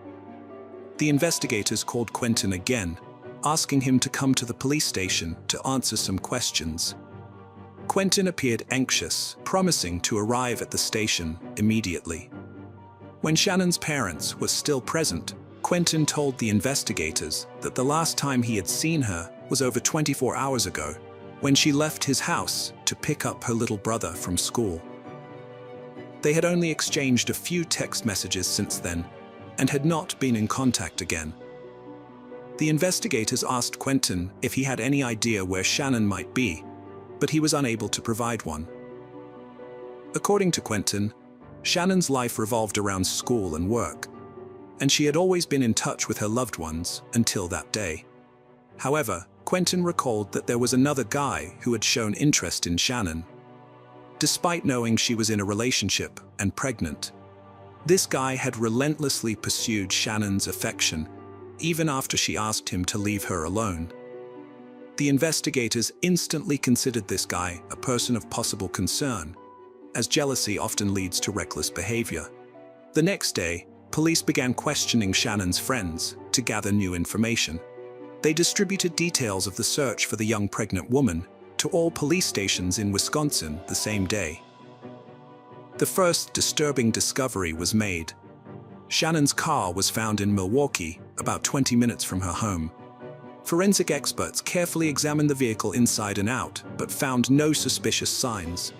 The investigators called Quentin again, asking him to come to the police station to answer some questions. Quentin appeared anxious, promising to arrive at the station immediately. When Shannon's parents were still present, Quentin told the investigators that the last time he had seen her was over 24 hours ago, when she left his house to pick up her little brother from school. They had only exchanged a few text messages since then, and had not been in contact again. The investigators asked Quentin if he had any idea where Shannon might be, but he was unable to provide one. According to Quentin, Shannon's life revolved around school and work, and she had always been in touch with her loved ones until that day. However, Quentin recalled that there was another guy who had shown interest in Shannon. Despite knowing she was in a relationship and pregnant, this guy had relentlessly pursued Shannon's affection, even after she asked him to leave her alone. The investigators instantly considered this guy a person of possible concern, as jealousy often leads to reckless behavior. The next day, police began questioning Shannon's friends to gather new information. They distributed details of the search for the young pregnant woman to all police stations in Wisconsin the same day. The first disturbing discovery was made. Shannon's car was found in Milwaukee, about 20 minutes from her home. Forensic experts carefully examined the vehicle inside and out, but found no suspicious signs.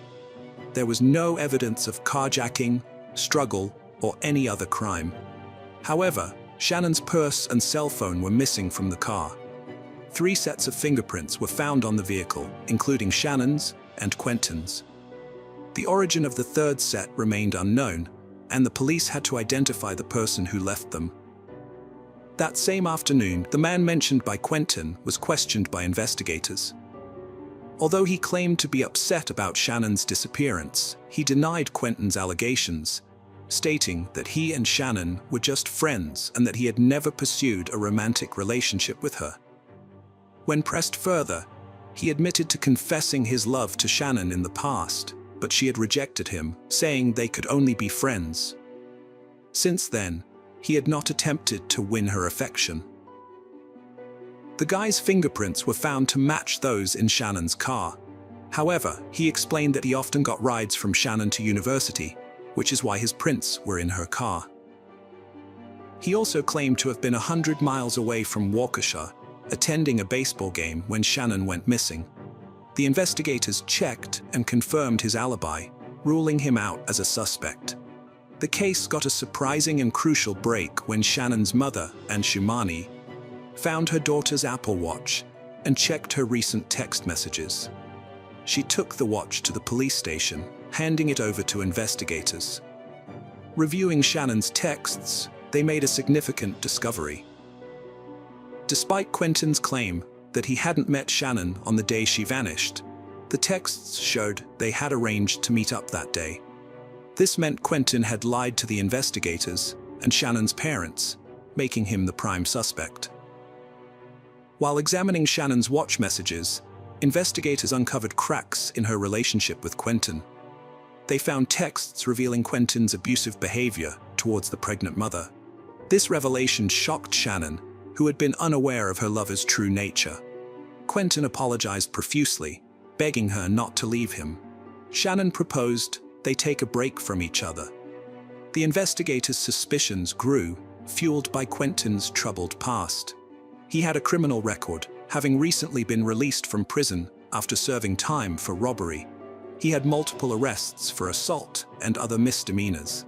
There was no evidence of carjacking, struggle, or any other crime. However, Shannon's purse and cell phone were missing from the car. 3 sets of fingerprints were found on the vehicle, including Shannon's and Quentin's. The origin of the third set remained unknown, and the police had to identify the person who left them. That same afternoon, the man mentioned by Quentin was questioned by investigators. Although he claimed to be upset about Shannon's disappearance, he denied Quentin's allegations, stating that he and Shannon were just friends and that he had never pursued a romantic relationship with her. When pressed further, he admitted to confessing his love to Shannon in the past, but she had rejected him, saying they could only be friends. Since then, he had not attempted to win her affection. The guy's fingerprints were found to match those in Shannon's car. However, he explained that he often got rides from Shannon to university, which is why his prints were in her car. He also claimed to have been 100 miles away from Waukesha, attending a baseball game when Shannon went missing. The investigators checked and confirmed his alibi, ruling him out as a suspect. The case got a surprising and crucial break when Shannon's mother, Anshumani, found her daughter's Apple Watch and checked her recent text messages. She took the watch to the police station, handing it over to investigators. Reviewing Shannon's texts, they made a significant discovery. Despite Quentin's claim that he hadn't met Shannon on the day she vanished, the texts showed they had arranged to meet up that day. This meant Quentin had lied to the investigators and Shannon's parents, making him the prime suspect. While examining Shannon's watch messages, investigators uncovered cracks in her relationship with Quentin. They found texts revealing Quentin's abusive behavior towards the pregnant mother. This revelation shocked Shannon, who had been unaware of her lover's true nature. Quentin apologized profusely, begging her not to leave him. Shannon proposed they take a break from each other. The investigators' suspicions grew, fueled by Quentin's troubled past. He had a criminal record, having recently been released from prison after serving time for robbery. He had multiple arrests for assault and other misdemeanors.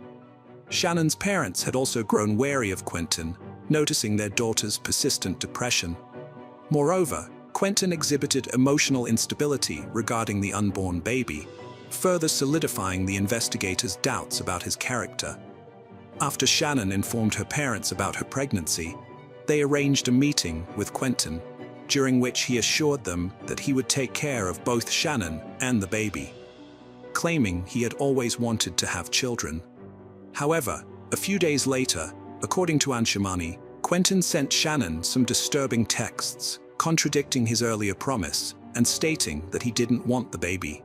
Shannon's parents had also grown wary of Quentin, noticing their daughter's persistent depression. Moreover, Quentin exhibited emotional instability regarding the unborn baby, further solidifying the investigators' doubts about his character. After Shannon informed her parents about her pregnancy, they arranged a meeting with Quentin, during which he assured them that he would take care of both Shannon and the baby, claiming he had always wanted to have children. However, a few days later, according to Anshumani, Quentin sent Shannon some disturbing texts, contradicting his earlier promise and stating that he didn't want the baby.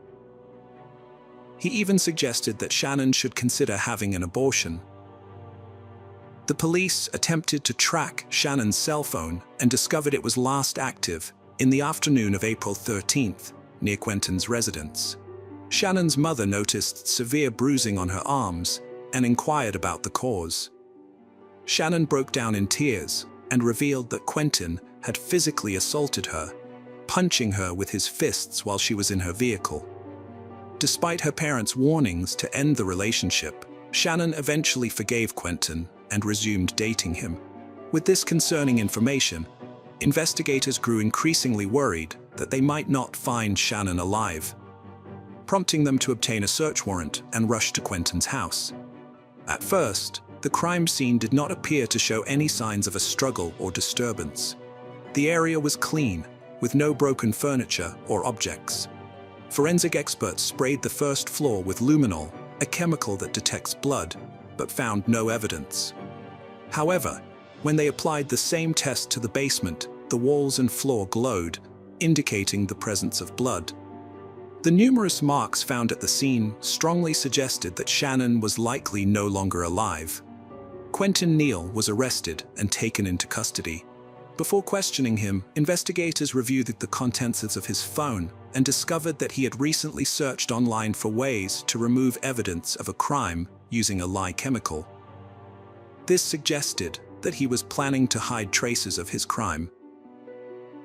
He even suggested that Shannon should consider having an abortion. The police attempted to track Shannon's cell phone and discovered it was last active in the afternoon of April 13th, near Quentin's residence. Shannon's mother noticed severe bruising on her arms and inquired about the cause. Shannon broke down in tears and revealed that Quentin had physically assaulted her, punching her with his fists while she was in her vehicle. Despite her parents' warnings to end the relationship, Shannon eventually forgave Quentin and resumed dating him. With this concerning information, investigators grew increasingly worried that they might not find Shannon alive, prompting them to obtain a search warrant and rush to Quentin's house. At first, the crime scene did not appear to show any signs of a struggle or disturbance. The area was clean, with no broken furniture or objects. Forensic experts sprayed the first floor with luminol, a chemical that detects blood, but found no evidence. However, when they applied the same test to the basement, the walls and floor glowed, indicating the presence of blood. The numerous marks found at the scene strongly suggested that Shannon was likely no longer alive. Quentin Neal was arrested and taken into custody. Before questioning him, investigators reviewed the contents of his phone and discovered that he had recently searched online for ways to remove evidence of a crime using a lye chemical. This suggested that he was planning to hide traces of his crime.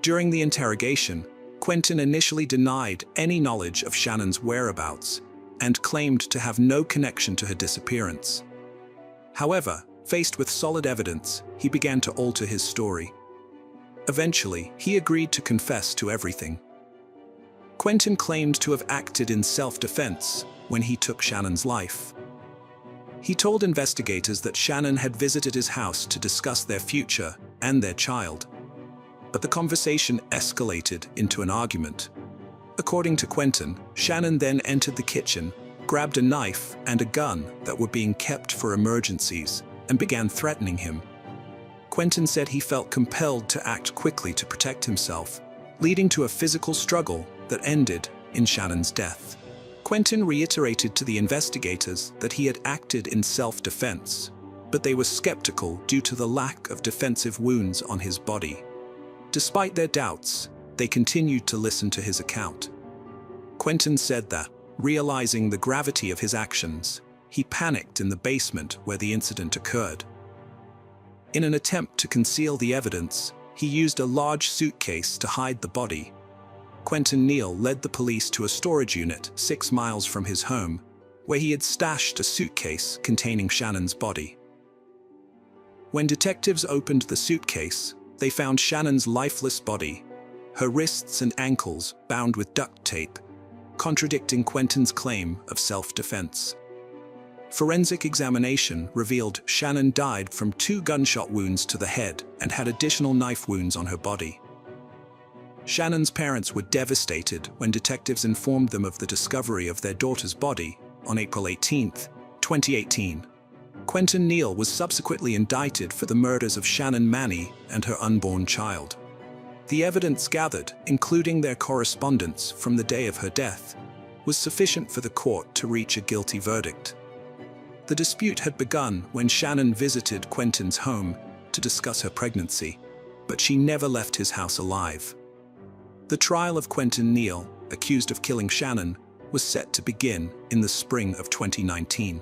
During the interrogation, Quentin initially denied any knowledge of Shannon's whereabouts and claimed to have no connection to her disappearance. However, faced with solid evidence, he began to alter his story. Eventually, he agreed to confess to everything. Quentin claimed to have acted in self-defense when he took Shannon's life. He told investigators that Shannon had visited his house to discuss their future and their child. But the conversation escalated into an argument. According to Quentin, Shannon then entered the kitchen, grabbed a knife and a gun that were being kept for emergencies, and began threatening him. Quentin said he felt compelled to act quickly to protect himself, leading to a physical struggle that ended in Shannon's death. Quentin reiterated to the investigators that he had acted in self-defense, but they were skeptical due to the lack of defensive wounds on his body. Despite their doubts, they continued to listen to his account. Quentin said that, realizing the gravity of his actions, he panicked in the basement where the incident occurred. In an attempt to conceal the evidence, he used a large suitcase to hide the body. Quentin Neal led the police to a storage unit 6 miles from his home, where he had stashed a suitcase containing Shannon's body. When detectives opened the suitcase, they found Shannon's lifeless body, her wrists and ankles bound with duct tape, contradicting Quentin's claim of self-defense. Forensic examination revealed Shannon died from 2 gunshot wounds to the head and had additional knife wounds on her body. Shannon's parents were devastated when detectives informed them of the discovery of their daughter's body on April 18, 2018. Quentin Neal was subsequently indicted for the murders of Shannon Manny and her unborn child. The evidence gathered, including their correspondence from the day of her death, was sufficient for the court to reach a guilty verdict. The dispute had begun when Shannon visited Quentin's home to discuss her pregnancy, but she never left his house alive. The trial of Quentin Neal, accused of killing Shannon, was set to begin in the spring of 2019.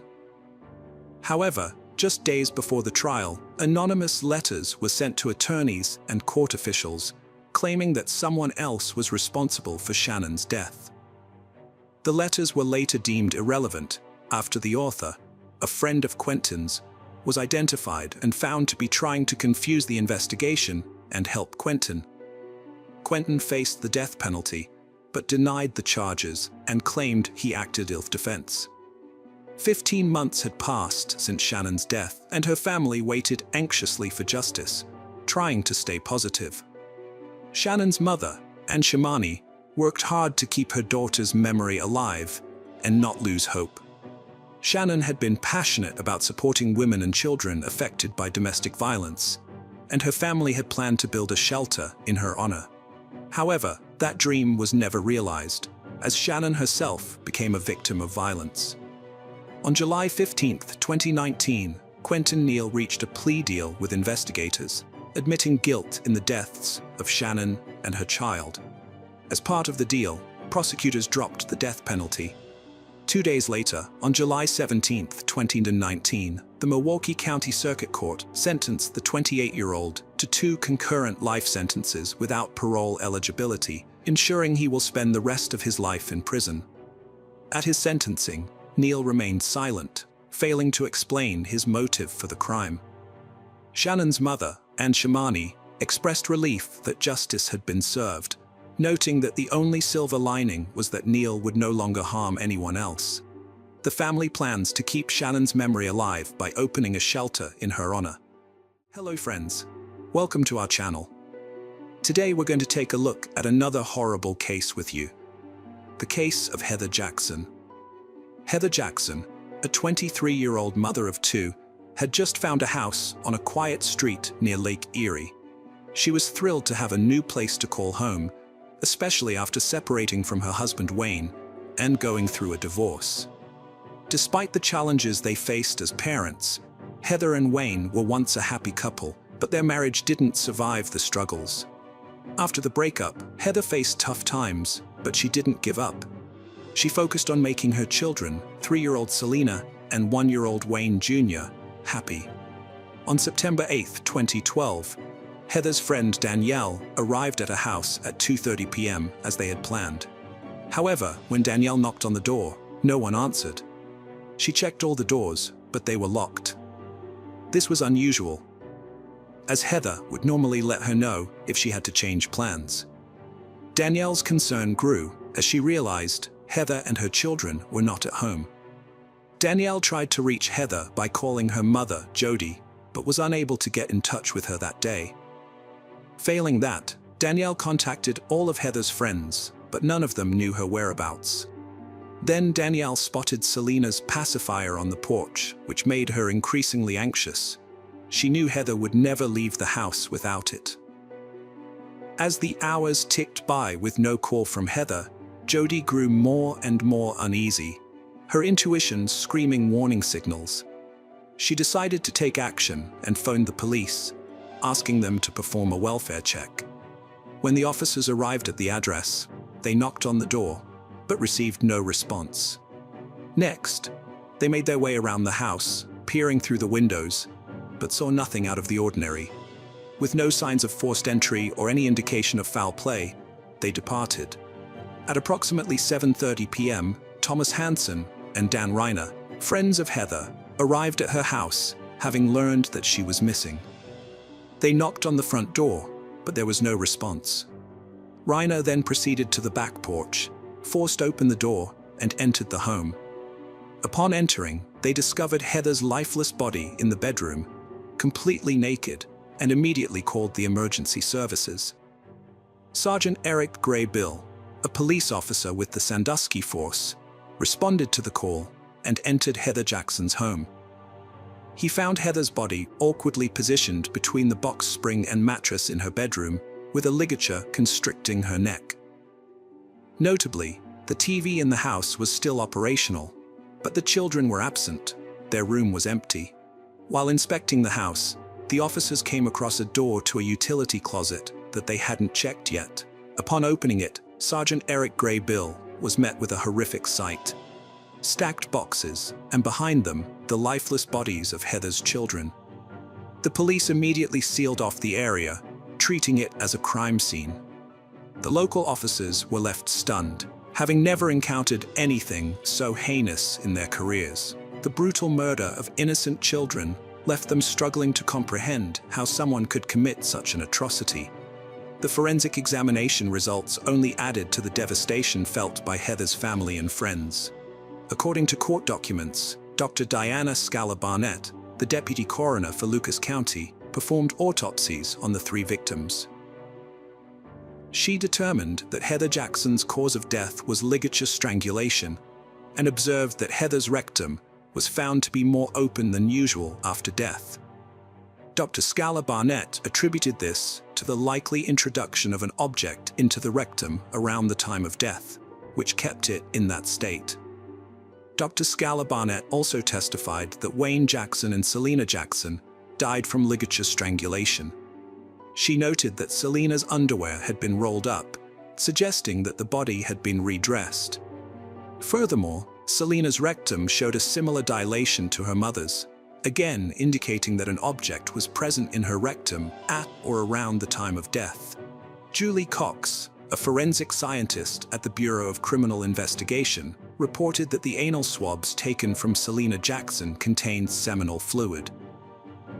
However, just days before the trial, anonymous letters were sent to attorneys and court officials, claiming that someone else was responsible for Shannon's death. The letters were later deemed irrelevant after the author, a friend of Quentin's, was identified and found to be trying to confuse the investigation and help Quentin. Quentin faced the death penalty, but denied the charges and claimed he acted self-defense. 15 months had passed since Shannon's death, and her family waited anxiously for justice, trying to stay positive. Shannon's mother, Ann Shamani, worked hard to keep her daughter's memory alive and not lose hope. Shannon had been passionate about supporting women and children affected by domestic violence, and her family had planned to build a shelter in her honor. However, that dream was never realized, as Shannon herself became a victim of violence. On July 15, 2019, Quentin Neal reached a plea deal with investigators, admitting guilt in the deaths of Shannon and her child. As part of the deal, prosecutors dropped the death penalty. 2 days later, on July 17, 2019, the Milwaukee County Circuit Court sentenced the 28-year-old to 2 concurrent life sentences without parole eligibility, ensuring he will spend the rest of his life in prison. At his sentencing, Neal remained silent, failing to explain his motive for the crime. Shannon's mother, Ann Shamani, expressed relief that justice had been served, noting that the only silver lining was that Neal would no longer harm anyone else. The family plans to keep Shannon's memory alive by opening a shelter in her honor. Hello friends, welcome to our channel. Today we're going to take a look at another horrible case with you. The case of Heather Jackson. Heather Jackson, a 23-year-old mother of 2, had just found a house on a quiet street near Lake Erie. She was thrilled to have a new place to call home, especially after separating from her husband Wayne and going through a divorce. Despite the challenges they faced as parents, Heather and Wayne were once a happy couple, but their marriage didn't survive the struggles. After the breakup, Heather faced tough times, but she didn't give up. She focused on making her children, 3-year-old Selena and 1-year-old Wayne Jr., happy. On September 8, 2012, Heather's friend Danielle arrived at a house at 2:30 p.m. as they had planned. However, when Danielle knocked on the door, no one answered. She checked all the doors, but they were locked. This was unusual, as Heather would normally let her know if she had to change plans. Danielle's concern grew as she realized Heather and her children were not at home. Danielle tried to reach Heather by calling her mother, Jody, but was unable to get in touch with her that day. Failing that, Danielle contacted all of Heather's friends, but none of them knew her whereabouts. Then Danielle spotted Selena's pacifier on the porch, which made her increasingly anxious. She knew Heather would never leave the house without it. As the hours ticked by with no call from Heather, Jody grew more and more uneasy, her intuition screaming warning signals. She decided to take action and phoned the police, asking them to perform a welfare check. When the officers arrived at the address, they knocked on the door, but received no response. Next, they made their way around the house, peering through the windows, but saw nothing out of the ordinary. With no signs of forced entry or any indication of foul play, they departed. At approximately 7:30 p.m., Thomas Hansen and Dan Reiner, friends of Heather, arrived at her house, having learned that she was missing. They knocked on the front door, but there was no response. Reiner then proceeded to the back porch, forced open the door, and entered the home. Upon entering, they discovered Heather's lifeless body in the bedroom, completely naked, and immediately called the emergency services. Sergeant Eric Gray Bill, a police officer with the Sandusky Force, responded to the call and entered Heather Jackson's home. He found Heather's body awkwardly positioned between the box spring and mattress in her bedroom, with a ligature constricting her neck. Notably, the TV in the house was still operational, but the children were absent. Their room was empty. While inspecting the house, the officers came across a door to a utility closet that they hadn't checked yet. Upon opening it, Sergeant Eric Gray Bill was met with a horrific sight. Stacked boxes, and behind them, the lifeless bodies of Heather's children. The police immediately sealed off the area, treating it as a crime scene. The local officers were left stunned, having never encountered anything so heinous in their careers. The brutal murder of innocent children left them struggling to comprehend how someone could commit such an atrocity. The forensic examination results only added to the devastation felt by Heather's family and friends. According to court documents, Dr. Diana Scala Barnett, the deputy coroner for Lucas County, performed autopsies on the 3 victims. She determined that Heather Jackson's cause of death was ligature strangulation and observed that Heather's rectum was found to be more open than usual after death. Dr. Scala Barnett attributed this to the likely introduction of an object into the rectum around the time of death, which kept it in that state. Dr. Scala Barnett also testified that Wayne Jackson and Selena Jackson died from ligature strangulation. She noted that Selena's underwear had been rolled up, suggesting that the body had been redressed. Furthermore, Selena's rectum showed a similar dilation to her mother's, again indicating that an object was present in her rectum at or around the time of death. Julie Cox, a forensic scientist at the Bureau of Criminal Investigation, reported that the anal swabs taken from Selena Jackson contained seminal fluid.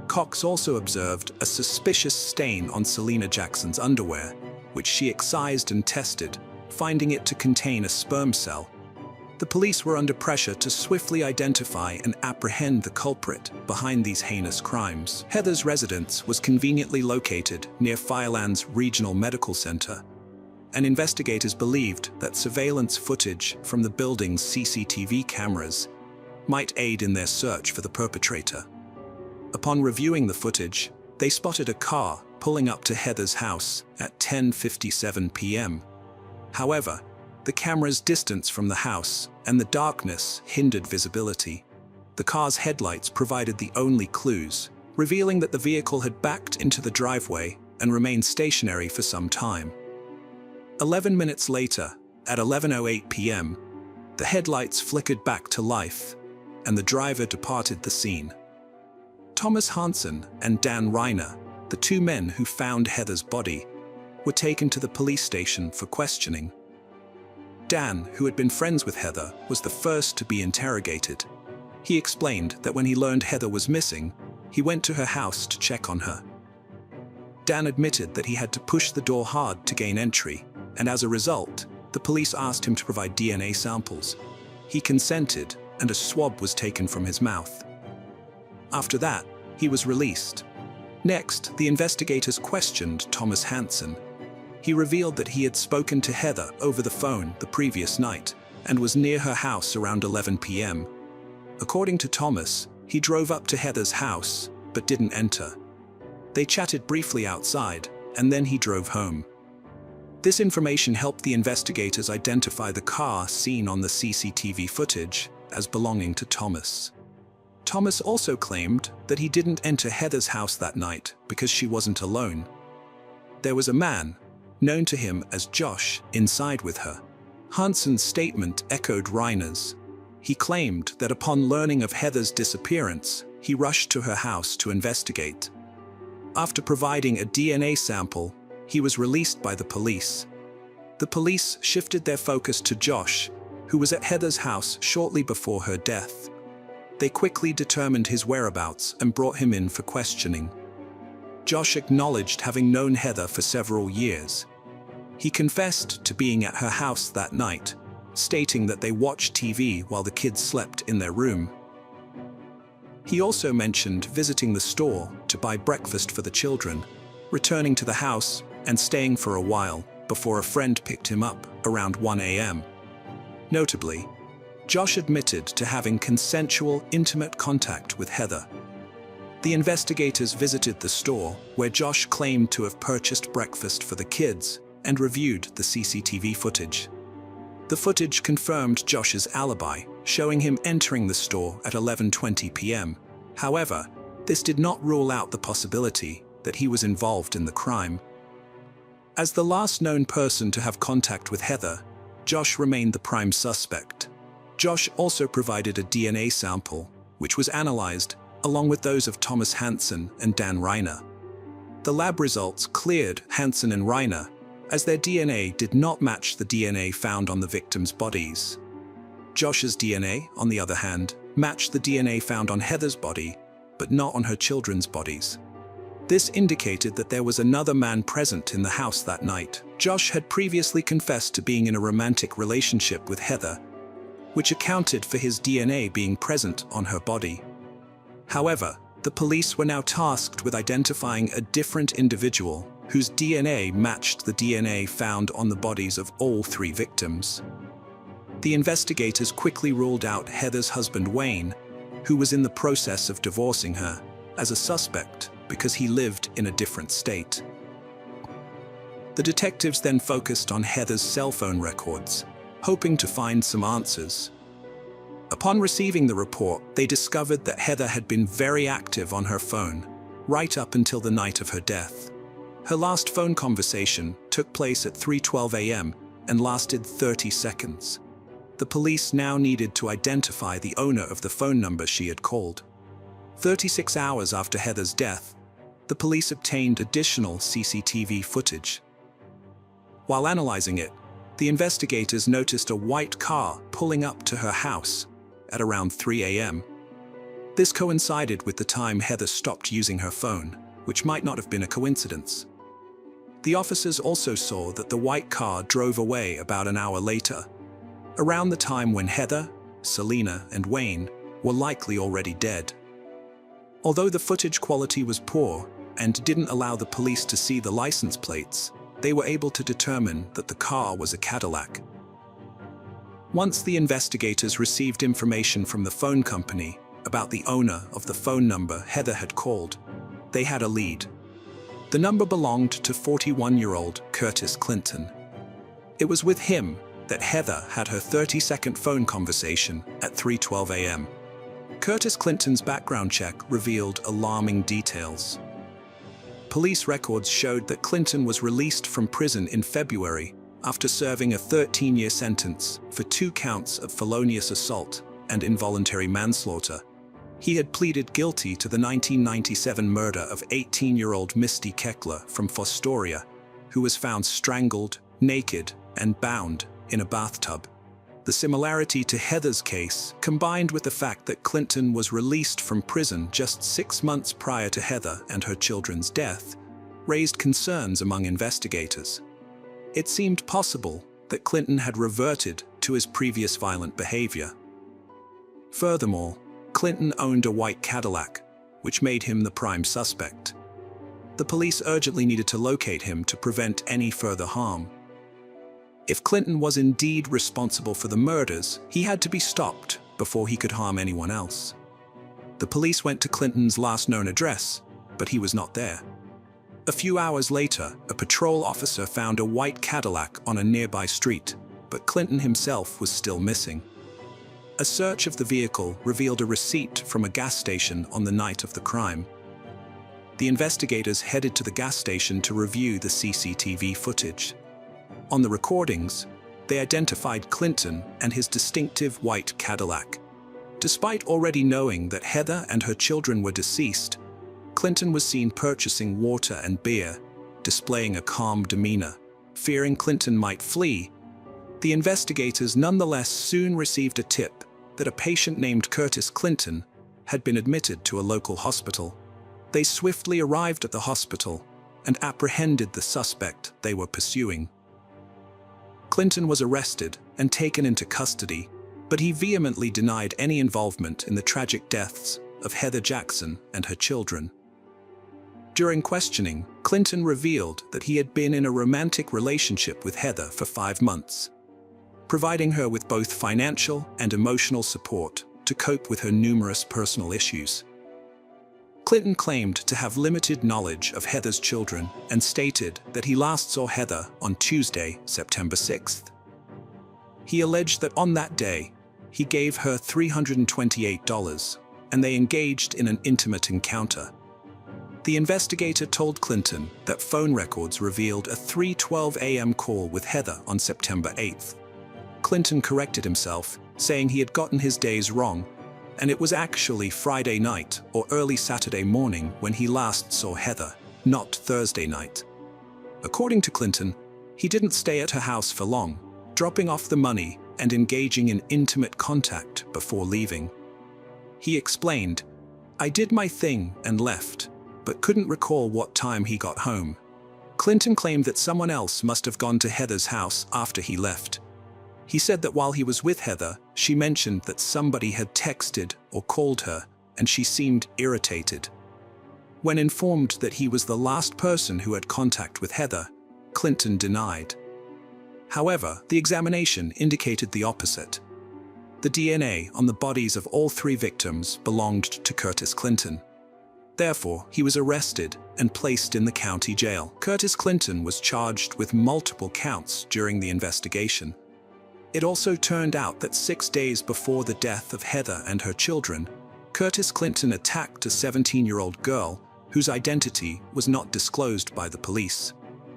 Cox also observed a suspicious stain on Selena Jackson's underwear, which she excised and tested, finding it to contain a sperm cell. The police were under pressure to swiftly identify and apprehend the culprit behind these heinous crimes. Heather's residence was conveniently located near Firelands Regional Medical Center, and investigators believed that surveillance footage from the building's CCTV cameras might aid in their search for the perpetrator. Upon reviewing the footage, they spotted a car pulling up to Heather's house at 10:57 p.m. However, the camera's distance from the house and the darkness hindered visibility. The car's headlights provided the only clues, revealing that the vehicle had backed into the driveway and remained stationary for some time. 11 minutes later, at 11:08 p.m., the headlights flickered back to life, and the driver departed the scene. Thomas Hansen and Dan Reiner, the 2 men who found Heather's body, were taken to the police station for questioning. Dan, who had been friends with Heather, was the first to be interrogated. He explained that when he learned Heather was missing, he went to her house to check on her. Dan admitted that he had to push the door hard to gain entry, and as a result, the police asked him to provide DNA samples. He consented, and a swab was taken from his mouth. After that, he was released. Next, the investigators questioned Thomas Hansen. He revealed that he had spoken to Heather over the phone the previous night and was near her house around 11 p.m. According to Thomas, he drove up to Heather's house but didn't enter. They chatted briefly outside, and then he drove home. This information helped the investigators identify the car seen on the CCTV footage as belonging to Thomas. Thomas also claimed that he didn't enter Heather's house that night because she wasn't alone. There was a man, known to him as Josh, inside with her. Hanson's statement echoed Reiner's. He claimed that upon learning of Heather's disappearance, he rushed to her house to investigate. After providing a DNA sample, he was released by the police. The police shifted their focus to Josh, who was at Heather's house shortly before her death. They quickly determined his whereabouts and brought him in for questioning. Josh acknowledged having known Heather for several years. He confessed to being at her house that night, stating that they watched TV while the kids slept in their room. He also mentioned visiting the store to buy breakfast for the children, returning to the house and staying for a while before a friend picked him up around 1 a.m. Notably, Josh admitted to having consensual, intimate contact with Heather. The investigators visited the store where Josh claimed to have purchased breakfast for the kids and reviewed the CCTV footage. The footage confirmed Josh's alibi, showing him entering the store at 11:20 p.m. However, this did not rule out the possibility that he was involved in the crime. As the last known person to have contact with Heather, Josh remained the prime suspect. Josh also provided a DNA sample, which was analyzed along with those of Thomas Hanson and Dan Reiner. The lab results cleared Hanson and Reiner, as their DNA did not match the DNA found on the victims' bodies. Josh's DNA, on the other hand, matched the DNA found on Heather's body, but not on her children's bodies. This indicated that there was another man present in the house that night. Josh had previously confessed to being in a romantic relationship with Heather, which accounted for his DNA being present on her body. However, the police were now tasked with identifying a different individual whose DNA matched the DNA found on the bodies of all three victims. The investigators quickly ruled out Heather's husband Wayne, who was in the process of divorcing her, as a suspect because he lived in a different state. The detectives then focused on Heather's cell phone records, hoping to find some answers. Upon receiving the report, they discovered that Heather had been very active on her phone, right up until the night of her death. Her last phone conversation took place at 3:12 a.m. and lasted 30 seconds. The police now needed to identify the owner of the phone number she had called. 36 hours after Heather's death, the police obtained additional CCTV footage. While analyzing it, the investigators noticed a white car pulling up to her house at around 3 a.m. This coincided with the time Heather stopped using her phone, which might not have been a coincidence. The officers also saw that the white car drove away about an hour later, around the time when Heather, Selena, and Wayne were likely already dead. Although the footage quality was poor and didn't allow the police to see the license plates, they were able to determine that the car was a Cadillac. Once the investigators received information from the phone company about the owner of the phone number Heather had called, they had a lead. The number belonged to 41-year-old Curtis Clinton. It was with him that Heather had her 30-second phone conversation at 3:12 a.m. Curtis Clinton's background check revealed alarming details. Police records showed that Clinton was released from prison in February after serving a 13-year sentence for 2 counts of felonious assault and involuntary manslaughter. He had pleaded guilty to the 1997 murder of 18-year-old Misty Keckler from Fostoria, who was found strangled, naked, and bound in a bathtub. The similarity to Heather's case, combined with the fact that Clinton was released from prison just 6 months prior to Heather and her children's death, raised concerns among investigators. It seemed possible that Clinton had reverted to his previous violent behavior. Furthermore, Clinton owned a white Cadillac, which made him the prime suspect. the police urgently needed to locate him to prevent any further harm. If Clinton was indeed responsible for the murders, he had to be stopped before he could harm anyone else. The police went to Clinton's last known address, but he was not there. A few hours later, a patrol officer found a white Cadillac on a nearby street, but Clinton himself was still missing. A search of the vehicle revealed a receipt from a gas station on the night of the crime. The investigators headed to the gas station to review the CCTV footage. On the recordings, they identified Clinton and his distinctive white Cadillac. Despite already knowing that Heather and her children were deceased, Clinton was seen purchasing water and beer, displaying a calm demeanor. Fearing Clinton might flee, the investigators nonetheless soon received a tip that a patient named Curtis Clinton had been admitted to a local hospital. They swiftly arrived at the hospital and apprehended the suspect they were pursuing. Clinton was arrested and taken into custody, but he vehemently denied any involvement in the tragic deaths of Heather Jackson and her children. During questioning, Clinton revealed that he had been in a romantic relationship with Heather for 5 months, providing her with both financial and emotional support to cope with her numerous personal issues. Clinton claimed to have limited knowledge of Heather's children and stated that he last saw Heather on Tuesday, September 6th. He alleged that on that day, he gave her $328, and they engaged in an intimate encounter. The investigator told Clinton that phone records revealed a 3:12 a.m. call with Heather on September 8th. Clinton corrected himself, saying he had gotten his days wrong, and it was actually Friday night or early Saturday morning when he last saw Heather, not Thursday night. According to Clinton, he didn't stay at her house for long, dropping off the money and engaging in intimate contact before leaving. He explained, "I did my thing and left, but couldn't recall what time he got home." Clinton claimed that someone else must have gone to Heather's house after he left. He said that while he was with Heather, she mentioned that somebody had texted or called her, and she seemed irritated. When informed that he was the last person who had contact with Heather, Clinton denied. However, the examination indicated the opposite. The DNA on the bodies of all 3 victims belonged to Curtis Clinton. Therefore, he was arrested and placed in the county jail. Curtis Clinton was charged with multiple counts during the investigation. It also turned out that 6 days before the death of Heather and her children, Curtis Clinton attacked a 17-year-old girl whose identity was not disclosed by the police.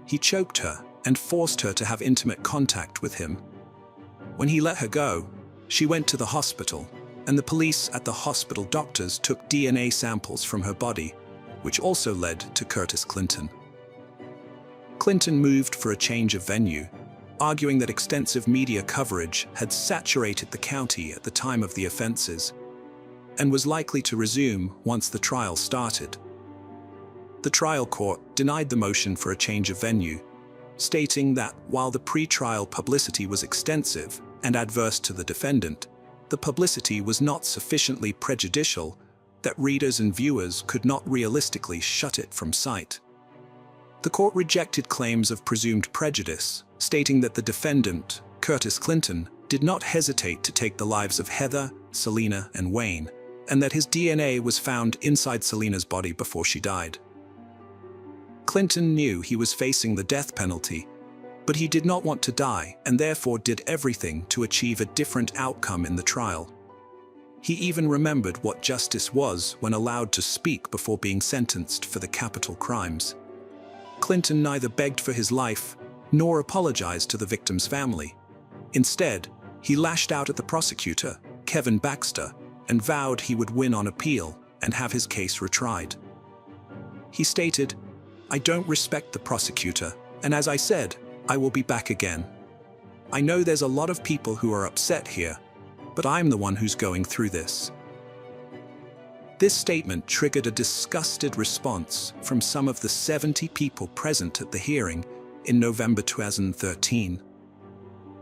He choked her and forced her to have intimate contact with him. When he let her go, she went to the hospital, and the police at the hospital doctors took DNA samples from her body, which also led to Curtis Clinton. Clinton moved for a change of venue, arguing that extensive media coverage had saturated the county at the time of the offenses, and was likely to resume once the trial started. The trial court denied the motion for a change of venue, stating that while the pre-trial publicity was extensive and adverse to the defendant, the publicity was not sufficiently prejudicial that readers and viewers could not realistically shut it from sight. The court rejected claims of presumed prejudice, stating that the defendant, Curtis Clinton, did not hesitate to take the lives of Heather, Selena, and Wayne, and that his DNA was found inside Selena's body before she died. Clinton knew he was facing the death penalty, but he did not want to die and therefore did everything to achieve a different outcome in the trial. He even remembered what justice was when allowed to speak before being sentenced for the capital crimes. Clinton neither begged for his life nor apologized to the victim's family. Instead, he lashed out at the prosecutor, Kevin Baxter, and vowed he would win on appeal and have his case retried. He stated, "I don't respect the prosecutor, and as I said, I will be back again. I know there's a lot of people who are upset here, but I'm the one who's going through this." This statement triggered a disgusted response from some of the 70 people present at the hearing in November 2013.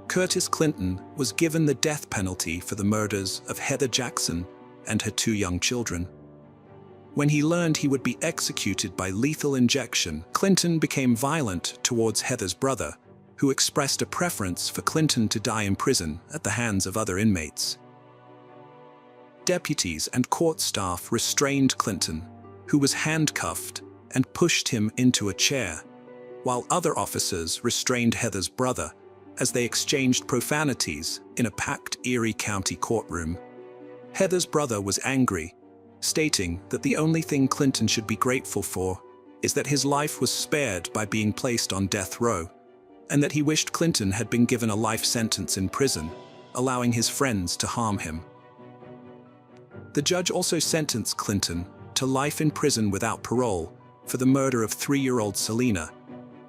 Curtis Clinton was given the death penalty for the murders of Heather Jackson and her 2 young children. When he learned he would be executed by lethal injection, Clinton became violent towards Heather's brother, who expressed a preference for Clinton to die in prison at the hands of other inmates. Deputies and court staff restrained Clinton, who was handcuffed, and pushed him into a chair, while other officers restrained Heather's brother as they exchanged profanities in a packed Erie County courtroom. Heather's brother was angry, stating that the only thing Clinton should be grateful for is that his life was spared by being placed on death row, and that he wished Clinton had been given a life sentence in prison, allowing his friends to harm him. The judge also sentenced Clinton to life in prison without parole for the murder of 3-year-old Selena,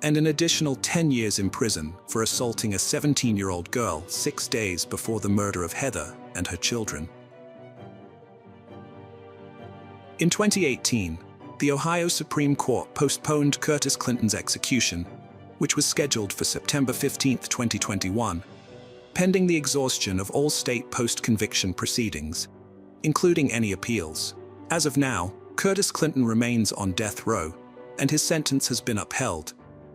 and an additional 10 years in prison for assaulting a 17-year-old girl 6 days before the murder of Heather and her children. In 2018, the Ohio Supreme Court postponed Curtis Clinton's execution, which was scheduled for September 15, 2021, pending the exhaustion of all state post-conviction proceedings, including any appeals. As of now, Curtis Clinton remains on death row, and his sentence has been upheld,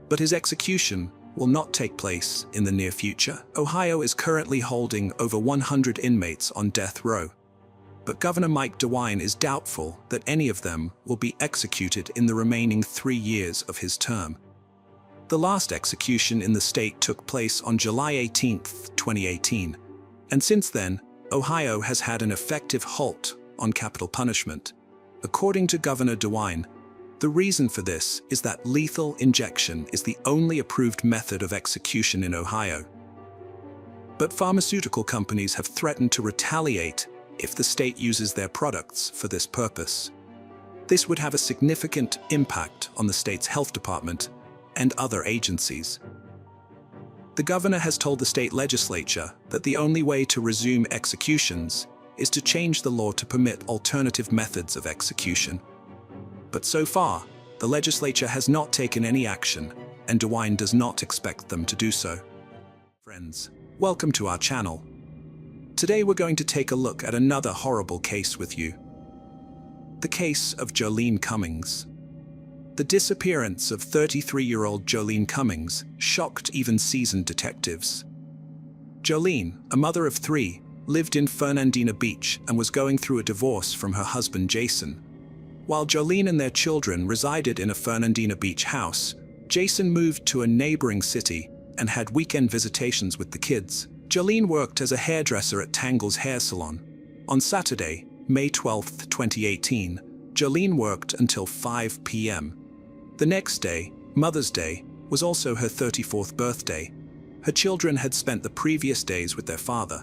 but his execution will not take place in the near future. Ohio is currently holding over 100 inmates on death row, but Governor Mike DeWine is doubtful that any of them will be executed in the remaining 3 years of his term. The last execution in the state took place on July 18, 2018, and since then, Ohio has had an effective halt on capital punishment. According to Governor DeWine, the reason for this is that lethal injection is the only approved method of execution in Ohio. But pharmaceutical companies have threatened to retaliate if the state uses their products for this purpose. This would have a significant impact on the state's health department and other agencies. The governor has told the state legislature that the only way to resume executions is to change the law to permit alternative methods of execution. But so far, the legislature has not taken any action, and DeWine does not expect them to do so. Friends, welcome to our channel. Today we're going to take a look at another horrible case with you. The case of Jolene Cummings. The disappearance of 33-year-old Jolene Cummings shocked even seasoned detectives. Jolene, a mother of 3, lived in Fernandina Beach and was going through a divorce from her husband Jason. While Jolene and their children resided in a Fernandina Beach house, Jason moved to a neighboring city and had weekend visitations with the kids. Jolene worked as a hairdresser at Tangle's Hair Salon. On Saturday, May 12, 2018, Jolene worked until 5 p.m. The next day, Mother's Day, was also her 34th birthday. Her children had spent the previous days with their father.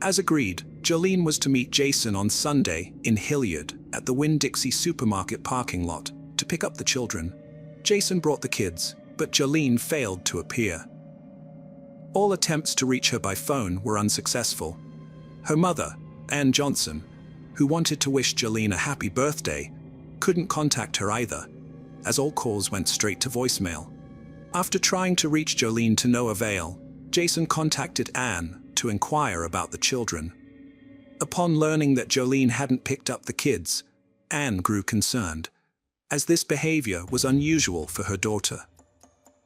As agreed, Jolene was to meet Jason on Sunday in Hilliard at the Winn-Dixie supermarket parking lot to pick up the children. Jason brought the kids, but Jolene failed to appear. All attempts to reach her by phone were unsuccessful. Her mother, Ann Johnson, who wanted to wish Jolene a happy birthday, couldn't contact her either, as all calls went straight to voicemail. After trying to reach Jolene to no avail, Jason contacted Ann to inquire about the children. Upon learning that Jolene hadn't picked up the kids, Ann grew concerned, as this behavior was unusual for her daughter.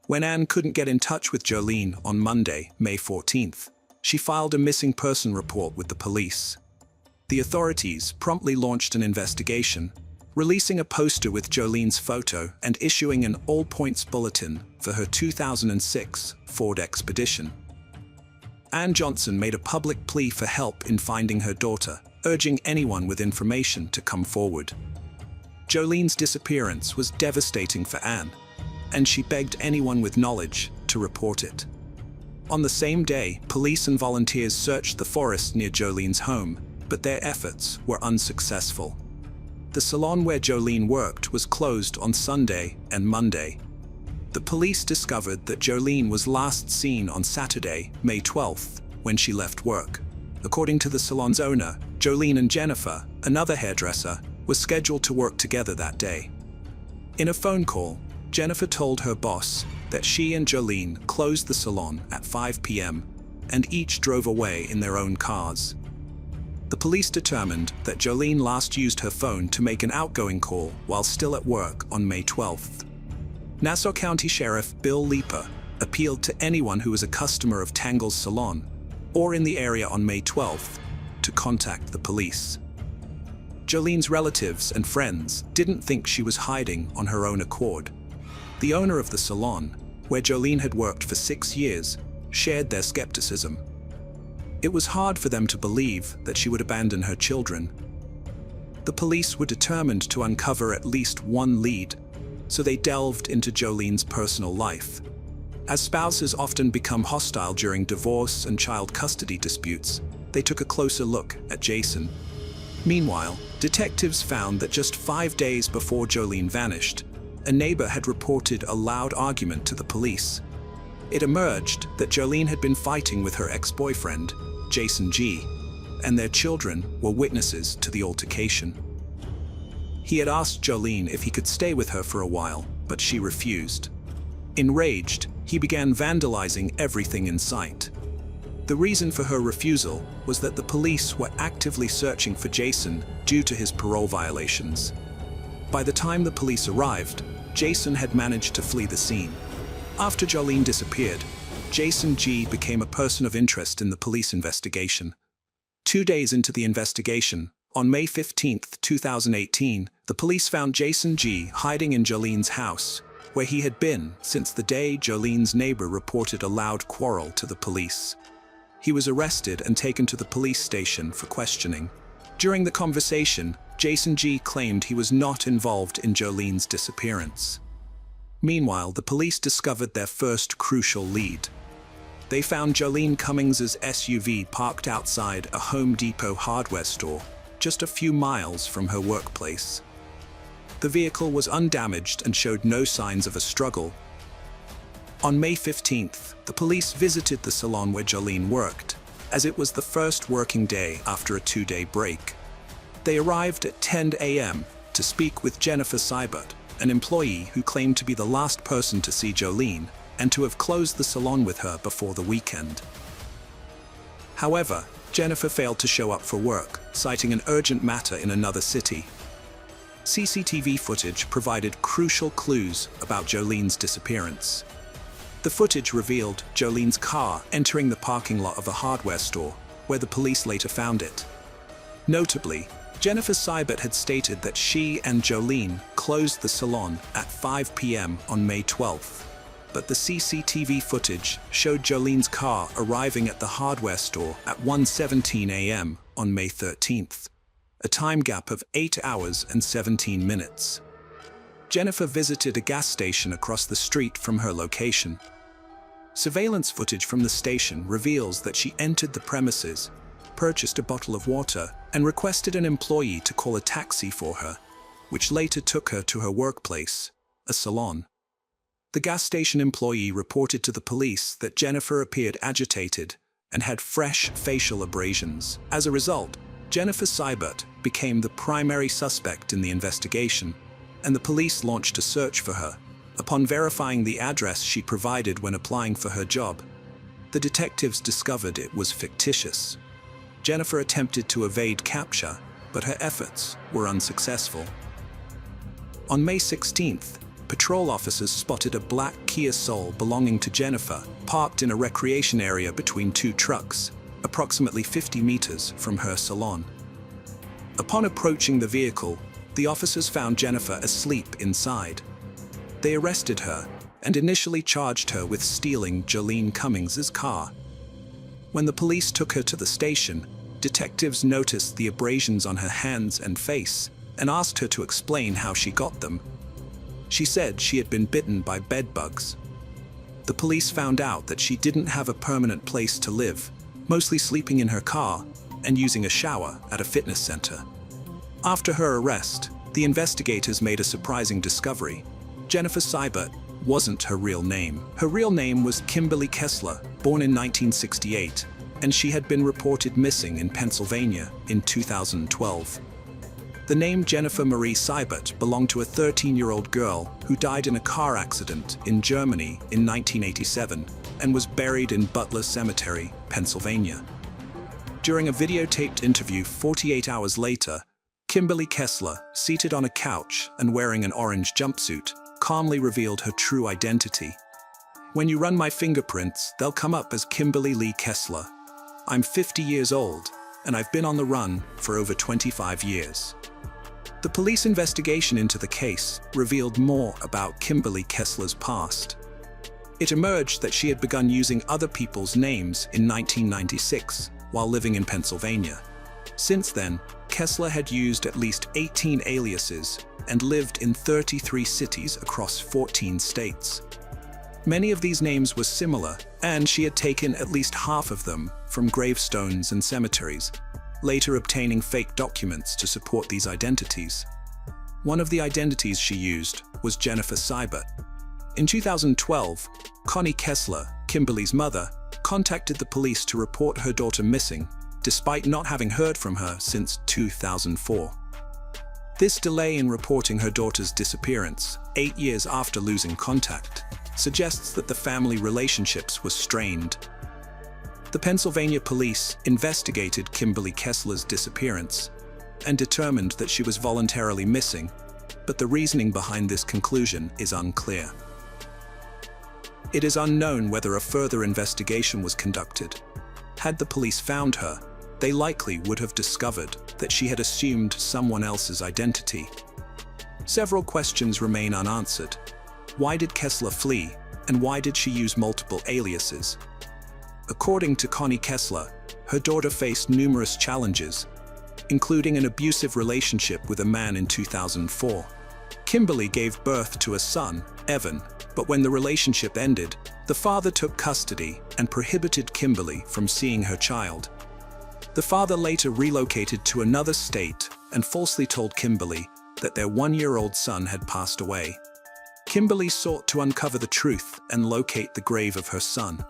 When Ann couldn't get in touch with Jolene on Monday, May 14th, she filed a missing person report with the police. The authorities promptly launched an investigation, releasing a poster with Jolene's photo and issuing an all-points bulletin for her 2006 Ford Expedition. Ann Johnson made a public plea for help in finding her daughter, urging anyone with information to come forward. Jolene's disappearance was devastating for Ann, and she begged anyone with knowledge to report it. On the same day, police and volunteers searched the forest near Jolene's home, but their efforts were unsuccessful. The salon where Jolene worked was closed on Sunday and Monday. The police discovered that Jolene was last seen on Saturday, May 12th, when she left work. According to the salon's owner, Jolene and Jennifer, another hairdresser, were scheduled to work together that day. In a phone call, Jennifer told her boss that she and Jolene closed the salon at 5 p.m. and each drove away in their own cars. The police determined that Jolene last used her phone to make an outgoing call while still at work on May 12th. Nassau County Sheriff Bill Leeper appealed to anyone who was a customer of Tangle's salon or in the area on May 12th to contact the police. Jolene's relatives and friends didn't think she was hiding on her own accord. The owner of the salon, where Jolene had worked for 6 years, shared their skepticism. It was hard for them to believe that she would abandon her children. The police were determined to uncover at least one lead, so they delved into Jolene's personal life. As spouses often become hostile during divorce and child custody disputes, they took a closer look at Jason. Meanwhile, detectives found that just 5 days before Jolene vanished, a neighbor had reported a loud argument to the police. It emerged that Jolene had been fighting with her ex-boyfriend, Jason G., and their children were witnesses to the altercation. He had asked Jolene if he could stay with her for a while, but she refused. Enraged, he began vandalizing everything in sight. The reason for her refusal was that the police were actively searching for Jason due to his parole violations. By the time the police arrived, Jason had managed to flee the scene. After Jolene disappeared, Jason G. became a person of interest in the police investigation. 2 days into the investigation, on May 15, 2018, the police found Jason G. hiding in Jolene's house, where he had been since the day Jolene's neighbor reported a loud quarrel to the police. He was arrested and taken to the police station for questioning. During the conversation, Jason G. claimed he was not involved in Jolene's disappearance. Meanwhile, the police discovered their first crucial lead. They found Jolene Cummings's SUV parked outside a Home Depot hardware store, just a few miles from her workplace. The vehicle was undamaged and showed no signs of a struggle. On May 15th, the police visited the salon where Jolene worked, as it was the first working day after a 2-day break. They arrived at 10 a.m. to speak with Jennifer Seibert, an employee who claimed to be the last person to see Jolene and to have closed the salon with her before the weekend. However, Jennifer failed to show up for work, citing an urgent matter in another city. CCTV footage provided crucial clues about Jolene's disappearance. The footage revealed Jolene's car entering the parking lot of a hardware store, where the police later found it. Notably, Jennifer Seibert had stated that she and Jolene closed the salon at 5 p.m. on May 12th, but the CCTV footage showed Jolene's car arriving at the hardware store at 1:17 a.m. on May 13th, a time gap of 8 hours and 17 minutes. Jennifer visited a gas station across the street from her location. Surveillance footage from the station reveals that she entered the premises, purchased a bottle of water, and requested an employee to call a taxi for her, which later took her to her workplace, a salon. The gas station employee reported to the police that Jennifer appeared agitated and had fresh facial abrasions. As a result, Jennifer Seibert became the primary suspect in the investigation, and the police launched a search for her. Upon verifying the address she provided when applying for her job, the detectives discovered it was fictitious. Jennifer attempted to evade capture, but her efforts were unsuccessful. On May 16th, patrol officers spotted a black Kia Soul belonging to Jennifer, parked in a recreation area between 2 trucks, approximately 50 meters from her salon. Upon approaching the vehicle, the officers found Jennifer asleep inside. They arrested her and initially charged her with stealing Jolene Cummings's car. When the police took her to the station, detectives noticed the abrasions on her hands and face and asked her to explain how she got them. She said she had been bitten by bed bugs. The police found out that she didn't have a permanent place to live, mostly sleeping in her car and using a shower at a fitness center. After her arrest, the investigators made a surprising discovery. Jennifer Seibert wasn't her real name. Her real name was Kimberly Kessler, born in 1968, and she had been reported missing in Pennsylvania in 2012. The name Jennifer Marie Seibert belonged to a 13-year-old girl who died in a car accident in Germany in 1987 and was buried in Butler Cemetery, Pennsylvania. During a videotaped interview 48 hours later, Kimberly Kessler, seated on a couch and wearing an orange jumpsuit, calmly revealed her true identity. "When you run my fingerprints, they'll come up as Kimberly Lee Kessler. I'm 50 years old, and I've been on the run for over 25 years." The police investigation into the case revealed more about Kimberly Kessler's past. It emerged that she had begun using other people's names in 1996 while living in Pennsylvania. Since then, Kessler had used at least 18 aliases and lived in 33 cities across 14 states. Many of these names were similar, and she had taken at least half of them from gravestones and cemeteries, later obtaining fake documents to support these identities. One of the identities she used was Jennifer Seibert. In 2012, Connie Kessler, Kimberly's mother, contacted the police to report her daughter missing, despite not having heard from her since 2004. This delay in reporting her daughter's disappearance, 8 years after losing contact, suggests that the family relationships were strained. The Pennsylvania police investigated Kimberly Kessler's disappearance and determined that she was voluntarily missing, but the reasoning behind this conclusion is unclear. It is unknown whether a further investigation was conducted. Had the police found her, they likely would have discovered that she had assumed someone else's identity. Several questions remain unanswered. Why did Kessler flee, and why did she use multiple aliases? According to Connie Kessler, her daughter faced numerous challenges, including an abusive relationship with a man in 2004. Kimberly gave birth to a son, Evan, but when the relationship ended, the father took custody and prohibited Kimberly from seeing her child. The father later relocated to another state and falsely told Kimberly that their 1-year-old son had passed away. Kimberly sought to uncover the truth and locate the grave of her son.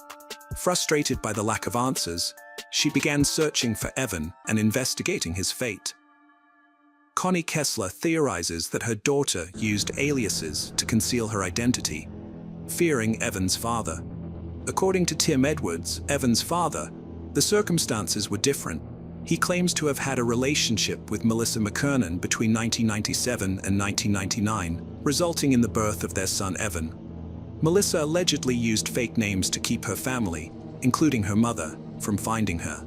Frustrated by the lack of answers, she began searching for Evan and investigating his fate. Connie Kessler theorizes that her daughter used aliases to conceal her identity, fearing Evan's father. According to Tim Edwards, Evan's father, the circumstances were different. He claims to have had a relationship with Melissa McKernan between 1997 and 1999, resulting in the birth of their son Evan. Melissa allegedly used fake names to keep her family, including her mother, from finding her.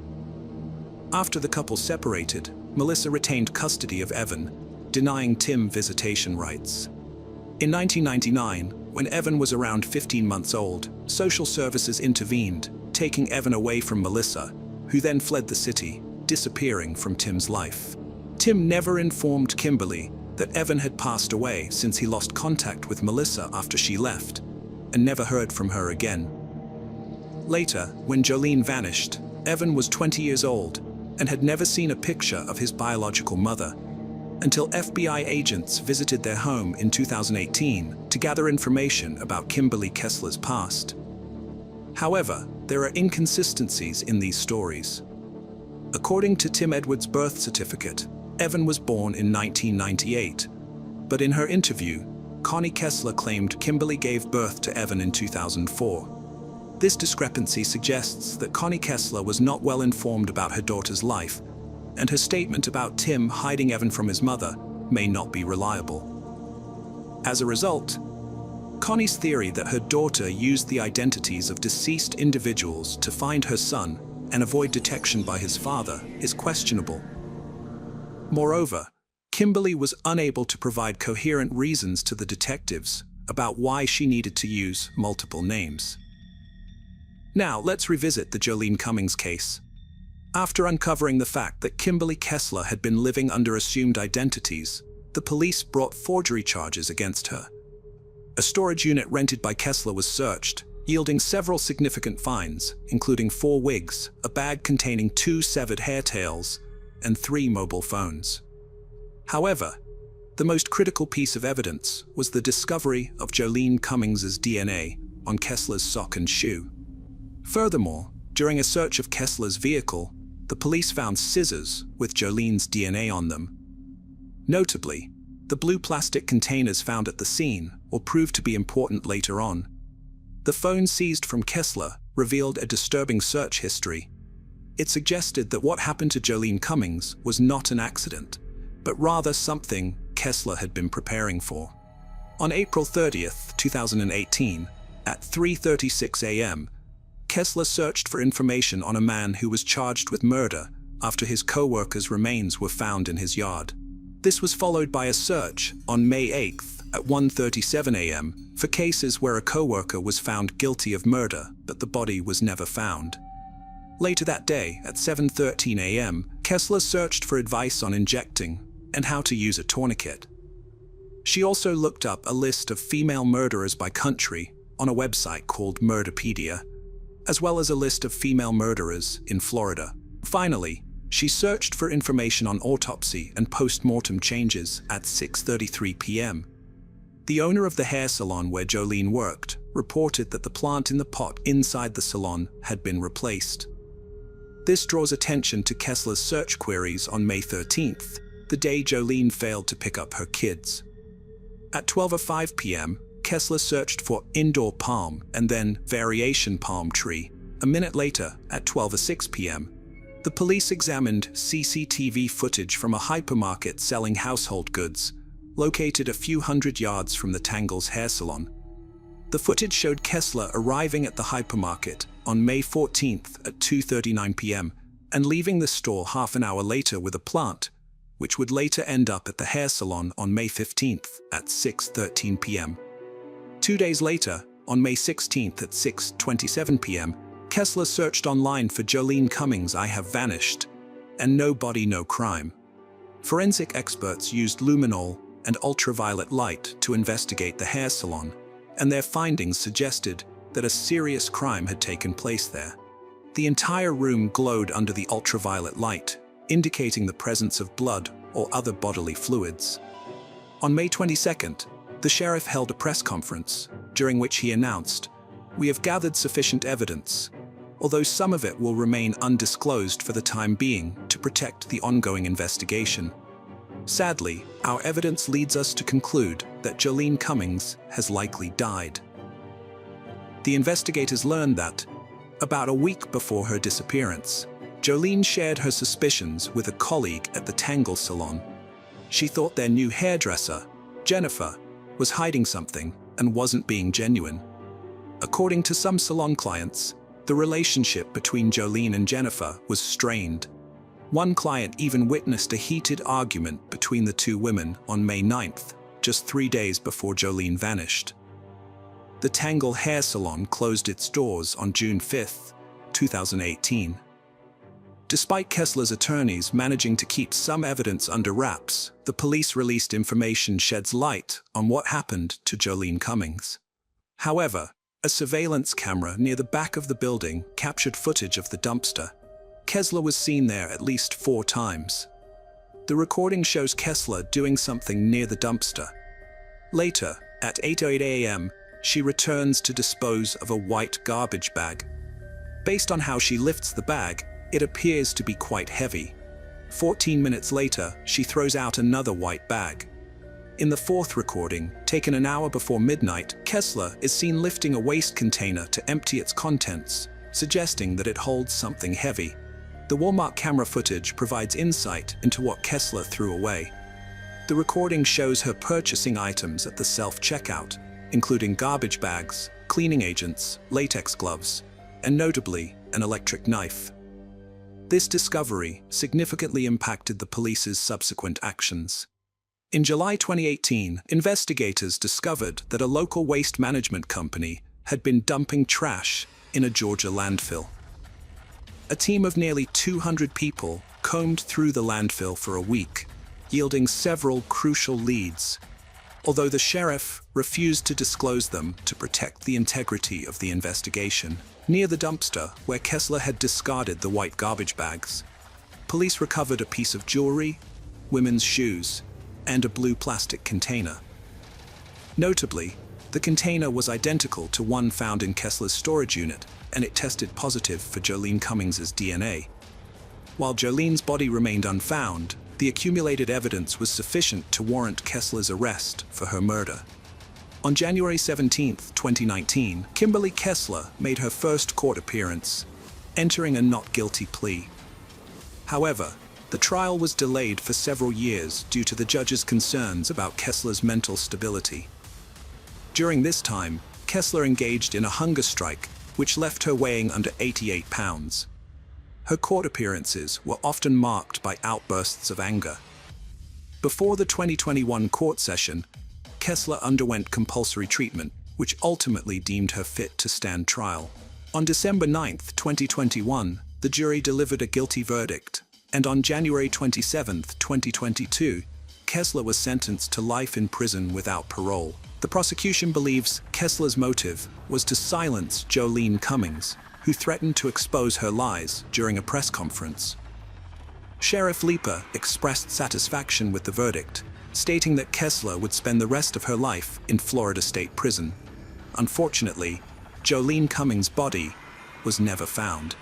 After the couple separated, Melissa retained custody of Evan, denying Tim visitation rights. In 1999, when Evan was around 15 months old, social services intervened, taking Evan away from Melissa, who then fled the city, disappearing from Tim's life. Tim never informed Kimberly that Evan had passed away since he lost contact with Melissa after she left, and never heard from her again. Later, when Jolene vanished, Evan was 20 years old and had never seen a picture of his biological mother, until FBI agents visited their home in 2018 to gather information about Kimberly Kessler's past. However, there are inconsistencies in these stories. According to Tim Edwards' birth certificate, Evan was born in 1998, but in her interview, Connie Kessler claimed Kimberly gave birth to Evan in 2004. This discrepancy suggests that Connie Kessler was not well informed about her daughter's life, and her statement about Tim hiding Evan from his mother may not be reliable. As a result, Connie's theory that her daughter used the identities of deceased individuals to find her son and avoid detection by his father is questionable. Moreover, Kimberly was unable to provide coherent reasons to the detectives about why she needed to use multiple names. Now, let's revisit the Jolene Cummings case. After uncovering the fact that Kimberly Kessler had been living under assumed identities, the police brought forgery charges against her. A storage unit rented by Kessler was searched, yielding several significant finds, including 4 wigs, a bag containing 2 severed hair tails, and 3 mobile phones. However, the most critical piece of evidence was the discovery of Jolene Cummings's DNA on Kessler's sock and shoe. Furthermore, during a search of Kessler's vehicle, the police found scissors with Jolene's DNA on them. Notably, the blue plastic containers found at the scene will prove to be important later on. The phone seized from Kessler revealed a disturbing search history. It suggested that what happened to Jolene Cummings was not an accident, but rather something Kessler had been preparing for. On April 30th, 2018, at 3:36 a.m., Kessler searched for information on a man who was charged with murder after his co-worker's remains were found in his yard. This was followed by a search on May 8th at 1:37 a.m. for cases where a co-worker was found guilty of murder, but the body was never found. Later that day, at 7:13 a.m., Kessler searched for advice on injecting and how to use a tourniquet. She also looked up a list of female murderers by country on a website called Murderpedia, as well as a list of female murderers in Florida. Finally, she searched for information on autopsy and post-mortem changes at 6:33 p.m. The owner of the hair salon where Jolene worked reported that the plant in the pot inside the salon had been replaced. This draws attention to Kessler's search queries on May 13th, the day Jolene failed to pick up her kids. At 12:05 p.m., Kessler searched for indoor palm and then variation palm tree. A minute later, at 12:06 p.m., the police examined CCTV footage from a hypermarket selling household goods, located a few hundred yards from the Tangles hair salon. The footage showed Kessler arriving at the hypermarket on May 14th at 2:39 p.m. and leaving the store half an hour later with a plant, which would later end up at the hair salon on May 15th at 6:13 p.m. 2 days later, on May 16th at 6:27 p.m., Kessler searched online for Jolene Cummings' "I have vanished" and "No body, no crime." Forensic experts used luminol and ultraviolet light to investigate the hair salon, and their findings suggested that a serious crime had taken place there. The entire room glowed under the ultraviolet light, indicating the presence of blood or other bodily fluids. On May 22nd, the sheriff held a press conference, during which he announced, "We have gathered sufficient evidence, although some of it will remain undisclosed for the time being to protect the ongoing investigation. Sadly, our evidence leads us to conclude that Jolene Cummings has likely died." The investigators learned that, about a week before her disappearance, Jolene shared her suspicions with a colleague at the Tangle salon. She thought their new hairdresser, Jennifer, was hiding something and wasn't being genuine. According to some salon clients, the relationship between Jolene and Jennifer was strained. One client even witnessed a heated argument between the two women on May 9th, just 3 days before Jolene vanished. The Tangle hair salon closed its doors on June 5th, 2018. Despite Kessler's attorneys managing to keep some evidence under wraps, the police released information sheds light on what happened to Jolene Cummings. However, a surveillance camera near the back of the building captured footage of the dumpster. Kessler was seen there at least 4 times. The recording shows Kessler doing something near the dumpster. Later, at 8:08 a.m., she returns to dispose of a white garbage bag. Based on how she lifts the bag, it appears to be quite heavy. 14 minutes later, she throws out another white bag. In the 4th recording, taken an hour before midnight, Kessler is seen lifting a waste container to empty its contents, suggesting that it holds something heavy. The Walmart camera footage provides insight into what Kessler threw away. The recording shows her purchasing items at the self-checkout, including garbage bags, cleaning agents, latex gloves, and notably, an electric knife. This discovery significantly impacted the police's subsequent actions. In July 2018, investigators discovered that a local waste management company had been dumping trash in a Georgia landfill. A team of nearly 200 people combed through the landfill for a week, yielding several crucial leads, although the sheriff refused to disclose them to protect the integrity of the investigation. Near the dumpster, where Kessler had discarded the white garbage bags, police recovered a piece of jewelry, women's shoes, and a blue plastic container. Notably, the container was identical to one found in Kessler's storage unit, and it tested positive for Jolene Cummings' DNA. While Jolene's body remained unfound, the accumulated evidence was sufficient to warrant Kessler's arrest for her murder. On January 17, 2019, Kimberly Kessler made her first court appearance. entering a not guilty plea. However, the trial was delayed for several years due to the judge's concerns about Kessler's mental stability. During this time, Kessler engaged in a hunger strike, which left her weighing under 88 pounds. Her court appearances were often marked by outbursts of anger. Before the 2021 court session, Kessler underwent compulsory treatment, which ultimately deemed her fit to stand trial. On December 9, 2021, the jury delivered a guilty verdict, and on January 27, 2022, Kessler was sentenced to life in prison without parole. The prosecution believes Kessler's motive was to silence Jolene Cummings, who threatened to expose her lies during a press conference. Sheriff Leeper expressed satisfaction with the verdict, stating that Kessler would spend the rest of her life in Florida State Prison. Unfortunately, Jolene Cummings' body was never found.